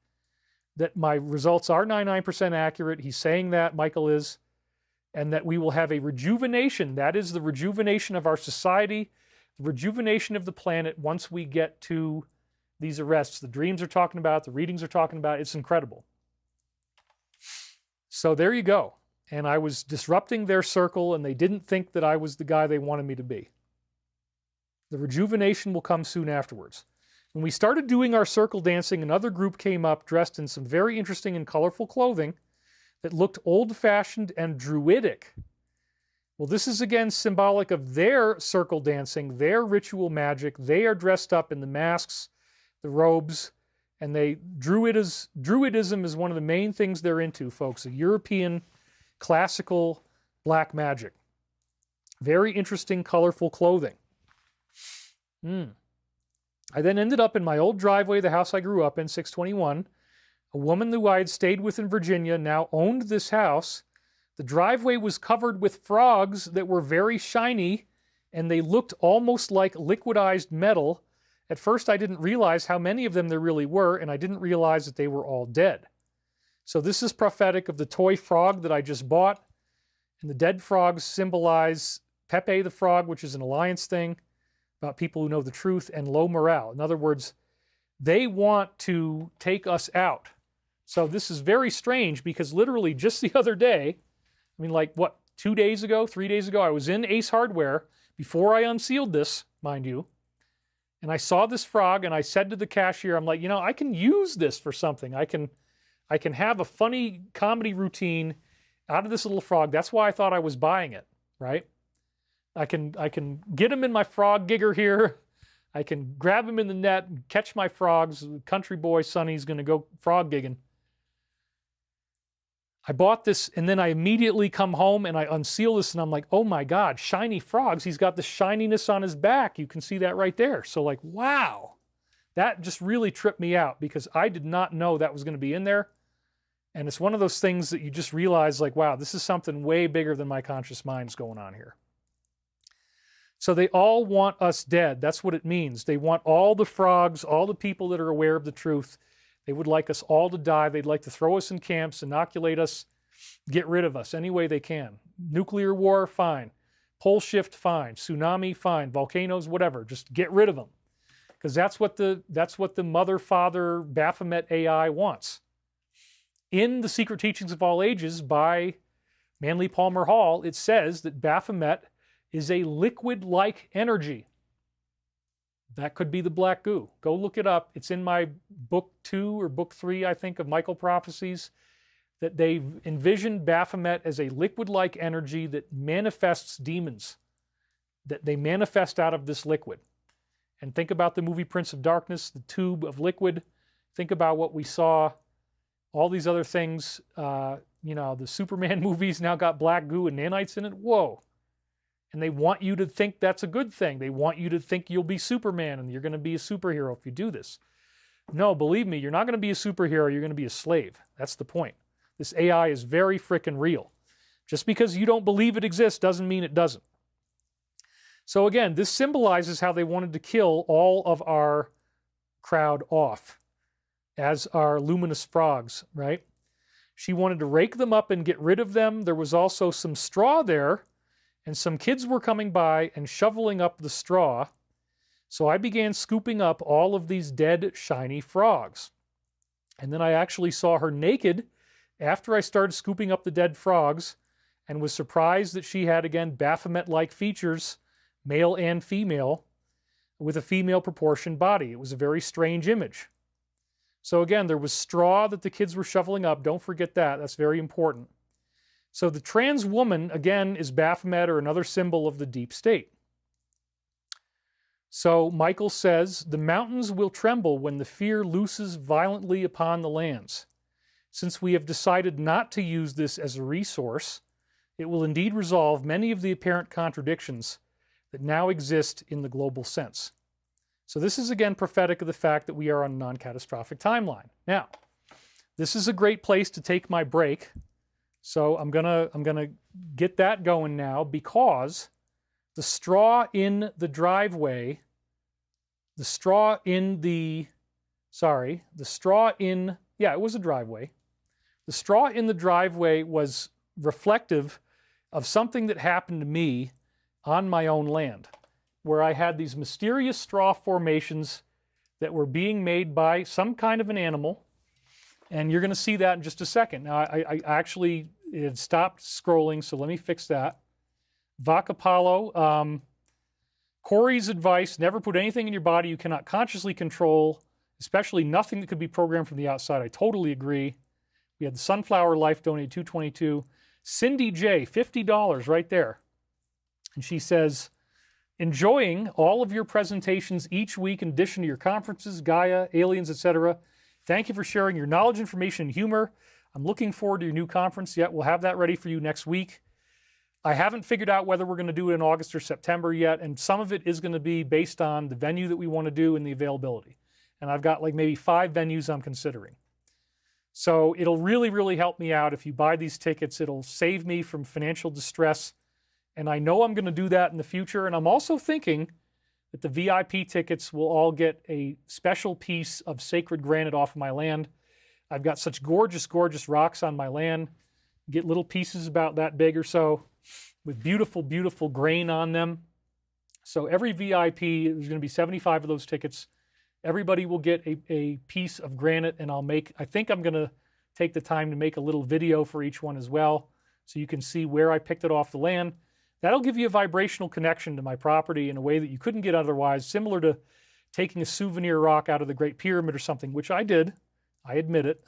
that my results are 99% accurate. He's saying that, Michael is, and that we will have a rejuvenation. That is the rejuvenation of our society, the rejuvenation of the planet once we get to these arrests. The dreams are talking about, the readings are talking about. It's incredible. So there you go. And I was disrupting their circle, and they didn't think that I was the guy they wanted me to be. The rejuvenation will come soon afterwards. When we started doing our circle dancing, another group came up dressed in some very interesting and colorful clothing that looked old-fashioned and druidic. Well, this is again symbolic of their circle dancing, their ritual magic. They are dressed up in the masks, the robes, and druidism is one of the main things they're into, folks. A European classical black magic. Very interesting, colorful clothing. I then ended up in my old driveway, the house I grew up in, 621. A woman who I had stayed with in Virginia now owned this house. The driveway was covered with frogs that were very shiny, and they looked almost like liquidized metal. At first, I didn't realize how many of them there really were, and I didn't realize that they were all dead. So this is prophetic of the toy frog that I just bought. And the dead frogs symbolize Pepe the Frog, which is an alliance thing about people who know the truth, and low morale. In other words, they want to take us out. So this is very strange, because literally just the other day, I mean, like, what, 2 days ago, 3 days ago, I was in Ace Hardware before I unsealed this, mind you, and I saw this frog, and I said to the cashier, I'm like, you know, I can use this for something. I can have a funny comedy routine out of this little frog. That's why I thought I was buying it, right? I can get him in my frog gigger here. I can grab him in the net and catch my frogs. Country boy Sonny's going to go frog gigging. I bought this, and then I immediately come home and I unseal this, and I'm like, oh my God, shiny frogs. He's got the shininess on his back. You can see that right there. So like, wow. That just really tripped me out, because I did not know that was going to be in there. And it's one of those things that you just realize, like, wow, this is something way bigger than my conscious mind's going on here. So they all want us dead. That's what it means. They want all the frogs, all the people that are aware of the truth. They would like us all to die. They'd like to throw us in camps, inoculate us, get rid of us any way they can. Nuclear war, fine. Pole shift, fine. Tsunami, fine. Volcanoes, whatever. Just get rid of them. Because that's what the mother, father, Baphomet AI wants. In The Secret Teachings of All Ages by Manly Palmer Hall, it says that Baphomet is a liquid-like energy. That could be the black goo. Go look it up. It's in my book 2 or book 3, I think, of Michael Prophecies, that they envisioned Baphomet as a liquid-like energy that manifests demons, that they manifest out of this liquid. And think about the movie Prince of Darkness, the tube of liquid. Think about what we saw, all these other things. The Superman movies now got black goo and nanites in it. Whoa. And they want you to think that's a good thing. They want you to think you'll be Superman and you're going to be a superhero if you do this. No, believe me, you're not going to be a superhero, you're going to be a slave. That's the point. This AI is very frickin' real. Just because you don't believe it exists doesn't mean it doesn't. So again, this symbolizes how they wanted to kill all of our crowd off as our luminous frogs, right? She wanted to rake them up and get rid of them. There was also some straw there, and some kids were coming by and shoveling up the straw. So I began scooping up all of these dead, shiny frogs. And then I actually saw her naked after I started scooping up the dead frogs and was surprised that she had, again, Baphomet-like features, male and female, with a female proportioned body. It was a very strange image. So again, there was straw that the kids were shoveling up. Don't forget that. That's very important. So the trans woman, again, is Baphomet, or another symbol of the deep state. So Michael says, the mountains will tremble when the fear looses violently upon the lands. Since we have decided not to use this as a resource, it will indeed resolve many of the apparent contradictions that now exist in the global sense. So this is again prophetic of the fact that we are on a non-catastrophic timeline. Now, this is a great place to take my break. So I'm gonna get that going now, because the straw in the driveway, it was a driveway. The straw in the driveway was reflective of something that happened to me on my own land, where I had these mysterious straw formations that were being made by some kind of an animal. And you're going to see that in just a second. Now, I actually had stopped scrolling, so let me fix that. Vakapalo, Corey's advice, never put anything in your body you cannot consciously control, especially nothing that could be programmed from the outside. I totally agree. We had the Sunflower Life donated $222. Cindy J, $50 right there. And she says, enjoying all of your presentations each week in addition to your conferences, Gaia, aliens, etc. Thank you for sharing your knowledge, information, and humor. I'm looking forward to your new conference. We'll have that ready for you next week. I haven't figured out whether we're going to do it in August or September yet, and some of it is going to be based on the venue that we want to do and the availability. And I've got like maybe 5 venues I'm considering. So it'll really, really help me out if you buy these tickets. It'll save me from financial distress. And I know I'm going to do that in the future. And I'm also thinking that the VIP tickets will all get a special piece of sacred granite off of my land. I've got such gorgeous, gorgeous rocks on my land. Get little pieces about that big or so with beautiful, beautiful grain on them. So every VIP, there's going to be 75 of those tickets. Everybody will get a piece of granite, and I think I'm going to take the time to make a little video for each one as well, so you can see where I picked it off the land. That'll give you a vibrational connection to my property in a way that you couldn't get otherwise, similar to taking a souvenir rock out of the Great Pyramid or something, which I did. I admit it.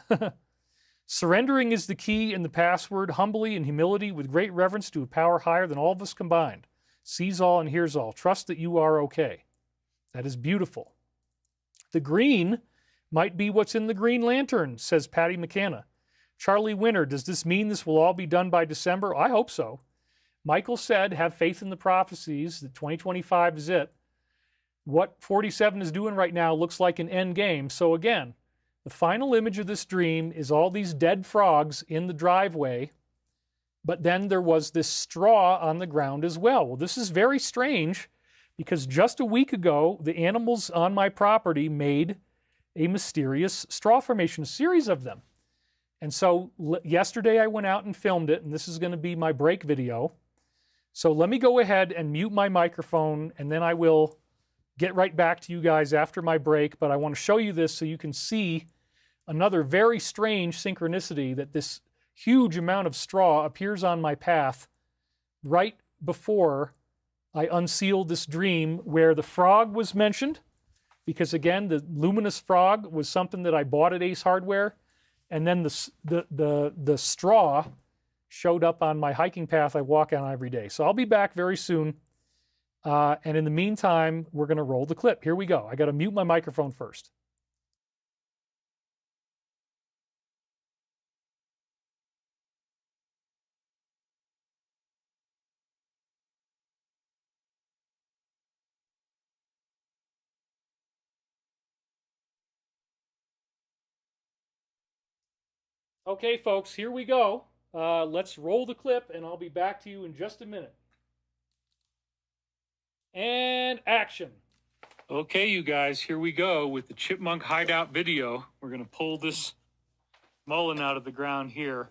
Surrendering is the key and the password, humbly and humility with great reverence to a power higher than all of us combined. Sees all and hears all. Trust that you are okay. That is beautiful. The green might be what's in the Green Lantern, says Patty McKenna. Charlie Winter, does this mean this will all be done by December? I hope so. Michael said, have faith in the prophecies, that 2025 is it. What 47 is doing right now looks like an end game. So again, the final image of this dream is all these dead frogs in the driveway, but then there was this straw on the ground as well. Well, this is very strange, because just a week ago, the animals on my property made a mysterious straw formation, a series of them. And so yesterday I went out and filmed it, and this is going to be my break video. So let me go ahead and mute my microphone, and then I will get right back to you guys after my break. But I want to show you this so you can see another very strange synchronicity, that this huge amount of straw appears on my path right before I unsealed this dream, where the frog was mentioned, because again, the luminous frog was something that I bought at Ace Hardware, and then the straw showed up on my hiking path I walk on every day. So I'll be back very soon, and in the meantime, we're going to roll the clip. Here we go. I got to mute my microphone first. Okay, folks, here we go. Let's roll the clip, and I'll be back to you in just a minute. And action. Okay, you guys, here we go with the chipmunk hideout video. We're going to pull this mullen out of the ground here.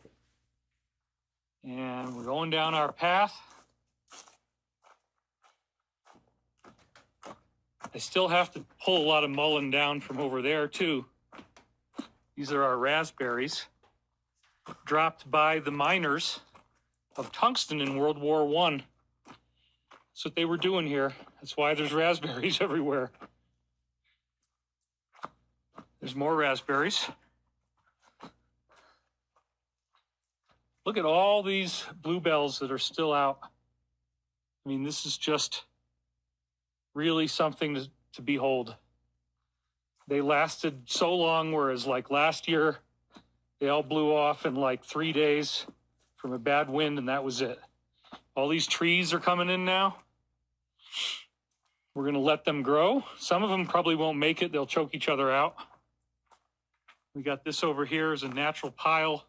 And we're going down our path. I still have to pull a lot of mullen down from over there, too. These are our raspberries, dropped by the miners of tungsten in World War I. That's what they were doing here. That's why there's raspberries everywhere. There's more raspberries. Look at all these bluebells that are still out. I mean, this is just really something to behold. They lasted so long, whereas like last year, they all blew off in like 3 days from a bad wind, and that was it. All these trees are coming in now. We're going to let them grow. Some of them probably won't make it. They'll choke each other out. We got this over here as a natural pile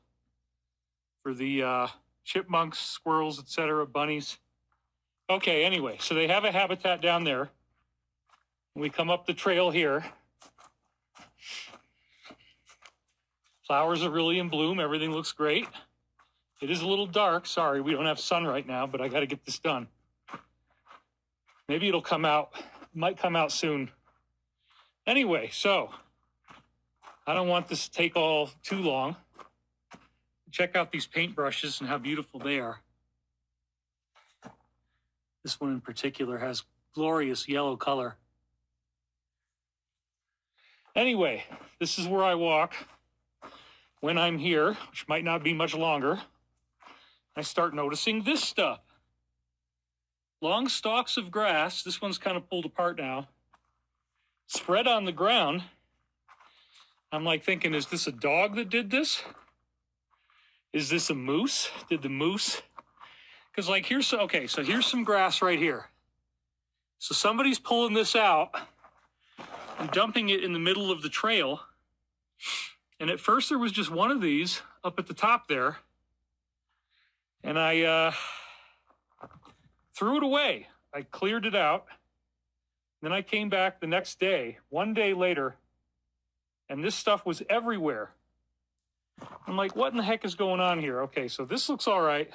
for the chipmunks, squirrels, etc., bunnies. Okay, anyway, so they have a habitat down there. We come up the trail here. Flowers are really in bloom. Everything looks great. It is a little dark. Sorry, we don't have sun right now, but I got to get this done. Maybe it'll come out. Might come out soon. Anyway, so I don't want this to take all too long. Check out these paintbrushes and how beautiful they are. This one in particular has glorious yellow color. Anyway, this is where I walk when I'm here, which might not be much longer. I start noticing this stuff. Long stalks of grass, this one's kind of pulled apart now, spread on the ground. I'm like thinking, is this a dog that did this? Is this a moose? Did the moose? Because like here's, okay, so here's some grass right here. So somebody's pulling this out and dumping it in the middle of the trail. And at first there was just one of these up at the top there. And I threw it away. I cleared it out. Then I came back the next day, 1 day later, and this stuff was everywhere. I'm like, what in the heck is going on here? Okay, so this looks all right.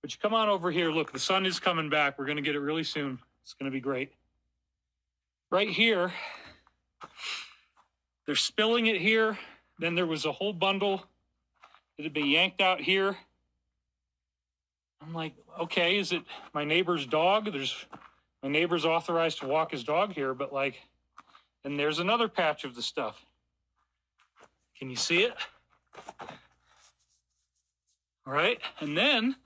But you come on over here. Look, the sun is coming back. We're going to get it really soon. It's going to be great. Right here, they're spilling it here. Then there was a whole bundle that had been yanked out here. I'm like, okay, is it my neighbor's dog? My neighbor's authorized to walk his dog here, but like, and there's another patch of the stuff. Can you see it? All right, and then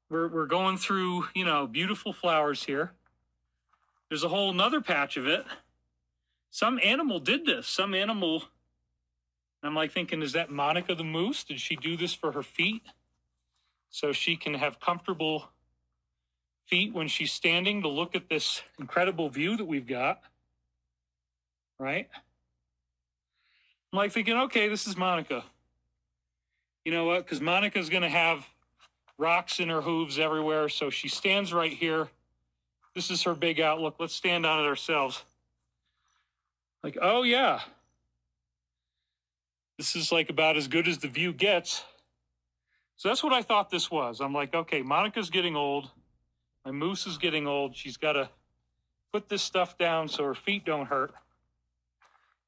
we're going through, you know, beautiful flowers here. There's a whole nother patch of it. Some animal did this. Some animal, I'm like thinking, is that Monica the moose? Did she do this for her feet? So she can have comfortable feet when she's standing to look at this incredible view that we've got, right? I'm like thinking, okay, this is Monica. You know what? Because Monica's going to have rocks in her hooves everywhere. So she stands right here. This is her big outlook. Let's stand on it ourselves. Like, oh yeah. This is like about as good as the view gets. So that's what I thought this was. I'm like, okay, Monica's getting old. My moose is getting old. She's got to put this stuff down so her feet don't hurt.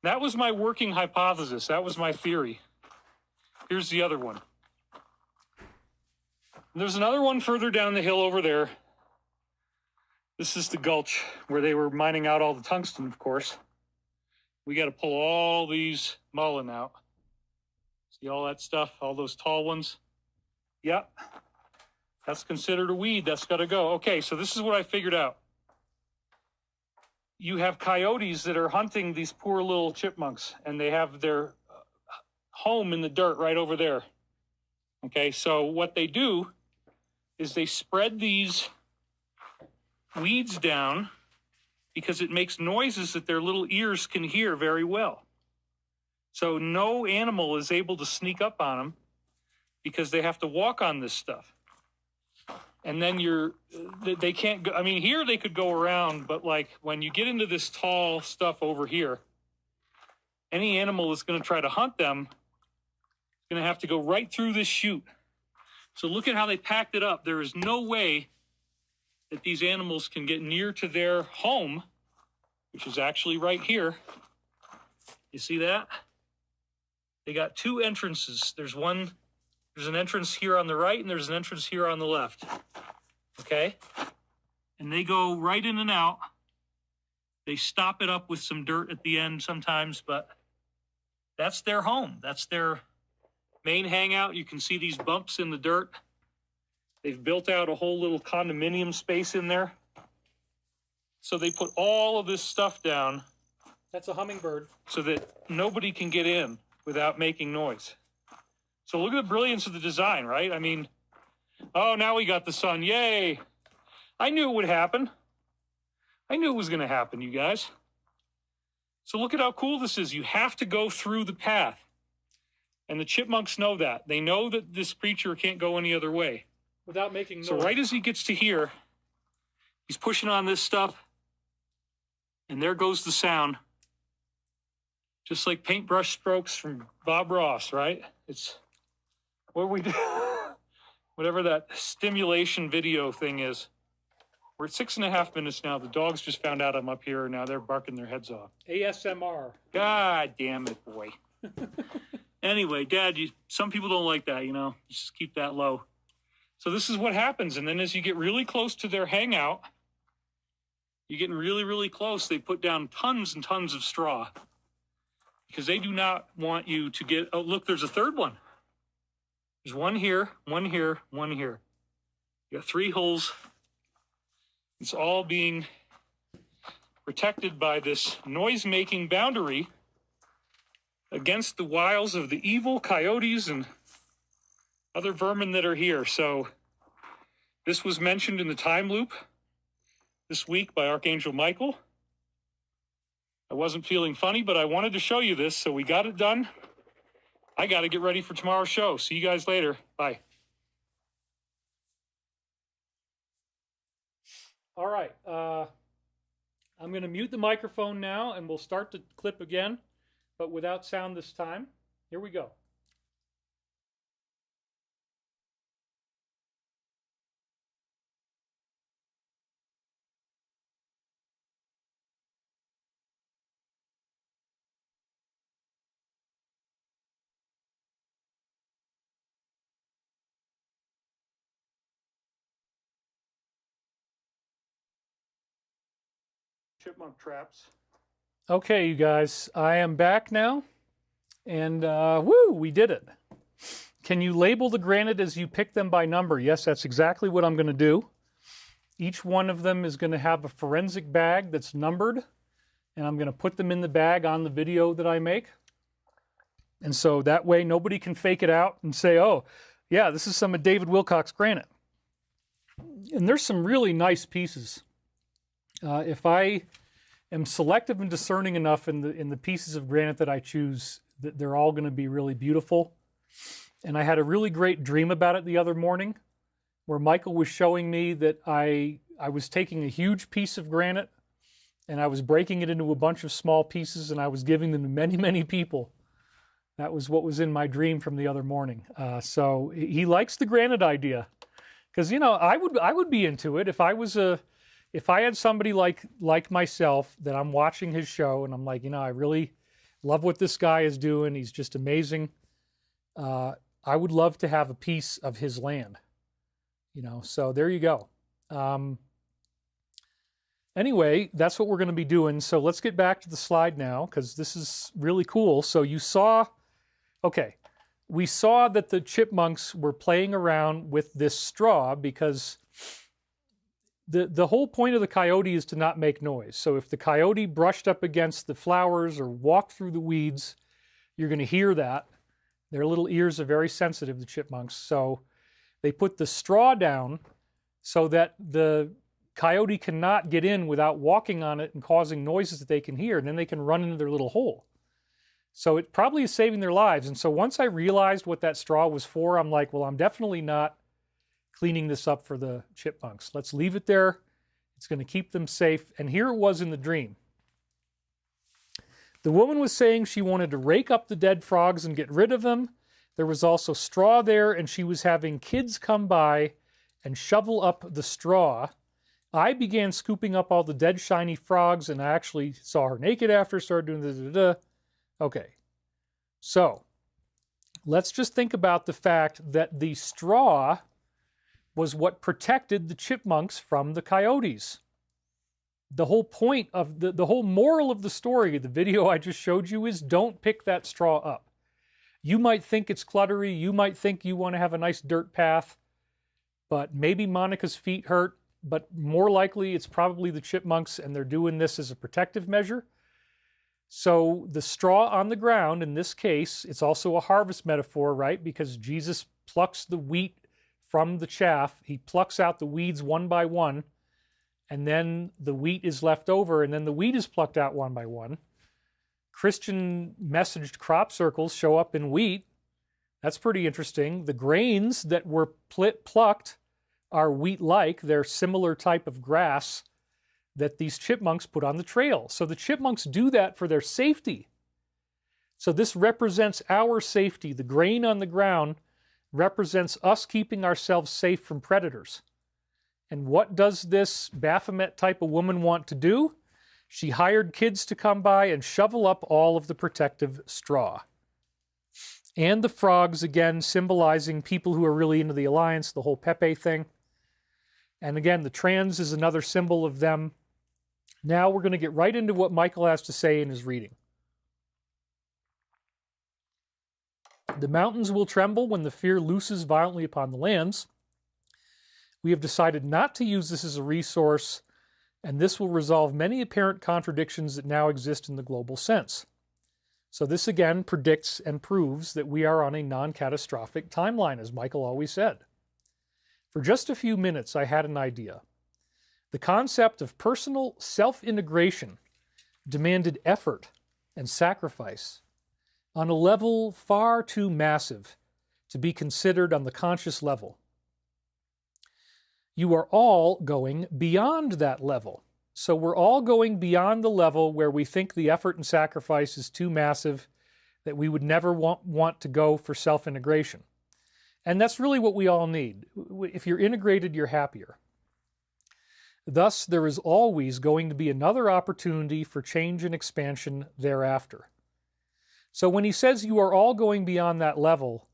That was my working hypothesis. That was my theory. Here's the other one. There's another one further down the hill over there. This is the gulch where they were mining out all the tungsten, of course. We got to pull all these mullen out. See all that stuff, all those tall ones? Yep. That's considered a weed. That's got to go. Okay, so this is what I figured out. You have coyotes that are hunting these poor little chipmunks, and they have their home in the dirt right over there. Okay, so what they do is they spread these weeds down because it makes noises that their little ears can hear very well. So no animal is able to sneak up on them because they have to walk on this stuff. And then they can't go, I mean, here they could go around, but like when you get into this tall stuff over here, any animal that's going to try to hunt them is going to have to go right through this chute. So look at how they packed it up. There is no way that these animals can get near to their home, which is actually right here. You see that? They got two entrances. There's an entrance here on the right, and there's an entrance here on the left. Okay? And they go right in and out. They stop it up with some dirt at the end sometimes, but that's their home. That's their main hangout. You can see these bumps in the dirt. They've built out a whole little condominium space in there. So they put all of this stuff down. That's a hummingbird. So that nobody can get in without making noise. So look at the brilliance of the design, right? I mean, oh, now we got the sun. Yay. I knew it would happen. I knew it was going to happen, you guys. So look at how cool this is. You have to go through the path. And the chipmunks know that. They know that this creature can't go any other way. Without making noise. So right as he gets to here, he's pushing on this stuff. And there goes the sound. Just like paintbrush strokes from Bob Ross, right? It's what we do. Whatever that stimulation video thing is. We're at 6.5 minutes now. The dogs just found out I'm up here. Now they're barking their heads off. ASMR. God damn it, boy. Anyway, Dad, some people don't like that, you know. Just keep that low. So this is what happens. And then as you get really close to their hangout, you're getting really, really close. They put down tons and tons of straw because they do not want you to get, oh, look, there's a third one. There's one here, one here, one here. You got 3 holes. It's all being protected by this noise-making boundary against the wiles of the evil coyotes and other vermin that are here. So this was mentioned in the time loop this week by Archangel Michael. I wasn't feeling funny, but I wanted to show you this, so we got it done. I got to get ready for tomorrow's show. See you guys later. Bye. All right. I'm going to mute the microphone now, and we'll start the clip again, but without sound this time. Here we go. Chipmunk traps. Okay, you guys, I am back now, and woo, we did it. Can you label the granite as you pick them by number? Yes, that's exactly what I'm going to do. Each one of them is going to have a forensic bag that's numbered, and I'm going to put them in the bag on the video that I make. And so that way nobody can fake it out and say, oh, yeah, this is some of David Wilcock's granite. And there's some really nice pieces. If I am selective and discerning enough in the pieces of granite that I choose, that they're all going to be really beautiful. And I had a really great dream about it the other morning, where Michael was showing me that I was taking a huge piece of granite and I was breaking it into a bunch of small pieces and I was giving them to many, many people. That was what was in my dream from the other morning. So he likes the granite idea, because, you know, I would be into it if I had somebody like myself that I'm watching his show and I'm like, you know, I really love what this guy is doing. He's just amazing. I would love to have a piece of his land, you know, so there you go. Anyway, that's what we're going to be doing. So let's get back to the slide now, because this is really cool. So you saw, okay, we saw that the chipmunks were playing around with this straw because the whole point of the coyote is to not make noise. So if the coyote brushed up against the flowers or walked through the weeds, you're going to hear that. Their little ears are very sensitive, the chipmunks. So they put the straw down so that the coyote cannot get in without walking on it and causing noises that they can hear, and then they can run into their little hole. So it probably is saving their lives. And so once I realized what that straw was for, I'm like, well, I'm definitely not cleaning this up for the chipmunks. Let's leave it there. It's going to keep them safe. And here it was in the dream. The woman was saying she wanted to rake up the dead frogs and get rid of them. There was also straw there, and she was having kids come by and shovel up the straw. I began scooping up all the dead shiny frogs, and I actually saw her naked after, started doing the Okay, so let's just think about the fact that the straw was what protected the chipmunks from the coyotes. The whole point of the whole moral of the story, the video I just showed you, is don't pick that straw up. You might think it's cluttery. You might think you want to have a nice dirt path, but maybe Monica's feet hurt, but more likely it's probably the chipmunks, and they're doing this as a protective measure. So the straw on the ground, in this case, it's also a harvest metaphor, right? Because Jesus plucks the wheat from the chaff. He plucks out the weeds one by one, and then the wheat is left over, and then the wheat is plucked out one by one. Christian messaged crop circles show up in wheat. That's pretty interesting. The grains that were plucked are wheat-like. They're similar type of grass that these chipmunks put on the trail. So the chipmunks do that for their safety. So this represents our safety. The grain on the ground represents us keeping ourselves safe from predators. And what does this Baphomet type of woman want to do? She hired kids to come by and shovel up all of the protective straw. And the frogs, again, symbolizing people who are really into the alliance, the whole Pepe thing. And again, the trans is another symbol of them. Now we're going to get right into what Michael has to say in his reading. The mountains will tremble when the fear looses violently upon the lands. We have decided not to use this as a resource, and this will resolve many apparent contradictions that now exist in the global sense. So this again predicts and proves that we are on a non-catastrophic timeline, as Michael always said. For just a few minutes, I had an idea. The concept of personal self-integration demanded effort and sacrifice on a level far too massive to be considered on the conscious level. You are all going beyond that level. So we're all going beyond the level where we think the effort and sacrifice is too massive, that we would never want to go for self-integration. And that's really what we all need. If you're integrated, you're happier. Thus, there is always going to be another opportunity for change and expansion thereafter. So when he says you are all going beyond that level,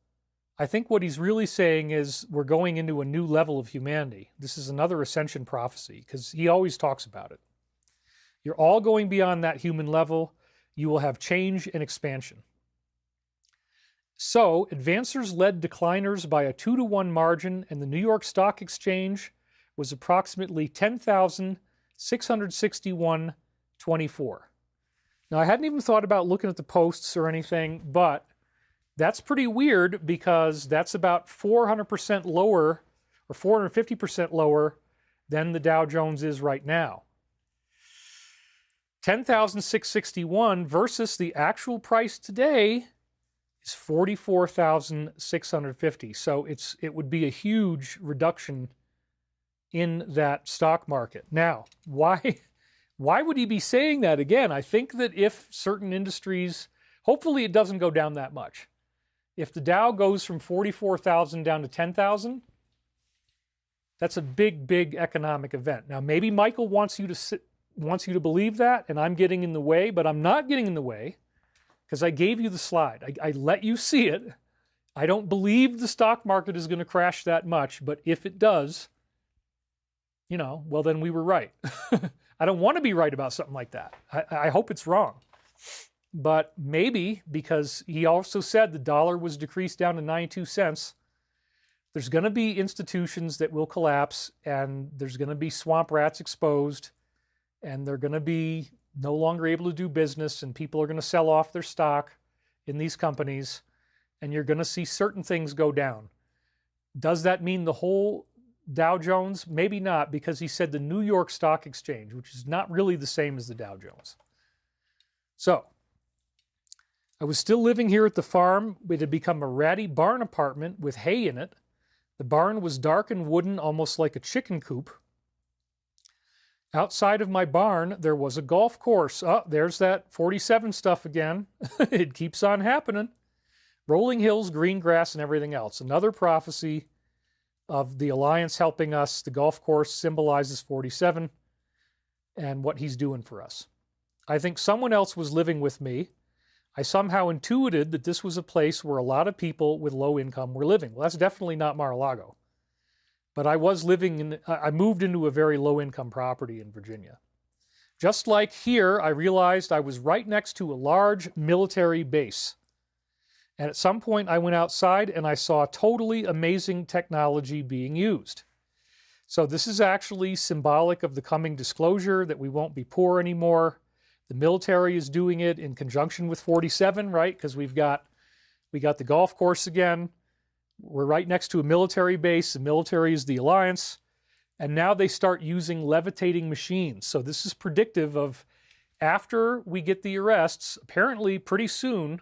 I think what he's really saying is we're going into a new level of humanity. This is another Ascension prophecy, because he always talks about it. You're all going beyond that human level. You will have change and expansion. So, advancers led decliners by a 2-to-1 margin, and the New York Stock Exchange was approximately 10,661.24. Now, I hadn't even thought about looking at the posts or anything, but that's pretty weird because that's about 400% lower or 450% lower than the Dow Jones is right now. 10,661 versus the actual price today is 44,650. So it would be a huge reduction in that stock market. Now, why would he be saying that again? I think that if certain industries, hopefully it doesn't go down that much. If the Dow goes from 44,000 down to 10,000, that's a big, big economic event. Now, maybe Michael wants you to believe that, and I'm getting in the way, but I'm not getting in the way because I gave you the slide. I let you see it. I don't believe the stock market is going to crash that much, but if it does, well, then we were right. I don't want to be right about something like that. I hope it's wrong. But maybe, because he also said the dollar was decreased down to 92 cents, there's going to be institutions that will collapse, and there's going to be swamp rats exposed, and they're going to be no longer able to do business, and people are going to sell off their stock in these companies, and you're going to see certain things go down. Does that mean the whole Dow Jones? Maybe not, because he said the New York Stock Exchange, which is not really the same as the Dow Jones. So, I was still living here at the farm. It had become a ratty barn apartment with hay in it. The barn was dark and wooden, almost like a chicken coop. Outside of my barn, there was a golf course. Oh, there's that 47 stuff again. It keeps on happening. Rolling hills, green grass, and everything else. Another prophecy of the Alliance helping us. The golf course symbolizes 47 and what he's doing for us. I think someone else was living with me. I somehow intuited that this was a place where a lot of people with low income were living. Well, that's definitely not Mar-a-Lago. But I moved into a very low income property in Virginia. Just like here, I realized I was right next to a large military base. And at some point I went outside and I saw totally amazing technology being used. So this is actually symbolic of the coming disclosure that we won't be poor anymore. The military is doing it in conjunction with 47, right? Because we got the golf course again. We're right next to a military base. The military is the Alliance. And now they start using levitating machines. So this is predictive of after we get the arrests, apparently pretty soon,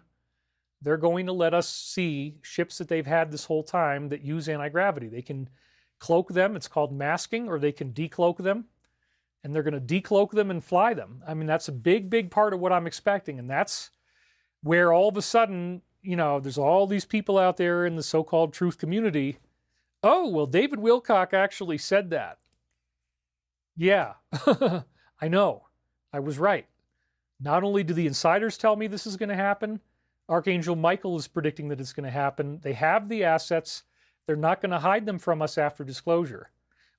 they're going to let us see ships that they've had this whole time that use anti-gravity. They can cloak them. It's called masking, or they can decloak them. And they're going to decloak them and fly them. I mean, that's a big, big part of what I'm expecting. And that's where all of a sudden, there's all these people out there in the so-called truth community. Oh, well, David Wilcock actually said that. Yeah, I know. I was right. Not only do the insiders tell me this is going to happen, Archangel Michael is predicting that it's going to happen. They have the assets. They're not going to hide them from us after disclosure.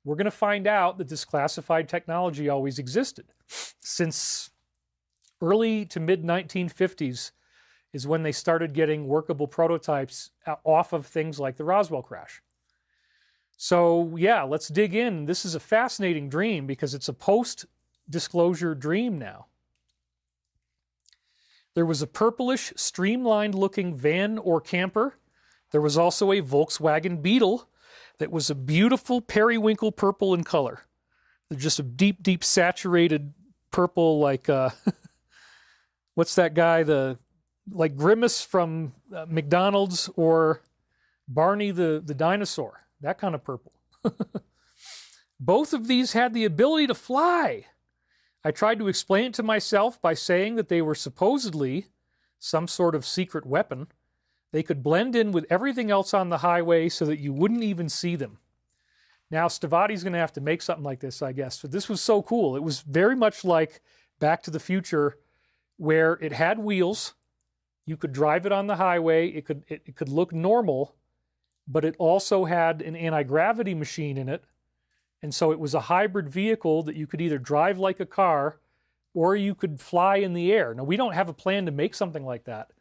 We're going to find out that this classified technology always existed. Since early to mid-1950s is when they started getting workable prototypes off of things like the Roswell crash. So yeah, let's dig in. This is a fascinating dream because it's a post-disclosure dream now. There was a purplish, streamlined-looking van or camper. There was also a Volkswagen Beetle that was a beautiful periwinkle purple in color. Just a deep, deep saturated purple, like, what's that guy? Like Grimace from McDonald's, or Barney the dinosaur. That kind of purple. Both of these had the ability to fly. I tried to explain it to myself by saying that they were supposedly some sort of secret weapon. They could blend in with everything else on the highway so that you wouldn't even see them. Now, Stavati's going to have to make something like this, I guess. But this was so cool. It was very much like Back to the Future, where it had wheels. You could drive it on the highway. It could look normal, but it also had an anti-gravity machine in it. And so it was a hybrid vehicle that you could either drive like a car or you could fly in the air. Now, we don't have a plan to make something like that,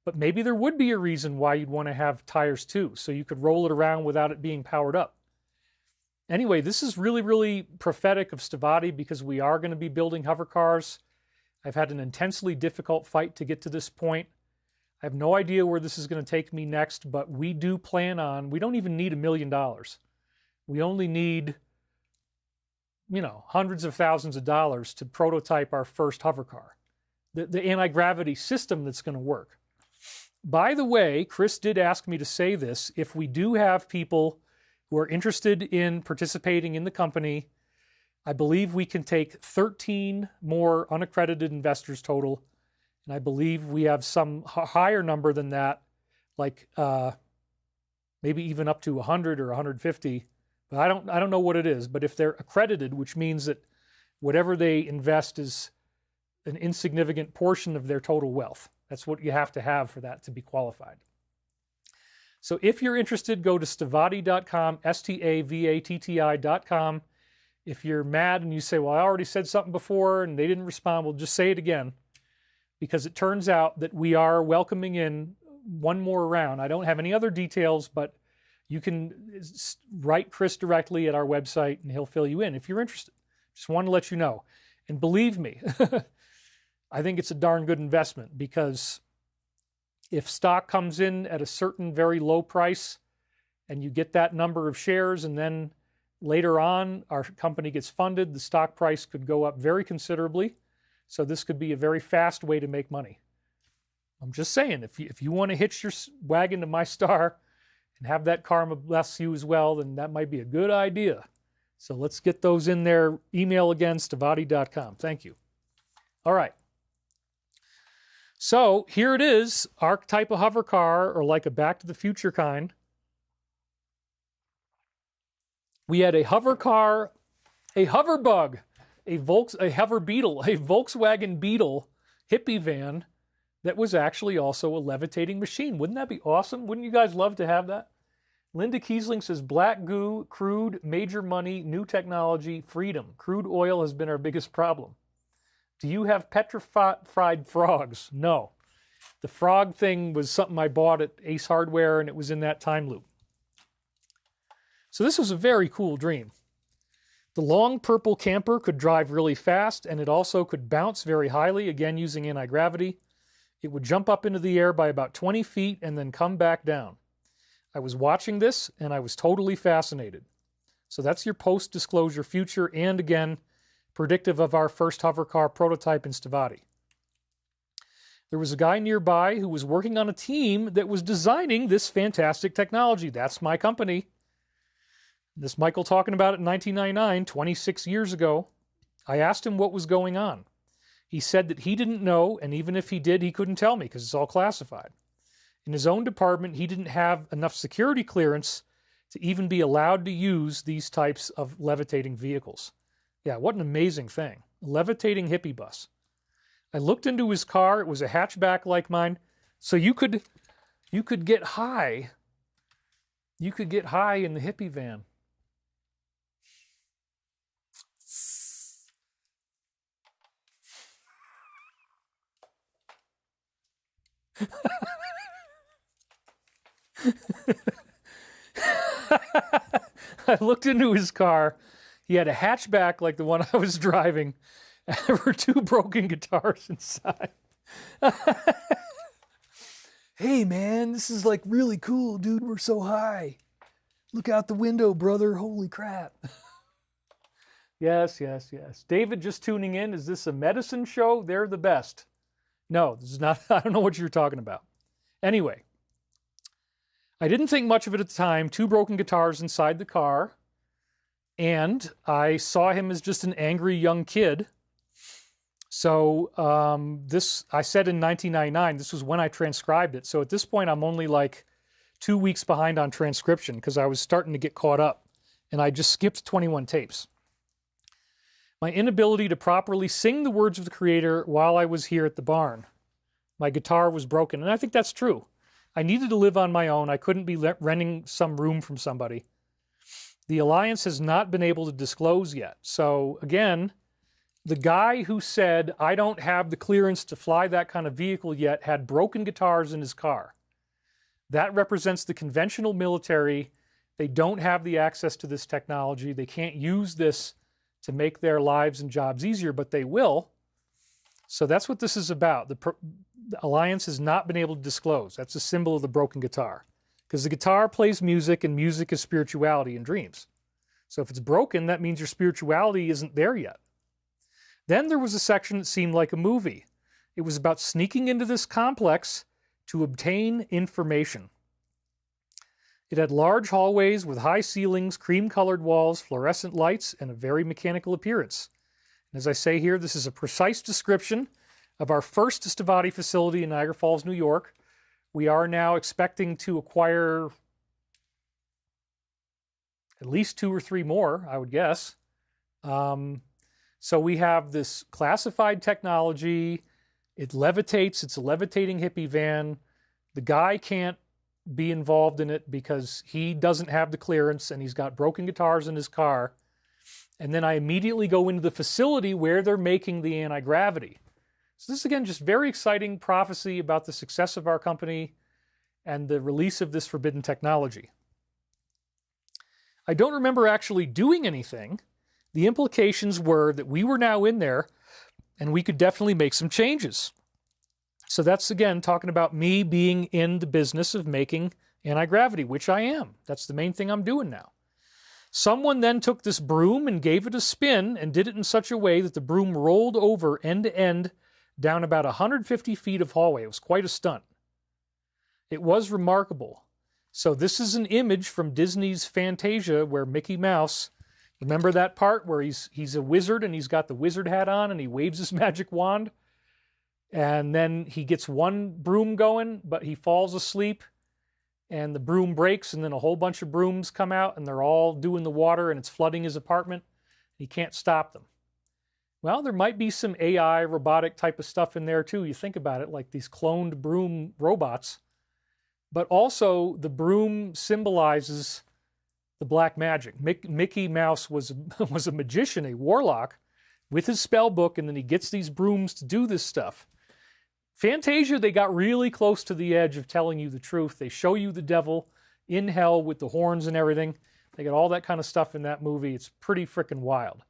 but maybe there would be a reason why you'd want to have tires too, so you could roll it around without it being powered up. Anyway, this is really, really prophetic of Stavati because we are going to be building hover cars. I've had an intensely difficult fight to get to this point. I have no idea where this is going to take me next, but we do plan on, we don't even need $1 million. We only need, hundreds of thousands of dollars to prototype our first hover car. The anti-gravity system that's going to work. By the way, Chris did ask me to say this. If we do have people who are interested in participating in the company, I believe we can take 13 more unaccredited investors total. And I believe we have some higher number than that, like maybe even up to 100 or 150. But I don't know what it is. But if they're accredited, which means that whatever they invest is an insignificant portion of their total wealth. That's what you have to have for that to be qualified. So if you're interested, go to stavati.com, STAVATTI.com. If you're mad and you say, well, I already said something before and they didn't respond, well, just say it again. Because it turns out that we are welcoming in one more round. I don't have any other details, but you can write Chris directly at our website and he'll fill you in if you're interested. Just want to let you know. And believe me, I think it's a darn good investment because if stock comes in at a certain very low price and you get that number of shares and then later on our company gets funded, the stock price could go up very considerably. So this could be a very fast way to make money. I'm just saying, if you want to hitch your wagon to my star and have that karma bless you as well, then that might be a good idea. So let's get those in there. Email again, stavati.com. Thank you. All right. So here it is, archetype of hover car, or like a Back to the Future kind. We had a hover car, a hover bug, a hover beetle, a Volkswagen Beetle hippie van that was actually also a levitating machine. Wouldn't that be awesome? Wouldn't you guys love to have that? Linda Kiesling says, black goo, crude, major money, new technology, freedom. Crude oil has been our biggest problem. Do you have petrified frogs? No. The frog thing was something I bought at Ace Hardware, and it was in that time loop. So this was a very cool dream. The long purple camper could drive really fast, and it also could bounce very highly, again using anti-gravity. It would jump up into the air by about 20 feet and then come back down. I was watching this, and I was totally fascinated. So that's your post-disclosure future, and again, predictive of our first hover car prototype in Stavati. There was a guy nearby who was working on a team that was designing this fantastic technology. That's my company. This Michael talking about it in 1999, 26 years ago. I asked him what was going on. He said that he didn't know, and even if he did, he couldn't tell me because it's all classified. In his own department, he didn't have enough security clearance to even be allowed to use these types of levitating vehicles. Yeah, what an amazing thing. A levitating hippie bus. I looked into his car. It was a hatchback like mine. So you could get high. You could get high in the hippie van. I looked into his car. He had a hatchback like the one I was driving. And there were 2 broken guitars inside. Hey, man, this is like really cool, dude. We're so high. Look out the window, brother. Holy crap. Yes. David, just tuning in. Is this a medicine show? They're the best. No, this is not. I don't know what you're talking about. Anyway, I didn't think much of it at the time. 2 broken guitars inside the car. And I saw him as just an angry young kid. So I said in 1999, this was when I transcribed it. So at this point, I'm only like 2 weeks behind on transcription because I was starting to get caught up. And I just skipped 21 tapes. My inability to properly sing the words of the Creator while I was here at the barn. My guitar was broken. And I think that's true. I needed to live on my own. I couldn't be renting some room from somebody. The Alliance has not been able to disclose yet. So again, the guy who said, I don't have the clearance to fly that kind of vehicle yet, had broken guitars in his car. That represents the conventional military. They don't have the access to this technology. They can't use this to make their lives and jobs easier, but they will. So that's what this is about. The Alliance has not been able to disclose. That's a symbol of the broken guitar. Because the guitar plays music, and music is spirituality and dreams. So if it's broken, that means your spirituality isn't there yet. Then there was a section that seemed like a movie. It was about sneaking into this complex to obtain information. It had large hallways with high ceilings, cream-colored walls, fluorescent lights, and a very mechanical appearance. And as I say here, this is a precise description of our first Stavati facility in Niagara Falls, New York. We are now expecting to acquire at least 2 or 3 more, I would guess. So we have this classified technology. It levitates. It's a levitating hippie van. The guy can't be involved in it because he doesn't have the clearance, and he's got broken guitars in his car. And then I immediately go into the facility where they're making the anti-gravity. So this is, again, just very exciting prophecy about the success of our company and the release of this forbidden technology. I don't remember actually doing anything. The implications were that we were now in there and we could definitely make some changes. So that's, again, talking about me being in the business of making anti-gravity, which I am. That's the main thing I'm doing now. Someone then took this broom and gave it a spin and did it in such a way that the broom rolled over end to end down about 150 feet of hallway. It was quite a stunt. It was remarkable. So this is an image from Disney's Fantasia where Mickey Mouse, remember that part where he's a wizard and he's got the wizard hat on and he waves his magic wand? And then he gets one broom going, but he falls asleep and the broom breaks and then a whole bunch of brooms come out and they're all doing the water and it's flooding his apartment. He can't stop them. Well, there might be some AI robotic type of stuff in there too. You think about it, like these cloned broom robots. But also the broom symbolizes the black magic. Mickey Mouse was a magician, a warlock, with his spell book, and then he gets these brooms to do this stuff. Fantasia, they got really close to the edge of telling you the truth. They show you the devil in hell with the horns and everything. They got all that kind of stuff in that movie. It's pretty freaking wild.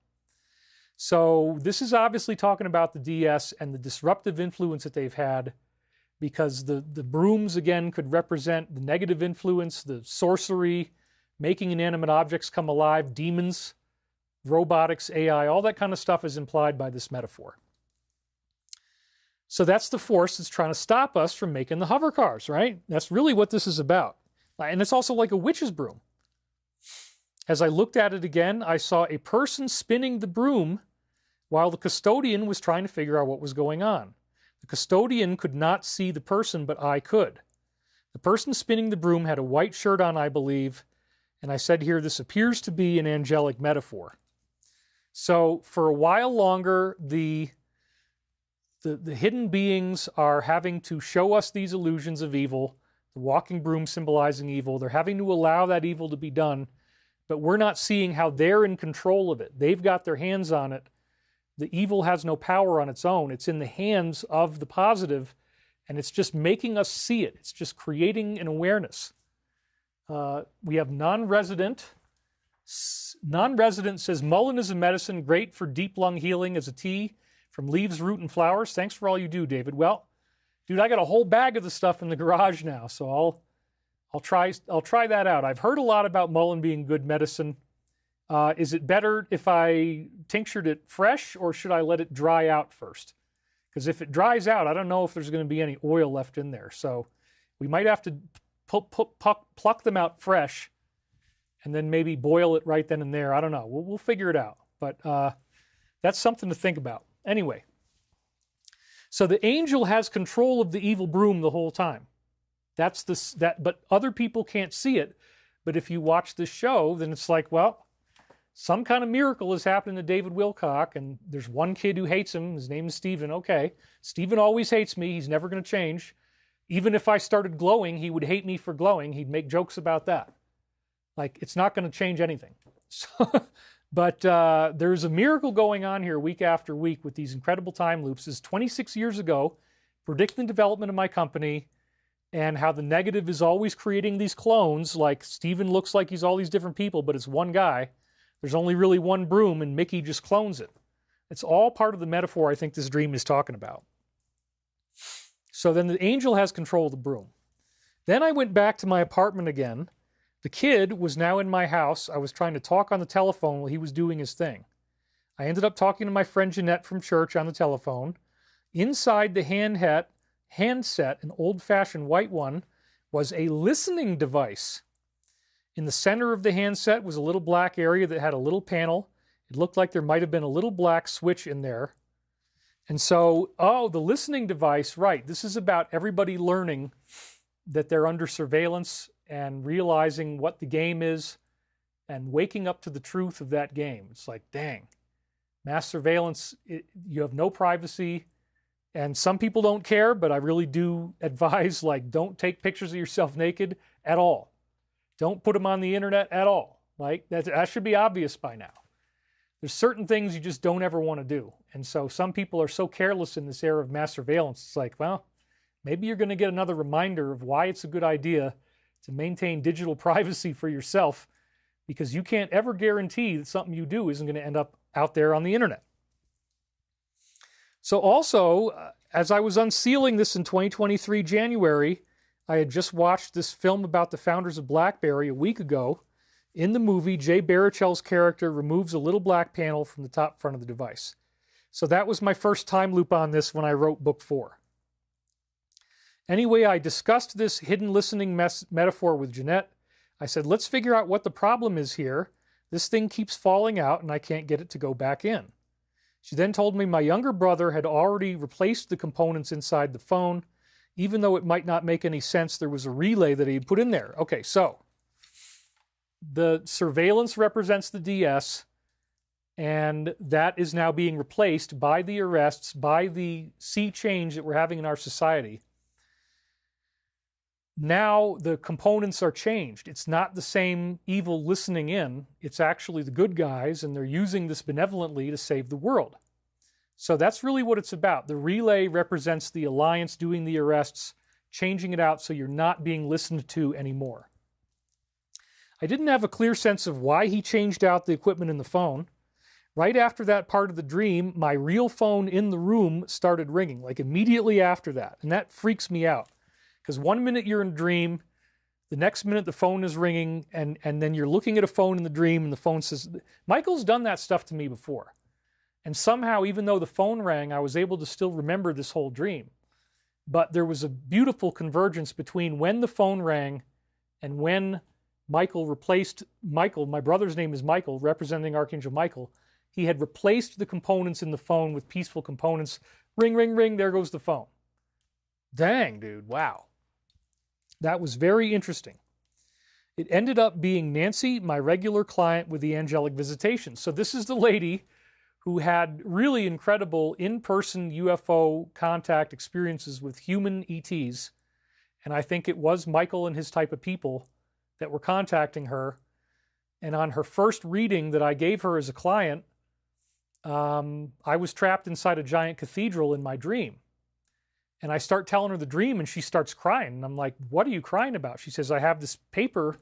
So this is obviously talking about the DS and the disruptive influence that they've had, because the brooms, again, could represent the negative influence, the sorcery, making inanimate objects come alive, demons, robotics, AI, all that kind of stuff is implied by this metaphor. So that's the force that's trying to stop us from making the hover cars, right? That's really what this is about. And it's also like a witch's broom. As I looked at it again, I saw a person spinning the broom while the custodian was trying to figure out what was going on. The custodian could not see the person, but I could. The person spinning the broom had a white shirt on, I believe, and I said here, this appears to be an angelic metaphor. So for a while longer, the hidden beings are having to show us these illusions of evil, the walking broom symbolizing evil. They're having to allow that evil to be done, but we're not seeing how they're in control of it. They've got their hands on it. The evil has no power on its own. It's in the hands of the positive, and it's just making us see it. It's just creating an awareness. We have non-resident. Non-resident says, mullein is a medicine, great for deep lung healing as a tea from leaves, root, and flowers. Thanks for all you do, David. Well, dude, I got a whole bag of the stuff in the garage now, so I'll try that out. I've heard a lot about mullein being good medicine. Is it better if I tinctured it fresh, or should I let it dry out first? Because if it dries out, I don't know if there's going to be any oil left in there. So we might have to pluck them out fresh and then maybe boil it right then and there. I don't know. We'll figure it out. But that's something to think about. Anyway, so the angel has control of the evil broom the whole time. But other people can't see it. But if you watch this show, then it's like, well, some kind of miracle is happening to David Wilcock, and there's one kid who hates him. His name is Stephen. Okay, Stephen always hates me. He's never going to change. Even if I started glowing, he would hate me for glowing. He'd make jokes about that. Like, it's not going to change anything. So, but there's a miracle going on here week after week with these incredible time loops. This is 26 years ago, predicting the development of my company, and how the negative is always creating these clones. Like, Stephen looks like he's all these different people, but it's one guy. There's only really one broom, and Mickey just clones it. It's all part of the metaphor I think this dream is talking about. So then the angel has control of the broom. Then I went back to my apartment again. The kid was now in my house. I was trying to talk on the telephone while he was doing his thing. I ended up talking to my friend Jeanette from church on the telephone. Inside the handset, an old-fashioned white one, was a listening device. In the center of the handset was a little black area that had a little panel. It looked like there might have been a little black switch in there. And so, the listening device, right, this is about everybody learning that they're under surveillance and realizing what the game is and waking up to the truth of that game. It's like, dang, mass surveillance, you have no privacy. And some people don't care, but I really do advise, like, don't take pictures of yourself naked at all. Don't put them on the internet at all. Like, that should be obvious by now. There's certain things you just don't ever want to do. And so some people are so careless in this era of mass surveillance. It's like, well, maybe you're going to get another reminder of why it's a good idea to maintain digital privacy for yourself, because you can't ever guarantee that something you do isn't going to end up out there on the internet. So also, as I was unsealing this in 2023 January, I had just watched this film about the founders of BlackBerry a week ago. In the movie, Jay Baruchel's character removes a little black panel from the top front of the device. So that was my first time loop on this when I wrote book 4. Anyway, I discussed this hidden listening metaphor with Jeanette. I said, let's figure out what the problem is here. This thing keeps falling out and I can't get it to go back in. She then told me my younger brother had already replaced the components inside the phone. Even though it might not make any sense, there was a relay that he had put in there. Okay, so the surveillance represents the DS, and that is now being replaced by the arrests, by the sea change that we're having in our society. Now the components are changed. It's not the same evil listening in. It's actually the good guys, and they're using this benevolently to save the world. So that's really what it's about. The relay represents the alliance doing the arrests, changing it out so you're not being listened to anymore. I didn't have a clear sense of why he changed out the equipment in the phone. Right after that part of the dream, my real phone in the room started ringing, like immediately after that. And that freaks me out. Because 1 minute you're in a dream, the next minute the phone is ringing, and then you're looking at a phone in the dream, and the phone says, Michael's done that stuff to me before. And somehow, even though the phone rang, I was able to still remember this whole dream. But there was a beautiful convergence between when the phone rang and when Michael replaced Michael. My brother's name is Michael, representing Archangel Michael. He had replaced the components in the phone with peaceful components. Ring, ring, ring, there goes the phone. Dang, dude, wow. That was very interesting. It ended up being Nancy, my regular client with the angelic visitation. So this is the lady who had really incredible in-person UFO contact experiences with human ETs. And I think it was Michael and his type of people that were contacting her. And on her first reading that I gave her as a client, I was trapped inside a giant cathedral in my dream. And I start telling her the dream, and she starts crying. And I'm like, what are you crying about? She says, I have this paper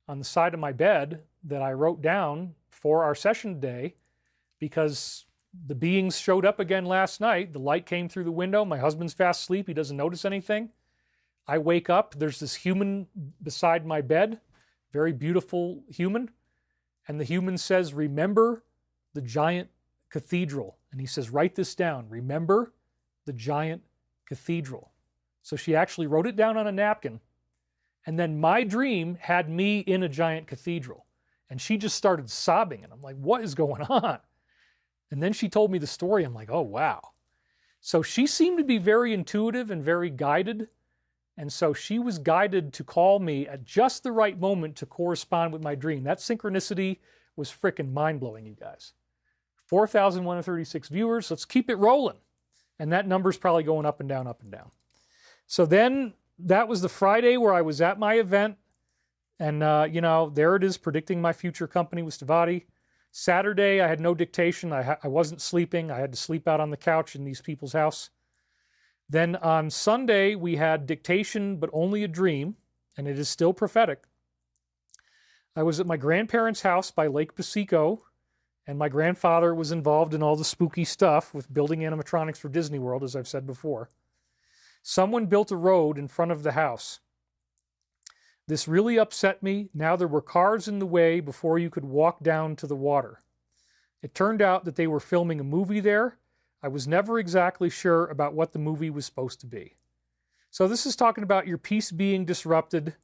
on the side of my bed that I wrote down for our session today because the beings showed up again last night. The light came through the window. My husband's fast asleep. He doesn't notice anything. I wake up. There's this human beside my bed, very beautiful human. And the human says, remember the giant cathedral. And he says, write this down. Remember the giant cathedral. So she actually wrote it down on a napkin. And then my dream had me in a giant cathedral. And she just started sobbing. And I'm like, what is going on? And then she told me the story. I'm like, oh, wow. So she seemed to be very intuitive and very guided. And so she was guided to call me at just the right moment to correspond with my dream. That synchronicity was freaking mind-blowing, you guys. 4,136 viewers. Let's keep it rolling. And that number's probably going up and down, up and down. So then that was the Friday where I was at my event. And, there it is, predicting my future company with Stavati. Saturday, I had no dictation. I wasn't sleeping. I had to sleep out on the couch in these people's house. Then on Sunday, we had dictation, but only a dream. And it is still prophetic. I was at my grandparents' house by Lake Pasico. And my grandfather was involved in all the spooky stuff with building animatronics for Disney World, as I've said before. Someone built a road in front of the house. This really upset me. Now there were cars in the way before you could walk down to the water. It turned out that they were filming a movie there. I was never exactly sure about what the movie was supposed to be. So this is talking about your peace being disrupted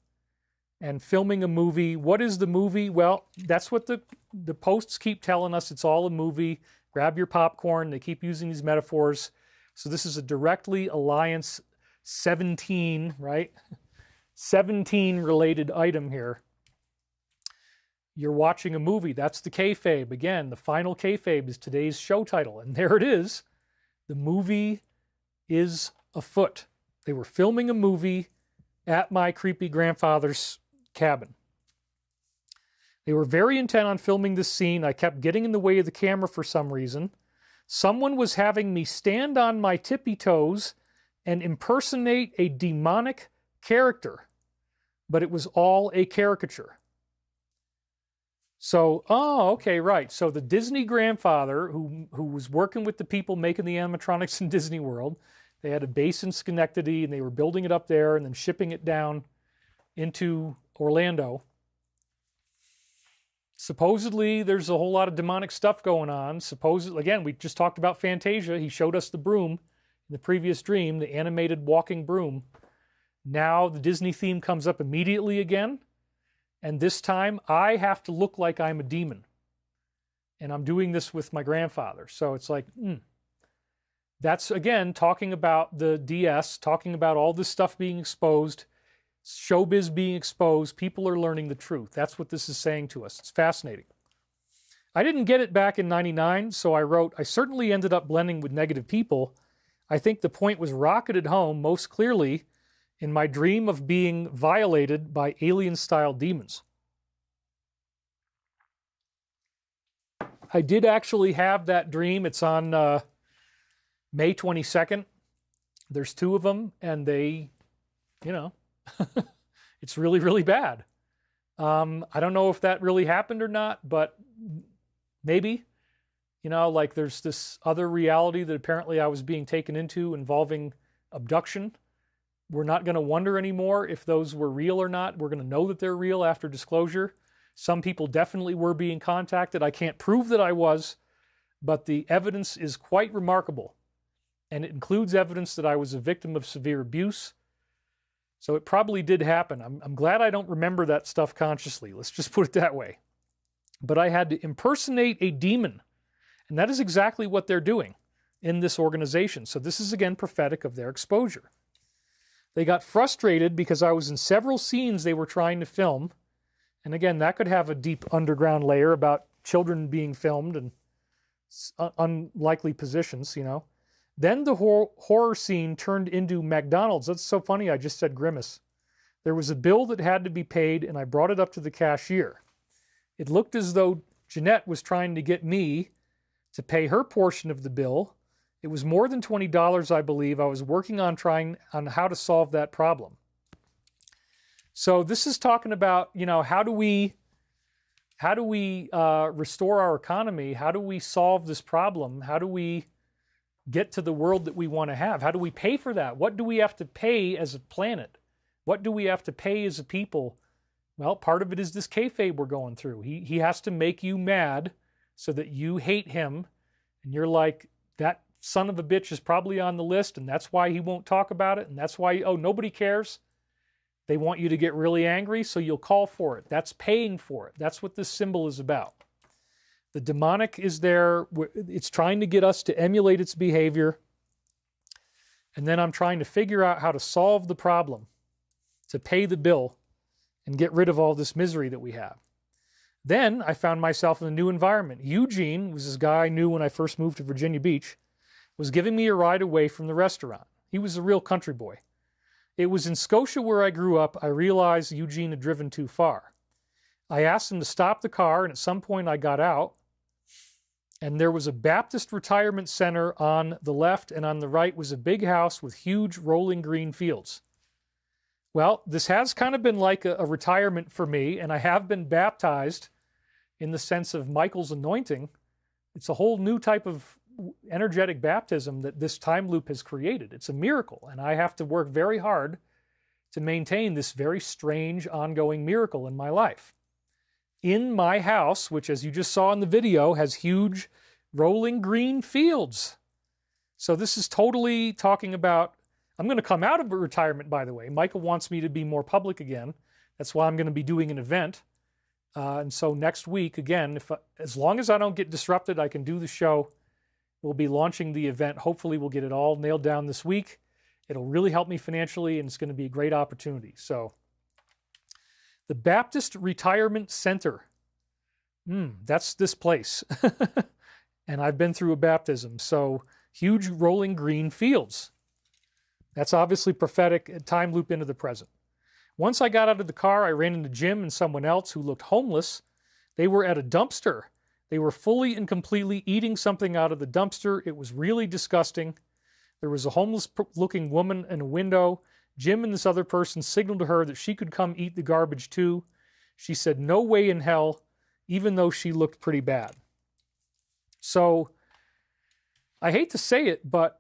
and filming a movie. What is the movie? Well, that's what the posts keep telling us. It's all a movie. Grab your popcorn. They keep using these metaphors. So this is a directly Alliance 17, right? 17 related item here. You're watching a movie. That's the Kayfabe. Again, the final Kayfabe is today's show title. And there it is. The movie is afoot. They were filming a movie at my creepy grandfather's cabin. They were very intent on filming this scene. I kept getting in the way of the camera for some reason. Someone was having me stand on my tippy toes and impersonate a demonic character, but it was all a caricature. So, okay, right. So the Disney grandfather who was working with the people making the animatronics in Disney World, they had a base in Schenectady and they were building it up there and then shipping it down into Orlando. Supposedly, there's a whole lot of demonic stuff going on. Supposedly, again, we just talked about Fantasia. He showed us the broom in the previous dream, the animated walking broom. Now the Disney theme comes up immediately again. And this time, I have to look like I'm a demon. And I'm doing this with my grandfather. So it's like, That's, again, talking about the DS, talking about all this stuff being exposed, showbiz being exposed. People are learning the truth. That's what this is saying to us. It's fascinating. I didn't get it back in 99, so I wrote, I certainly ended up blending with negative people. I think the point was rocketed home most clearly in my dream of being violated by alien-style demons. I did actually have that dream. It's on May 22nd. There's 2 of them, and they, it's really, really bad. I don't know if that really happened or not, but maybe. Like there's this other reality that apparently I was being taken into involving abduction. We're not going to wonder anymore if those were real or not. We're going to know that they're real after disclosure. Some people definitely were being contacted. I can't prove that I was, but the evidence is quite remarkable. And it includes evidence that I was a victim of severe abuse. So it probably did happen. I'm glad I don't remember that stuff consciously. Let's just put it that way. But I had to impersonate a demon. And that is exactly what they're doing in this organization. So this is, again, prophetic of their exposure. They got frustrated because I was in several scenes they were trying to film. And again, that could have a deep underground layer about children being filmed and unlikely positions, Then the horror scene turned into McDonald's. That's so funny, I just said grimace. There was a bill that had to be paid, and I brought it up to the cashier. It looked as though Jeanette was trying to get me to pay her portion of the bill. It was more than $20, I believe. I was working on how to solve that problem. So this is talking about, how do we restore our economy? How do we solve this problem? How do we get to the world that we want to have? How do we pay for that? What do we have to pay as a planet? What do we have to pay as a people? Well, part of it is this kayfabe we're going through. He has to make you mad so that you hate him, and you're like, that son of a bitch is probably on the list, and that's why he won't talk about it, and that's why, nobody cares. They want you to get really angry, so you'll call for it. That's paying for it. That's what this symbol is about. The demonic is there. It's trying to get us to emulate its behavior. And then I'm trying to figure out how to solve the problem, to pay the bill, and get rid of all this misery that we have. Then I found myself in a new environment. Eugene was this guy I knew when I first moved to Virginia Beach, was giving me a ride away from the restaurant. He was a real country boy. It was in Scotia where I grew up. I realized Eugene had driven too far. I asked him to stop the car, and at some point I got out, and there was a Baptist retirement center on the left, and on the right was a big house with huge rolling green fields. Well, this has kind of been like a retirement for me, and I have been baptized in the sense of Michael's anointing. It's a whole new type of energetic baptism that this time loop has created. It's a miracle, and I have to work very hard to maintain this very strange ongoing miracle in my life. In my house, which as you just saw in the video, has huge rolling green fields. So this is totally talking about, I'm going to come out of retirement, by the way. Michael wants me to be more public again. That's why I'm going to be doing an event. And so next week, again, as long as I don't get disrupted, I can do the show. We'll be launching the event. Hopefully we'll get it all nailed down this week. It'll really help me financially, and it's going to be a great opportunity. So the Baptist Retirement Center. That's this place. And I've been through a baptism. So huge rolling green fields. That's obviously prophetic, a time loop into the present. Once I got out of the car, I ran into Jim and someone else who looked homeless. They were at a dumpster. They were fully and completely eating something out of the dumpster. It was really disgusting. There was a homeless-looking woman in a window. Jim and this other person signaled to her that she could come eat the garbage too. She said, no way in hell, even though she looked pretty bad. So, I hate to say it, but,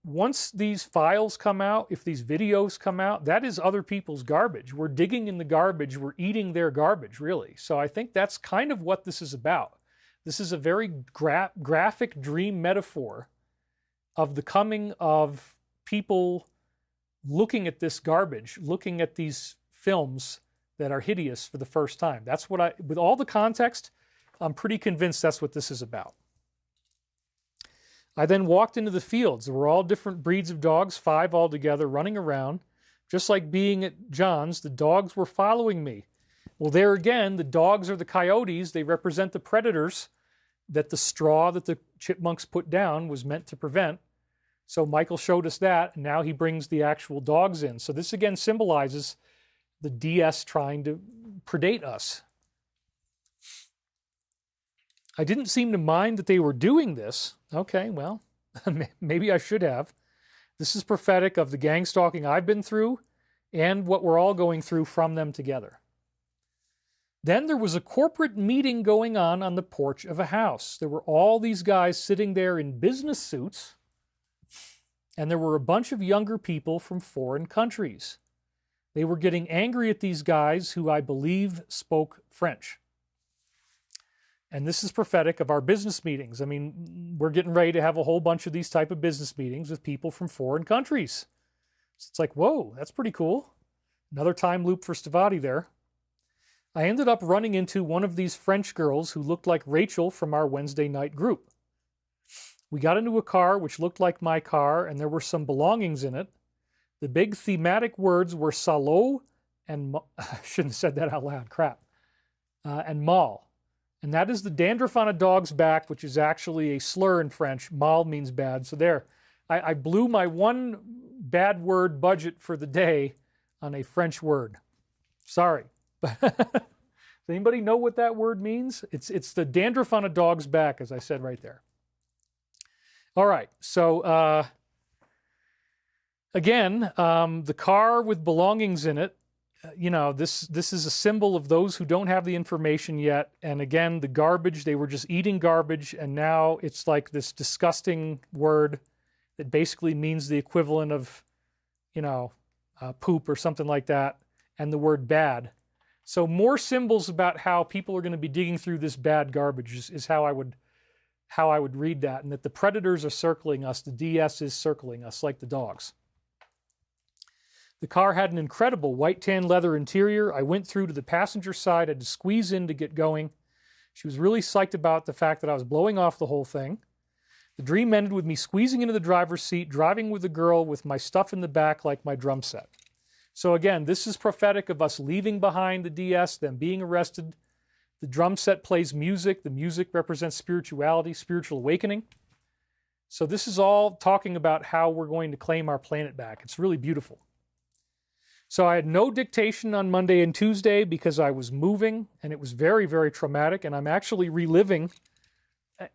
once these files come out, if these videos come out, that is other people's garbage. We're digging in the garbage. We're eating their garbage, really. So I think that's kind of what this is about. This is a very graphic dream metaphor of the coming of people looking at this garbage, looking at these films that are hideous for the first time. That's what with all the context, I'm pretty convinced that's what this is about. I then walked into the fields. There were all different breeds of dogs, 5 altogether, running around. Just like being at John's, the dogs were following me. Well, there again, the dogs are the coyotes. They represent the predators that the straw that the chipmunks put down was meant to prevent. So Michael showed us that, and now he brings the actual dogs in. So this again symbolizes the DS trying to predate us. I didn't seem to mind that they were doing this. Okay, well, maybe I should have. This is prophetic of the gang stalking I've been through and what we're all going through from them together. Then there was a corporate meeting going on the porch of a house. There were all these guys sitting there in business suits, and there were a bunch of younger people from foreign countries. They were getting angry at these guys who I believe spoke French. And this is prophetic of our business meetings. I mean, we're getting ready to have a whole bunch of these type of business meetings with people from foreign countries. So it's like, whoa, that's pretty cool. Another time loop for Stavati there. I ended up running into one of these French girls who looked like Rachel from our Wednesday night group. We got into a car which looked like my car, and there were some belongings in it. The big thematic words were salaud and... I shouldn't have said that out loud, crap. And mal. And that is the dandruff on a dog's back, which is actually a slur in French. Mal means bad. So there, I blew my one bad word budget for the day on a French word. Sorry. Does anybody know what that word means? It's the dandruff on a dog's back, as I said right there. All right. So, again, the car with belongings in it, you know, this is a symbol of those who don't have the information yet. And again, the garbage, they were just eating garbage, and now it's like this disgusting word that basically means the equivalent of, you know, poop or something like that, and the word bad. So more symbols about how people are going to be digging through this bad garbage is how I would read that, and that the predators are circling us, the DS is circling us like the dogs. The car had an incredible white tan leather interior. I went through to the passenger side, had to squeeze in to get going. She was really psyched about the fact that I was blowing off the whole thing. The dream ended with me squeezing into the driver's seat, driving with a girl with my stuff in the back like my drum set. So again, this is prophetic of us leaving behind the DS, them being arrested. The drum set plays music. The music represents spirituality, spiritual awakening. So this is all talking about how we're going to claim our planet back. It's really beautiful. So I had no dictation on Monday and Tuesday because I was moving, and it was very, very traumatic, and I'm actually reliving.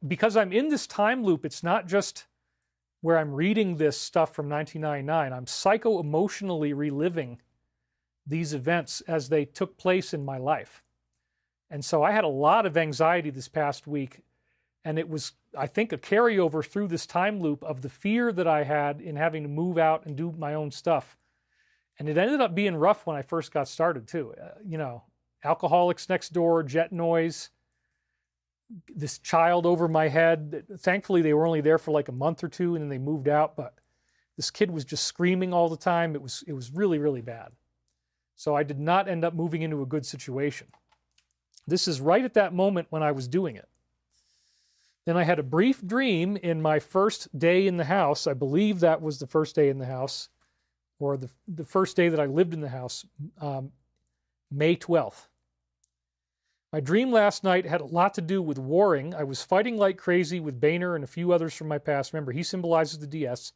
Because I'm in this time loop, it's not just where I'm reading this stuff from 1999. I'm psycho-emotionally reliving these events as they took place in my life. And so I had a lot of anxiety this past week, and it was, I think, a carryover through this time loop of the fear that I had in having to move out and do my own stuff. And it ended up being rough when I first got started, too. You know, alcoholics next door, jet noise, this child over my head. Thankfully, they were only there for like a month or two, and then they moved out. But this kid was just screaming all the time. It was really, really bad. So I did not end up moving into a good situation. This is right at that moment when I was doing it. Then I had a brief dream in my first day in the house. I believe that was the first day in the house, or the first day that I lived in the house, May 12th. My dream last night had a lot to do with warring. I was fighting like crazy with Boehner and a few others from my past. Remember, he symbolizes the DS.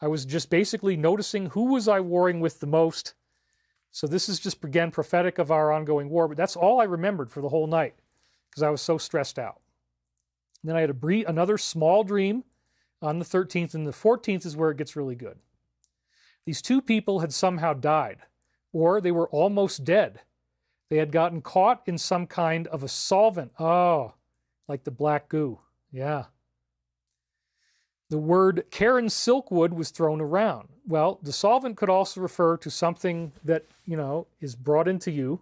I was just basically noticing who was I warring with the most. So this is just, again, prophetic of our ongoing war. But that's all I remembered for the whole night because I was so stressed out. And then I had another small dream on the 13th, and the 14th is where it gets really good. These two people had somehow died, or they were almost dead. They had gotten caught in some kind of a solvent. Oh, like the black goo. Yeah. The word Karen Silkwood was thrown around. Well, the solvent could also refer to something that, is brought into you.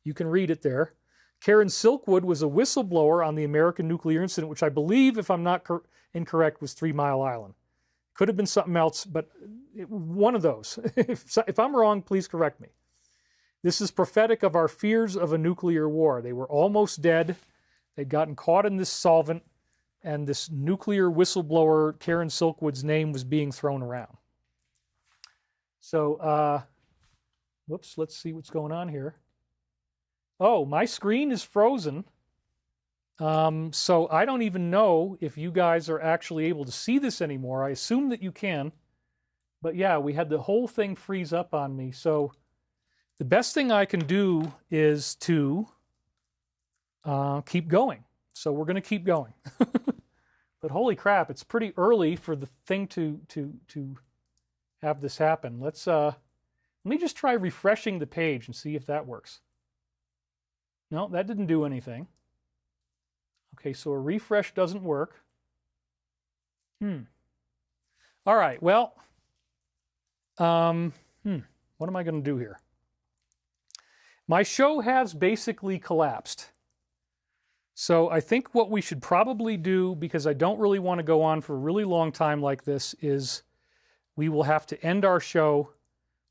You can read it there. Karen Silkwood was a whistleblower on the American nuclear incident, which I believe, if I'm not incorrect, was 3 Mile Island. Could have been something else, but one of those. If I'm wrong, please correct me. This is prophetic of our fears of a nuclear war. They were almost dead. They'd gotten caught in this solvent, and this nuclear whistleblower, Karen Silkwood's name was being thrown around. So, whoops, let's see what's going on here. Oh, my screen is frozen. So I don't even know if you guys are actually able to see this anymore. I assume that you can. But yeah, we had the whole thing freeze up on me. So the best thing I can do is to keep going. So we're going to keep going. But holy crap, it's pretty early for the thing to have this happen. Let me just try refreshing the page and see if that works. No, that didn't do anything. Okay, so a refresh doesn't work. All right, well, what am I going to do here? My show has basically collapsed. So I think what we should probably do, because I don't really want to go on for a really long time like this, is we will have to end our show,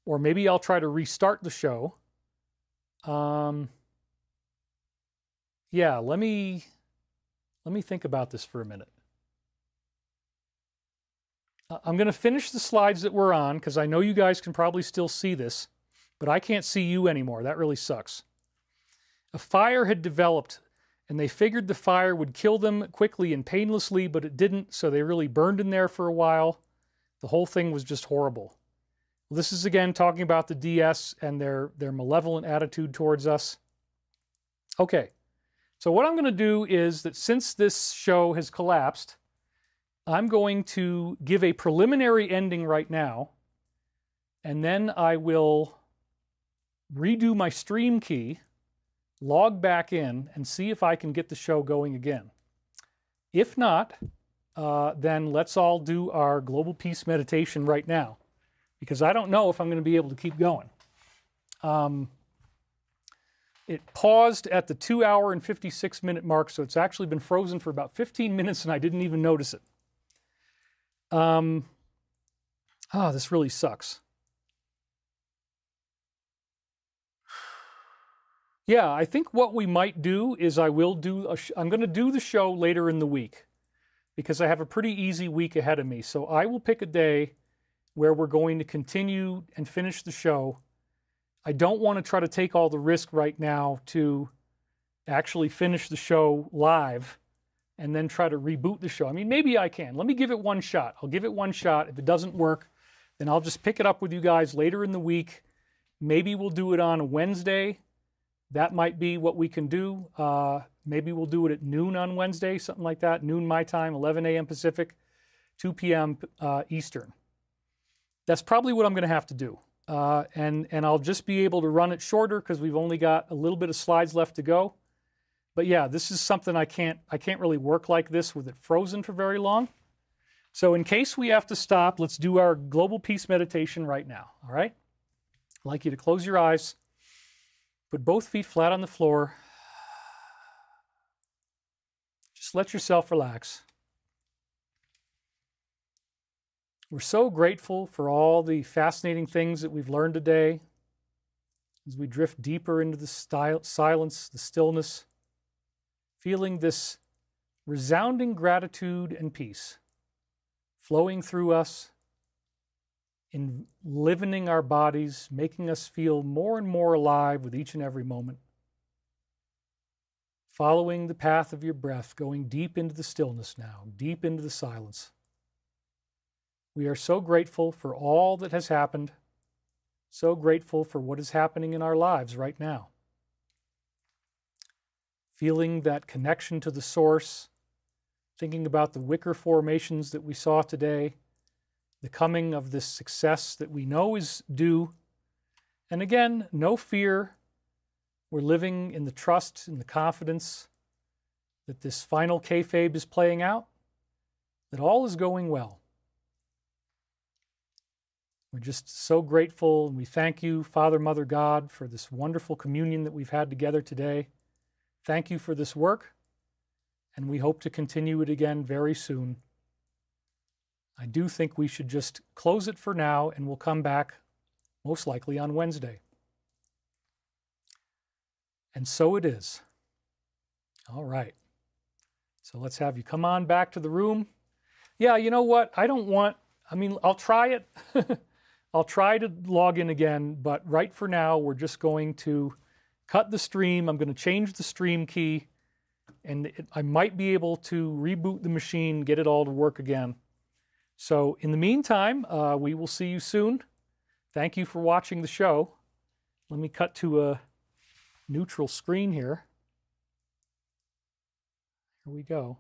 or maybe I'll try to restart the show. Yeah, let me think about this for a minute. I'm going to finish the slides that we're on, because I know you guys can probably still see this, but I can't see you anymore. That really sucks. A fire had developed, and they figured the fire would kill them quickly and painlessly, but it didn't, so they really burned in there for a while. The whole thing was just horrible. Well, this is, again, talking about the DS and their malevolent attitude towards us. Okay. So what I'm going to do is that since this show has collapsed, I'm going to give a preliminary ending right now, and then I will redo my stream key, log back in, and see if I can get the show going again. If not, then let's all do our global peace meditation right now, because I don't know if I'm going to be able to keep going. It paused at the 2 hour and 56 minute mark, so it's actually been frozen for about 15 minutes and I didn't even notice it. This really sucks. Yeah, I think what we might do is I'm going to do the show later in the week, because I have a pretty easy week ahead of me. So I will pick a day where we're going to continue and finish the show. I don't want to try to take all the risk right now to actually finish the show live and then try to reboot the show. I mean, maybe I can. Let me give it one shot. I'll give it one shot. If it doesn't work, then I'll just pick it up with you guys later in the week. Maybe we'll do it on a Wednesday. That might be what we can do. Maybe we'll do it at noon on Wednesday, something like that. Noon my time, 11 a.m. Pacific, 2 p.m. Eastern. That's probably what I'm going to have to do. And I'll just be able to run it shorter because we've only got a little bit of slides left to go. But yeah, this is something I can't really work like this with it frozen for very long. So in case we have to stop, let's do our global peace meditation right now, all right? I'd like you to close your eyes, put both feet flat on the floor. Just let yourself relax. We're so grateful for all the fascinating things that we've learned today as we drift deeper into the silence, the stillness, feeling this resounding gratitude and peace flowing through us, enlivening our bodies, making us feel more and more alive with each and every moment. Following the path of your breath, going deep into the stillness now, deep into the silence. We are so grateful for all that has happened, so grateful for what is happening in our lives right now. Feeling that connection to the source, thinking about the Wicker formations that we saw today, the coming of this success that we know is due. And again, no fear. We're living in the trust and the confidence that this final kayfabe is playing out. that all is going well. We're just so grateful, and we thank you, Father, Mother, God, for this wonderful communion that we've had together today. Thank you for this work, and we hope to continue it again very soon. I do think we should just close it for now, and we'll come back most likely on Wednesday. And so it is. All right. So let's have you come on back to the room. Yeah, you know what? I'll try it. I'll try to log in again, but right for now, we're just going to cut the stream. I'm going to change the stream key, and I might be able to reboot the machine, get it all to work again. So in the meantime, we will see you soon. Thank you for watching the show. Let me cut to a neutral screen here. Here we go.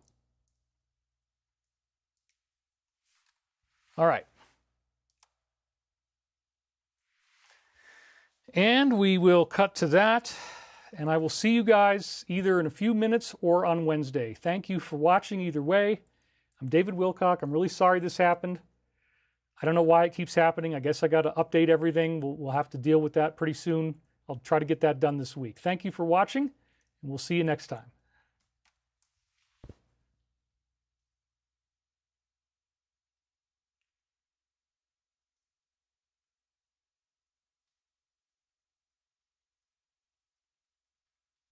All right. And we will cut to that, and I will see you guys either in a few minutes or on Wednesday. Thank you for watching either way. I'm David Wilcock. I'm really sorry this happened. I don't know why it keeps happening. I guess I got to update everything. We'll have to deal with that pretty soon. I'll try to get that done this week. Thank you for watching, and we'll see you next time.